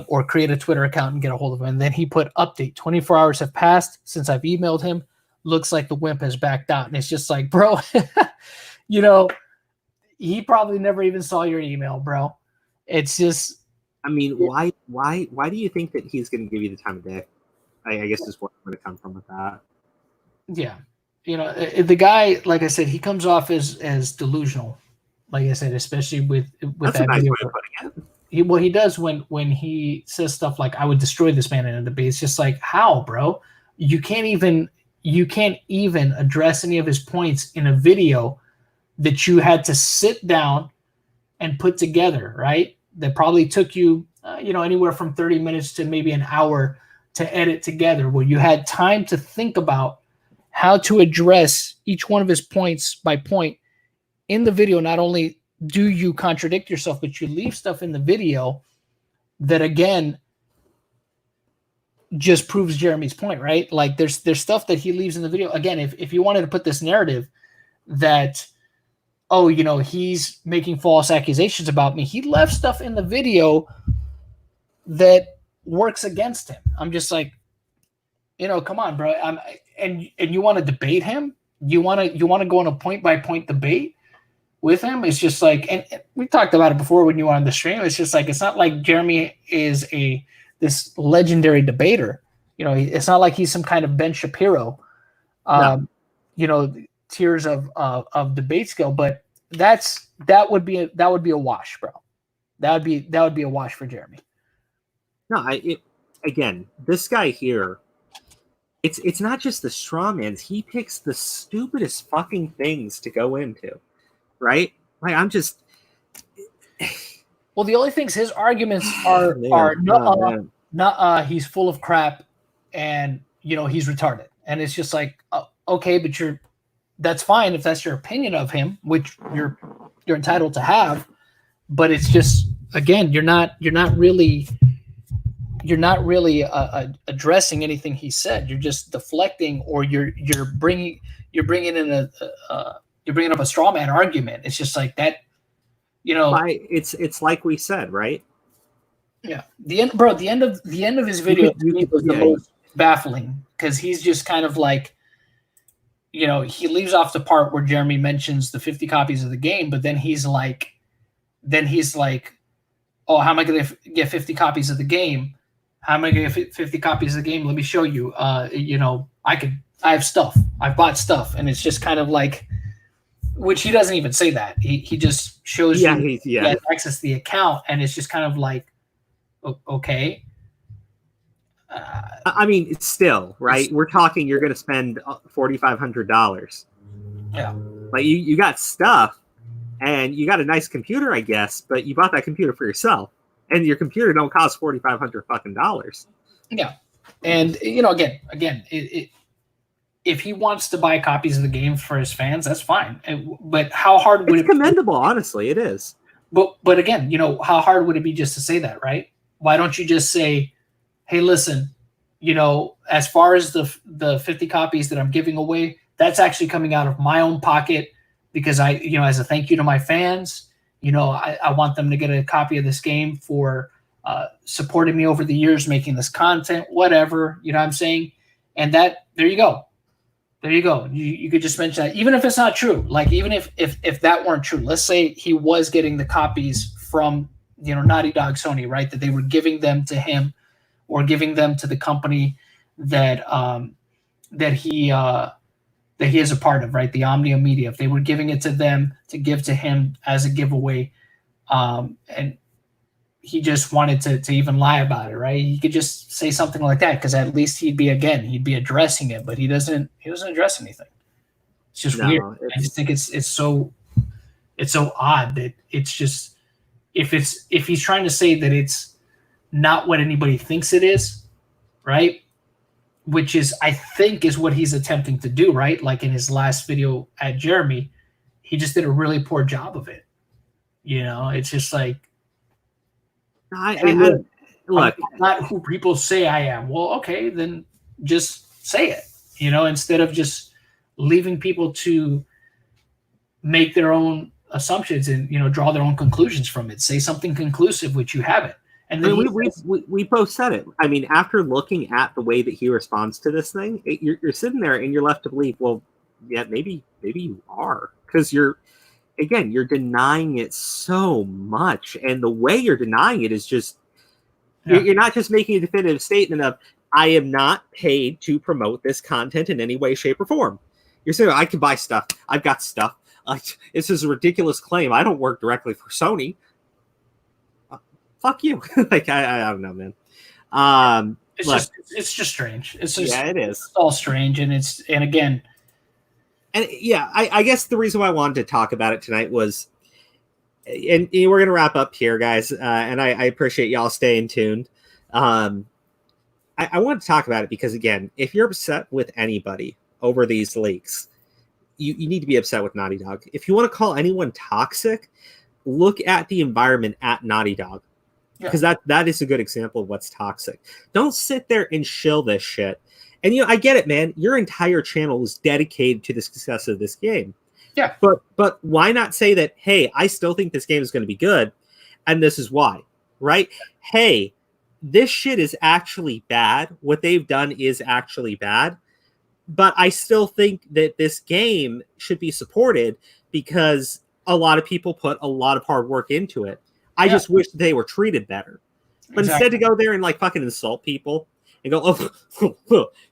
or create a Twitter account and get a hold of him? And then he put, "Update, 24 hours have passed since I've emailed him. Looks like the wimp has backed out." And it's just like, bro, you know, he probably never even saw your email, bro. It's just, I mean, why do you think that he's going to give you the time of day? I guess is where I'm going to come from with that. Yeah, you know, the guy, like I said, he comes off as delusional. Like I said, especially with that's that a nice video. Way of putting it. He does when he says stuff like, "I would destroy this man in a debate." It's just like, how, bro? You can't even address any of his points in a video that you had to sit down and put together, right? That probably took you, anywhere from 30 minutes to maybe an hour to edit together, where you had time to think about how to address each one of his points by point in the video. Not only do you contradict yourself, but you leave stuff in the video that, again, just proves Jeremy's point, right? Like there's stuff that he leaves in the video. Again, if you wanted to put this narrative that, oh, you know, he's making false accusations about me, he left stuff in the video that works against him. I'm just like, you know, come on, bro. And you want to debate him? You want to go on a point by point debate with him? It's just like, and we talked about it before when you were on the stream. It's just like, it's not like Jeremy is this legendary debater. You know, it's not like he's some kind of Ben Shapiro. No. You know, tiers of debate skill, but that would be a wash, bro. That would be a wash for Jeremy. No, again, this guy here, it's not just the straw mans. He picks the stupidest fucking things to go into, right? Like, I'm just. Well, the only things his arguments are he's full of crap, and you know he's retarded, and it's just like, okay, but that's fine if that's your opinion of him, which you're entitled to have, but it's just, again, you're not really addressing anything he said. You're just deflecting, or you're bringing up a straw man argument. It's just like that, you know. It's like we said, right? Yeah, the end of his video was the most baffling, because he's just kind of like, you know, he leaves off the part where Jeremy mentions the 50 copies of the game, but then he's like, oh, how am I going to get 50 copies of the game? How am I going to get 50 copies of the game? Let me show you. You know, I have stuff. I've bought stuff, and it's just kind of like, which he doesn't even say that. He just shows you he has access to the account, and it's just kind of like, okay. I mean, it's still right. We're talking. You're going to spend $4,500. Yeah, like you got stuff, and you got a nice computer, I guess, but you bought that computer for yourself, and your computer don't cost $4,500 fucking dollars. Yeah, and again, if he wants to buy copies of the game for his fans, that's fine. But how hard would it be? It's commendable, honestly, it is. But again, how hard would it be just to say that, right? Why don't you just say, hey, listen, as far as the 50 copies that I'm giving away, that's actually coming out of my own pocket because I, as a thank you to my fans, I want them to get a copy of this game for supporting me over the years, making this content, whatever, you know what I'm saying? And there you go. There you go. You could just mention that, even if it's not true. Like, even if that weren't true, let's say he was getting the copies from, Naughty Dog, Sony, right? That they were giving them to him or giving them to the company that he is a part of, right? The Omnia Media. If they were giving it to them to give to him as a giveaway, and he just wanted to even lie about it, right? He could just say something like that because at least he'd be addressing it, but he doesn't address anything. It's just weird. I just think it's so odd that it's just if he's trying to say that it's not what anybody thinks it is, right? Which is, I think, is what he's attempting to do, right? Like in his last video at Jeremy, he just did a really poor job of it. It's just like, look, I'm not who people say I am. Well, okay, then just say it, instead of just leaving people to make their own assumptions and, draw their own conclusions from it. Say something conclusive, which you haven't. And then we both said it. I mean, after looking at the way that he responds to this thing, you're sitting there and you're left to believe, well, yeah, maybe you are, because you're denying it so much, and the way you're denying it is just you're not just making a definitive statement of, I am not paid to promote this content in any way, shape, or form. You're saying, I can buy stuff. I've got stuff. This is a ridiculous claim. I don't work directly for Sony. Fuck you. Like, I don't know, man. It's just strange. It's just, it is. It's all strange, and again. And yeah, I guess the reason why I wanted to talk about it tonight was, and we're going to wrap up here, guys, and I appreciate y'all staying tuned. I want to talk about it because, again, if you're upset with anybody over these leaks, you need to be upset with Naughty Dog. If you want to call anyone toxic, look at the environment at Naughty Dog, because that is a good example of what's toxic. Don't sit there and shill this shit. And, I get it, man. Your entire channel is dedicated to the success of this game. Yeah. But why not say that, hey, I still think this game is going to be good, and this is why, right? Hey, this shit is actually bad. What they've done is actually bad. But I still think that this game should be supported because a lot of people put a lot of hard work into it. I just wish they were treated better. But instead to go there and like fucking insult people, and go,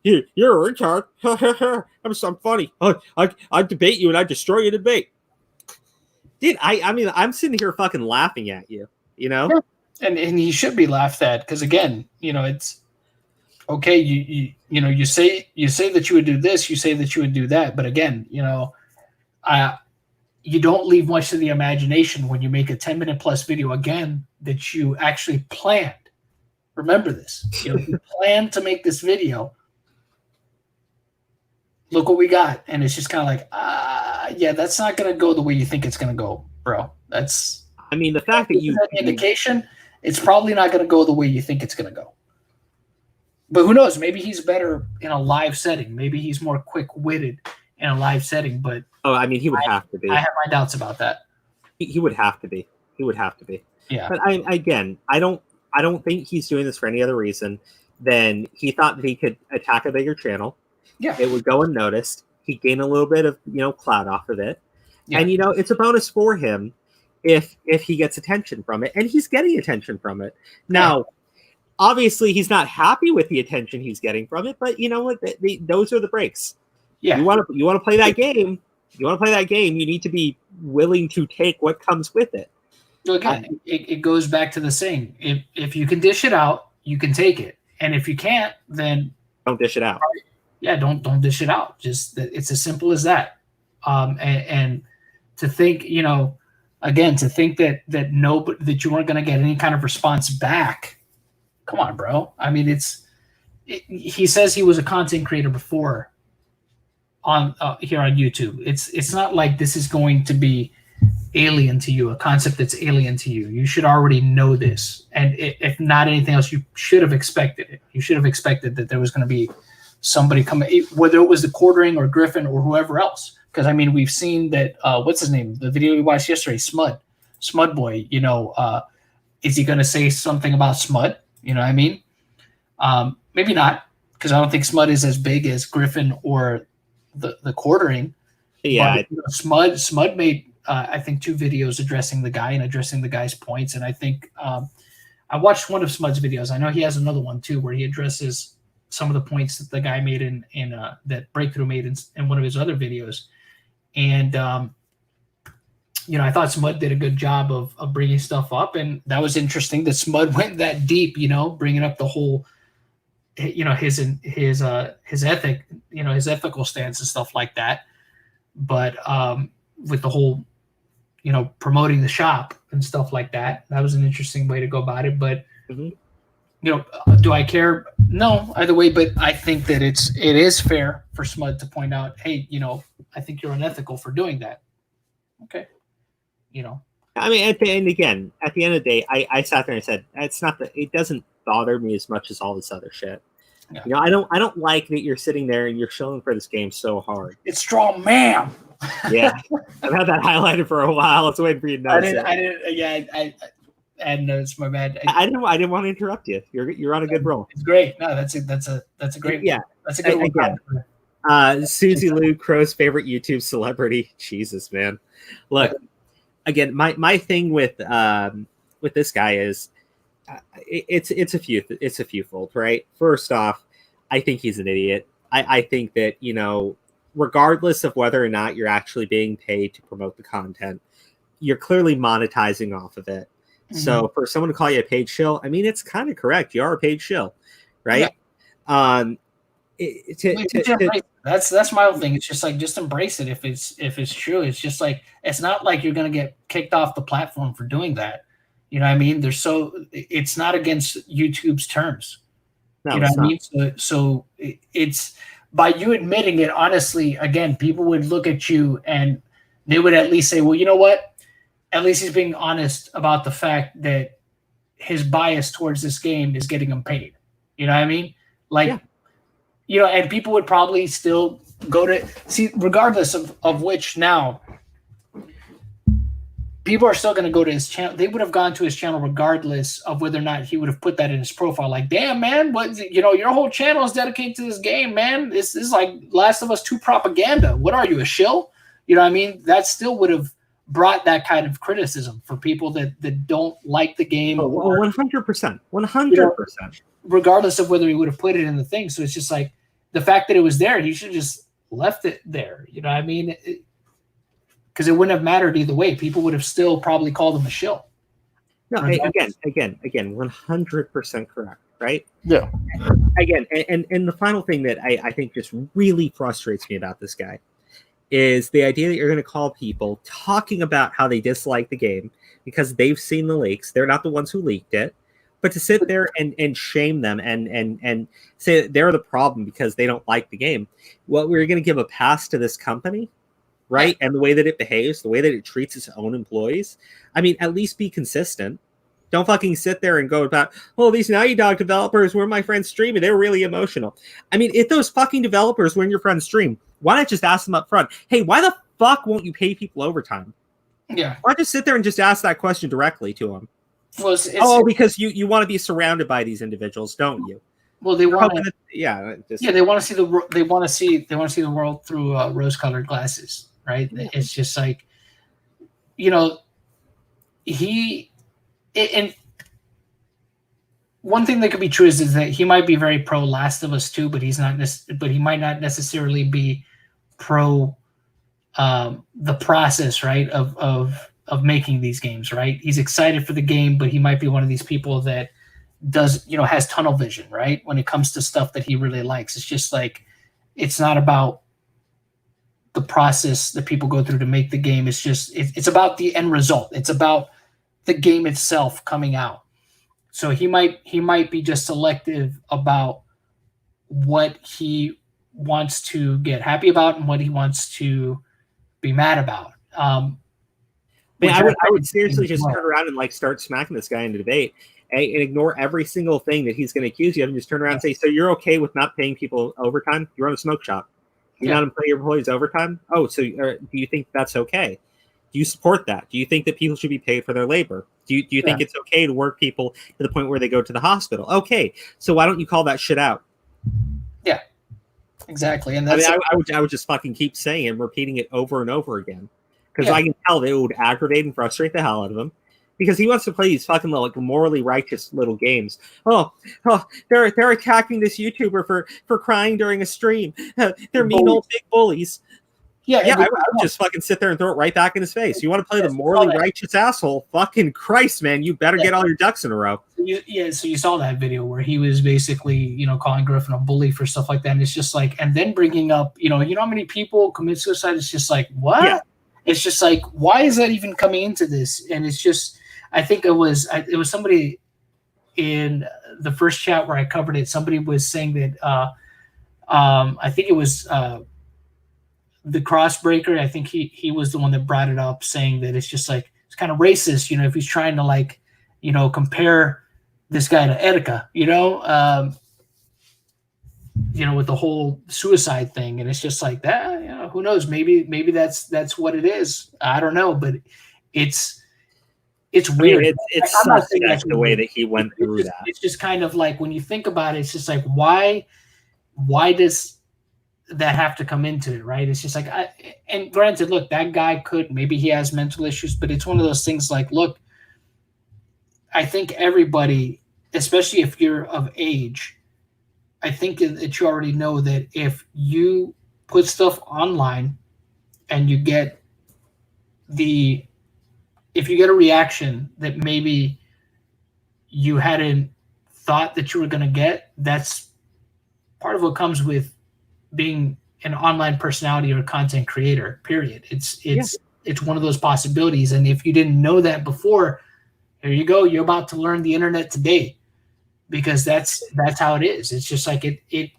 you're a retard. I'm funny. I debate you and I destroy your debate. Dude, I mean, I'm sitting here fucking laughing at you, Yeah. And he should be laughed at because, again, it's okay. You say that you would do this, you say that you would do that. But again, you don't leave much to the imagination when you make a 10-minute plus video, again, that you actually planned. Remember this. You planned to make this video. Look what we got. And it's just kind of like, that's not going to go the way you think it's going to go, bro. That's, I mean, the fact that you have an indication, it's probably not going to go the way you think it's going to go. But who knows? Maybe he's better in a live setting. Maybe he's more quick-witted in a live setting. But I mean, he would have to be. I have my doubts about that. He would have to be. He would have to be. Yeah. But I don't think he's doing this for any other reason than he thought that he could attack a bigger channel. Yeah. It would go unnoticed. He'd gain a little bit of, clout off of it. Yeah. And, it's a bonus for him if he gets attention from it. And he's getting attention from it. Now, obviously he's not happy with the attention he's getting from it, but you know what? Those are the breaks. Yeah. You want to play that game. You want to play that game. You need to be willing to take what comes with it. So again, it goes back to the saying: if you can dish it out, you can take it, and if you can't, then don't dish it out. Yeah, don't dish it out. Just it's as simple as that. And to think, again, to think that you weren't going to get any kind of response back. Come on, bro. I mean, he says he was a content creator before on here on YouTube. It's not like this is going to be alien to you, a concept that's alien to you. You should already know this, and if not anything else, you should have expected it. You should have expected that there was going to be somebody coming, whether it was the Quartering or Griffin or whoever else. Because I mean, we've seen that. What's his name? The video we watched yesterday, Smud Boy. Is he going to say something about Smud? You know what I mean? Maybe not, because I don't think Smud is as big as Griffin or the Quartering. Yeah, but, Smud made I think 2 videos addressing the guy and addressing the guy's points, and I think I watched one of Smud's videos. I know he has another one too where he addresses some of the points that the guy made in that Breakthrough made in one of his other videos, and I thought Smud did a good job of bringing stuff up, and that was interesting that Smud went that deep, bringing up the whole, his ethic, his ethical stance and stuff like that, but with the whole, promoting the shop and stuff like that. That was an interesting way to go about it. But, do I care? No, either way. But I think that it is fair for Smud to point out, hey, I think you're unethical for doing that. Okay. I mean, at the end of the day, I sat there and said, it doesn't bother me as much as all this other shit. Yeah. I don't like that you're sitting there and you're shilling for this game so hard. It's strong, man. Yeah, I've had that highlighted for a while. I was waiting for you to notice it. I hadn't noticed. My bad. I didn't want to interrupt you. You're on a good roll. It's great. No, that's a great. Yeah, that's a good one. Susie Lou, Crow's favorite YouTube celebrity. Jesus, man. Look, again, my thing with this guy is it's a few fold, right? First off, I think he's an idiot. I think that regardless of whether or not you're actually being paid to promote the content, you're clearly monetizing off of it. Mm-hmm. So for someone to call you a paid shill, I mean, it's kind of correct. You are a paid shill, right? Yeah. That's my whole thing. It's just like, just embrace it. If it's true, it's just like, it's not like you're going to get kicked off the platform for doing that. You know what I mean? It's not against YouTube's terms. No, you know what I mean? So it's, by you admitting it, honestly, again, people would look at you and they would at least say, well, you know what? At least he's being honest about the fact that his bias towards this game is getting him paid. You know what I mean? Like, yeah. And people would probably still go to see, regardless of which now, people are still going to go to his channel. They would have gone to his channel regardless of whether or not he would have put that in his profile. Like, damn, man, your whole channel is dedicated to this game, man. This is like Last of Us 2 propaganda. What are you, a shill? You know what I mean? That still would have brought that kind of criticism for people that don't like the game. 100%. 100%. Regardless of whether he would have put it in the thing. So it's just like the fact that it was there, he should have just left it there. You know what I mean? Because it wouldn't have mattered either way. People would have still probably called him a shill. No, again, 100% correct, right? Yeah. Again, and the final thing that I think just really frustrates me about this guy is the idea that you're going to call people talking about how they dislike the game because they've seen the leaks. They're not the ones who leaked it. But to sit there and shame them and say that they're the problem because they don't like the game. Well, we're going to give a pass to this company, right? And the way that it behaves, the way that it treats its own employees. I mean, at least be consistent. Don't fucking sit there and go about, oh, these Naughty Dog developers were my friend's stream and they were really emotional. I mean, if those fucking developers were in your friend's stream, why not just ask them up front? Hey, why the fuck won't you pay people overtime? Yeah. Why just sit there and just ask that question directly to them? Well, because you want to be surrounded by these individuals, don't you? Well, they want to. They want to see the world through rose-colored glasses, right? Yeah. It's just like, and one thing that could be true is that he might be very pro Last of Us 2, but he's not. But he might not necessarily be pro the process, right, of making these games, right? He's excited for the game, but he might be one of these people that does, has tunnel vision, right? When it comes to stuff that he really likes, it's just like, it's not about the process that people go through to make the game. It's just, it's about the end result. It's about the game itself coming out. So he might be just selective about what he wants to get happy about and what he wants to be mad about. I would seriously just turn around and like start smacking this guy in the debate and ignore every single thing that he's going to accuse you of, and just turn around and say, "So you're okay with not paying people overtime? You run a smoke shop. You not pay your employees overtime? Oh, so do you think that's okay? Do you support that? Do you think that people should be paid for their labor? Do you think it's okay to work people to the point where they go to the hospital? Okay, so why don't you call that shit out?" Yeah, exactly. And that's I would just fucking keep saying it and repeating it over and over again, because I can tell that it would aggravate and frustrate the hell out of him, because he wants to play these fucking like morally righteous little games. Oh, they're attacking this YouTuber for crying during a stream. They're mean old big bullies. I would just fucking sit there and throw it right back in his face. You want to play the morally righteous asshole? Fucking Christ, man! You better get all your ducks in a row. So you saw that video where he was basically, calling Griffin a bully for stuff like that, and it's just like, and then bringing up, you know how many people commit suicide? It's just like, what? Yeah. It's just like, why is that even coming into this? And it's just, I think it was somebody in the first chat where I covered it. Somebody was saying that, I think it was the Crossbreaker. I think he was the one that brought it up, saying that it's just like, it's kind of racist, if he's trying to like, compare this guy to Erica, with the whole suicide thing. And it's just like that, who knows? Maybe that's what it is. I don't know, but it's weird. It's suspect the way that he went through that. It's just kind of like, when you think about it, it's just like, why does that have to come into it, right? It's just like, and granted, look, that guy maybe he has mental issues, but it's one of those things like, look, I think everybody, especially if you're of age, I think that you already know that if you put stuff online and you get if you get a reaction that maybe you hadn't thought that you were going to get, that's part of what comes with being an online personality or a content creator, period. It's one of those possibilities. And if you didn't know that before, here you go. You're about to learn the internet today, because that's how it is. It's just like it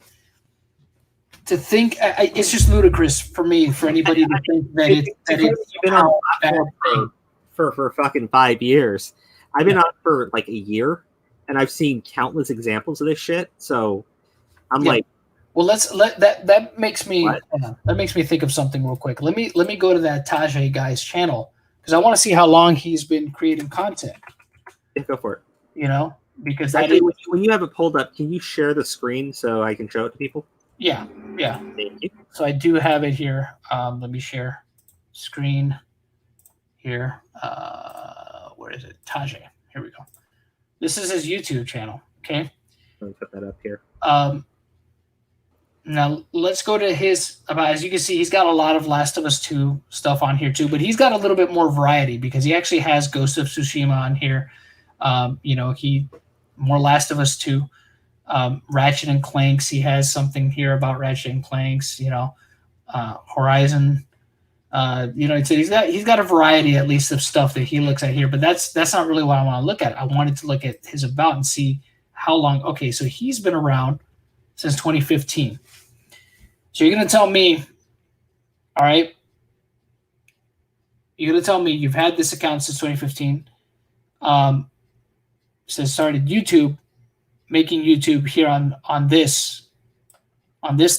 to think, it's just ludicrous for me, for anybody to think that it's been on for fucking 5 years. I've been on for like a year, and I've seen countless examples of this shit. So I'm like, well, that makes me think of something real quick. Let me go to that Tajay guy's channel, because I want to see how long he's been creating content. Yeah, go for it. Because actually, when you have it pulled up, can you share the screen so I can show it to people? Yeah. Thank you. So I do have it here. Let me share screen here. Where is it? Tajay. Here we go. This is his YouTube channel. Okay. Let me put that up here. Now let's go to his. As you can see, he's got a lot of Last of Us 2 stuff on here too, but he's got a little bit more variety, because he actually has Ghost of Tsushima on here. He more Last of Us 2, Ratchet and Clanks. He has something here about Ratchet and Clanks. Horizon. He's got a variety, at least, of stuff that he looks at here. But that's not really what I want to look at. I wanted to look at his about and see how long. Okay, so he's been around since 2015. So you're gonna tell me, all right? You're gonna tell me you've had this account since 2015. Since started YouTube, making YouTube here on this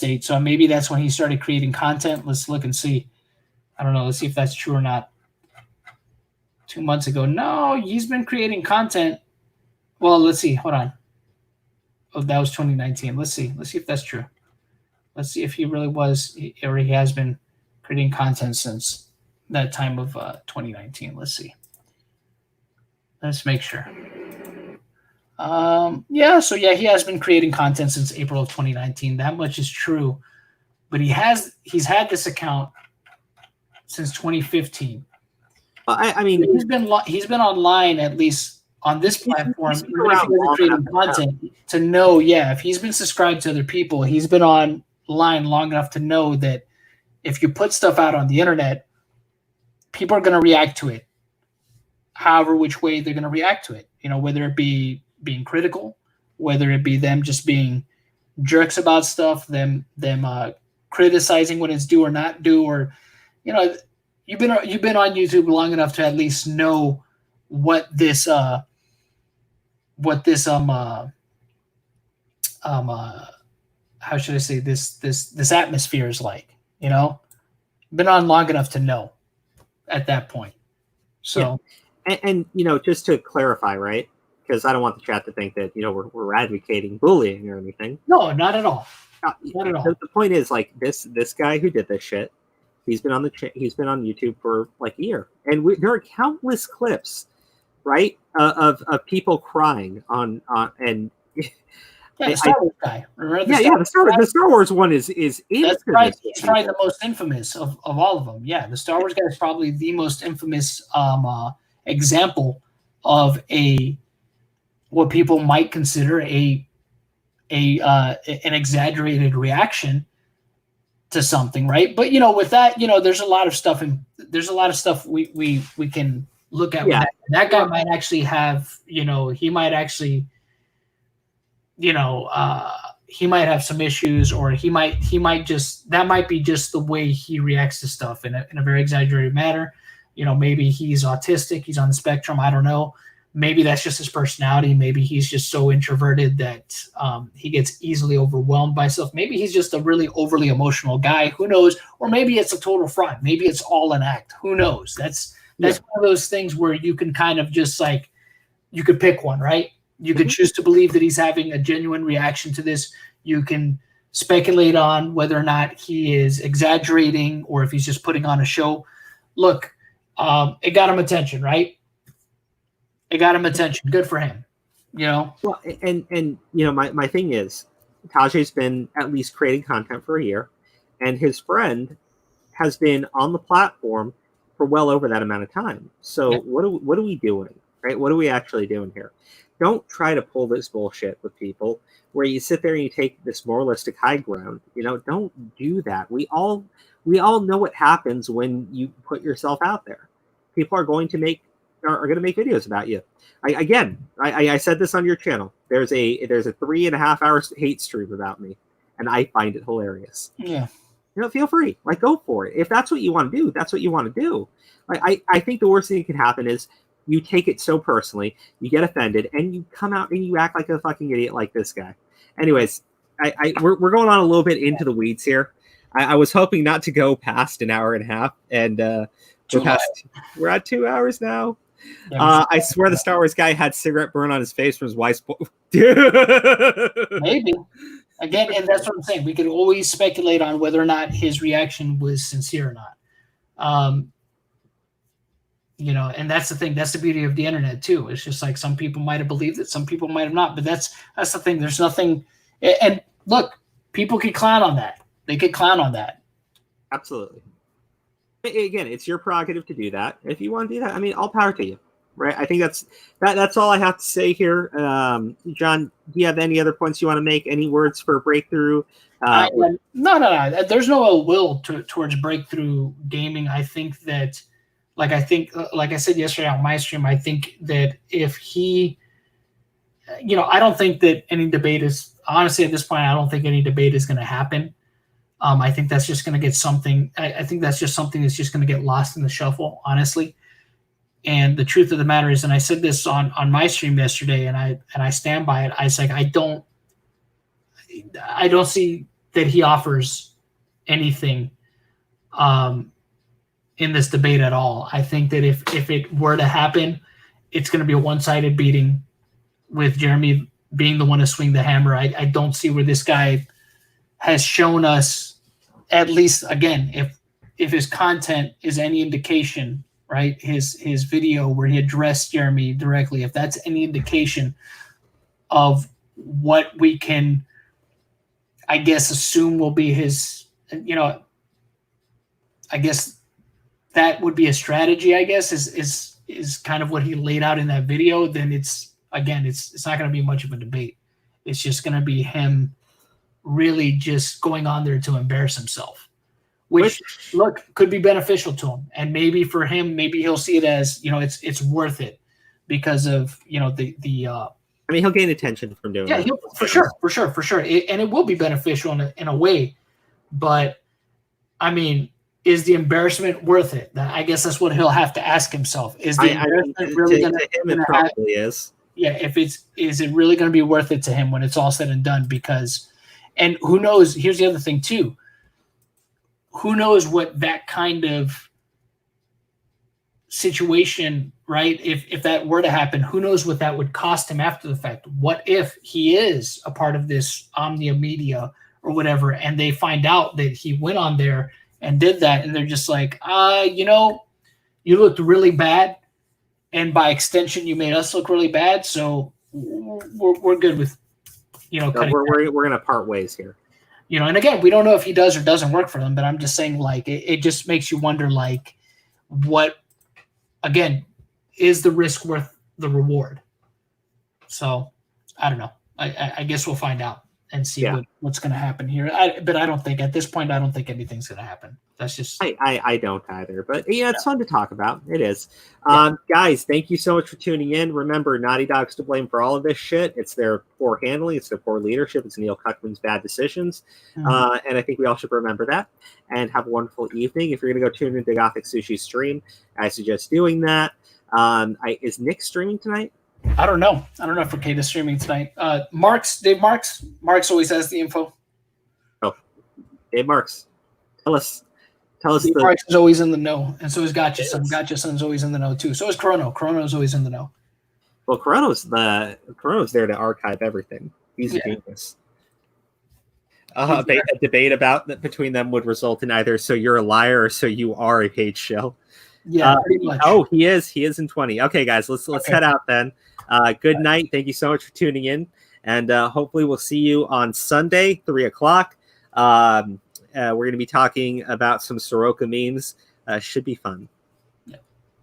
date. So maybe that's when he started creating content. Let's look and see. I don't know. Let's see if that's true or not. 2 months ago. No, he's been creating content. Well, let's see. Hold on. Oh, that was 2019. Let's see. Let's see if that's true. Let's see if he really was, or he has been creating content since that time of 2019. Let's see. Let's make sure. Yeah, so yeah, he has been creating content since April of 2019. That much is true. But he's had this account since 2015. I mean, he's been online, at least on this platform, he's been even if he around wasn't long creating enough content, to know, yeah, if he's been subscribed to other people, he's been online long enough to know that if you put stuff out on the internet, people are going to react to it however which way they're going to react to it. You know, whether it be being critical, whether it be them just being jerks about stuff, them criticizing when it's due or not due, or you know, you've been on YouTube long enough to at least know what this how should I say, this atmosphere is like. You know, been on long enough to know at that point. So, and you know, just to clarify, right? Because I don't want the chat to think that, you know, we're advocating bullying or anything. No, not at all. Not at all. The point is, like, this guy who did this shit, he's been on he's been on YouTube for like a year, and there are countless clips, right, of people crying on and. Yeah, the Star Wars guy. Remember the Star Wars one is that's probably the most infamous of all of them. Yeah, the Star Wars guy is probably the most infamous example of what people might consider an exaggerated reaction to something, right? But you know, with that, you know, there's a lot of stuff we can look at. Yeah. That guy might actually have, you know, he might actually, you know, he might have some issues, or he might just, that might be just the way he reacts to stuff in a very exaggerated manner. You know, maybe he's autistic, he's on the spectrum, I don't know. Maybe that's just his personality. Maybe he's just so introverted that he gets easily overwhelmed by stuff. Maybe he's just a really overly emotional guy. Who knows? Or maybe it's a total front. Maybe it's all an act. Who knows? That's one of those things where you can kind of just like, you could pick one, right? You could choose to believe that he's having a genuine reaction to this. You can speculate on whether or not he is exaggerating or if he's just putting on a show. Look, it got him attention, right? It got him attention. Good for him, you know? Well, and you know, my thing is, Tajay's been at least creating content for a year, and his friend has been on the platform for well over that amount of time. So what are we doing, right? What are we actually doing here? Don't try to pull this bullshit with people where you sit there and you take this moralistic high ground. You know, don't do that. We all know what happens when you put yourself out there. People are going to make videos about you. I said this on your channel. There's a 3.5 hour hate stream about me, and I find it hilarious. Yeah. You know, feel free. Like, go for it. If that's what you want to do, that's what you want to do. Like, I think the worst thing that can happen is you take it so personally, you get offended, and you come out and you act like a fucking idiot like this guy. Anyways, we're going on a little bit into the weeds here. I was hoping not to go past an hour and a half, and we're at 2 hours now. I swear the Star Wars guy had cigarette burn on his face from his wife's. Maybe. Again, and that's what I'm saying. We could always speculate on whether or not his reaction was sincere or not. You know, and that's the thing. That's the beauty of the internet too. It's just like some people might have believed it, some people might have not. But that's the thing. There's nothing. And look, people could clown on that. They could clown on that. Absolutely. Again, it's your prerogative to do that. If you want to do that, I mean, all power to you, right? I think that's all I have to say here. John, do you have any other points you want to make? Any words for breakthrough? No. There's no ill will towards breakthrough gaming. I think that, like I said yesterday on my stream, I think that if he, you know, I don't think that any debate is, honestly, at this point, I don't think any debate is going to happen. I think that's just going to get something. I think that's just something that's just going to get lost in the shuffle, honestly. And the truth of the matter is, and I said this on my stream yesterday, and I stand by it. I was like, I don't see that he offers anything in this debate at all. I think that if it were to happen, it's going to be a one-sided beating with Jeremy being the one to swing the hammer. I don't see where this guy has shown us, at least, again, if his content is any indication, right? His video where he addressed Jeremy directly, if that's any indication, of what we can, I guess, assume will be his, I guess that would be a strategy, I guess, is kind of what he laid out in that video. Then it's not going to be much of a debate. It's just going to be him really just going on there to embarrass himself, which look, could be beneficial to him. And maybe for him, maybe he'll see it as, it's worth it because of, I mean, he'll gain attention from doing it. Yeah, for sure. And it will be beneficial in a way. But, I mean, is the embarrassment worth it? I guess that's what he'll have to ask himself. Is the embarrassment really going to him? It probably is. Yeah, is it really going to be worth it to him when it's all said and done? Because, and who knows? Here's the other thing too. Who knows what that kind of situation, right? If that were to happen, who knows what that would cost him after the fact? What if he is a part of this Omnia Media or whatever, and they find out that he went on there and did that, and they're just like, you looked really bad, and by extension, you made us look really bad, so we're good with, we're gonna part ways here. And again, we don't know if he does or doesn't work for them, but I'm just saying, like, it just makes you wonder, like, what, again, is the risk worth the reward? So I don't know. I guess we'll find out and see what's going to happen here. But I don't think at this point, I don't think anything's going to happen. That's just I don't either. But it's fun to talk about. It is. Guys, thank you so much for tuning in. Remember, Naughty Dog's to blame for all of this shit. It's their poor handling. It's their poor leadership. It's Neil Cuckman's bad decisions. Mm-hmm. And I think we all should remember that. And have a wonderful evening. If you're going to go tune into Gothic Sushi's stream, I suggest doing that. Is Nick streaming tonight? I don't know. I don't know if Kate is streaming tonight. Dave Marks always has the info. Oh, Dave Marks, tell us. Dave Marks is always in the know, and so is Gotcha Son. Gotcha Son's always in the know too. So is Chrono. Chrono's always in the know. Well, Chrono's there to archive everything. He's a genius. A debate between them would result in either "so you're a liar" or "so you are a hate show." Yeah, pretty much. Oh, he is in 20. Okay, guys, let's head out then. Good night. Thank you so much for tuning in, and hopefully we'll see you on Sunday, 3:00. We're going to be talking about some Soroka memes. Should be fun.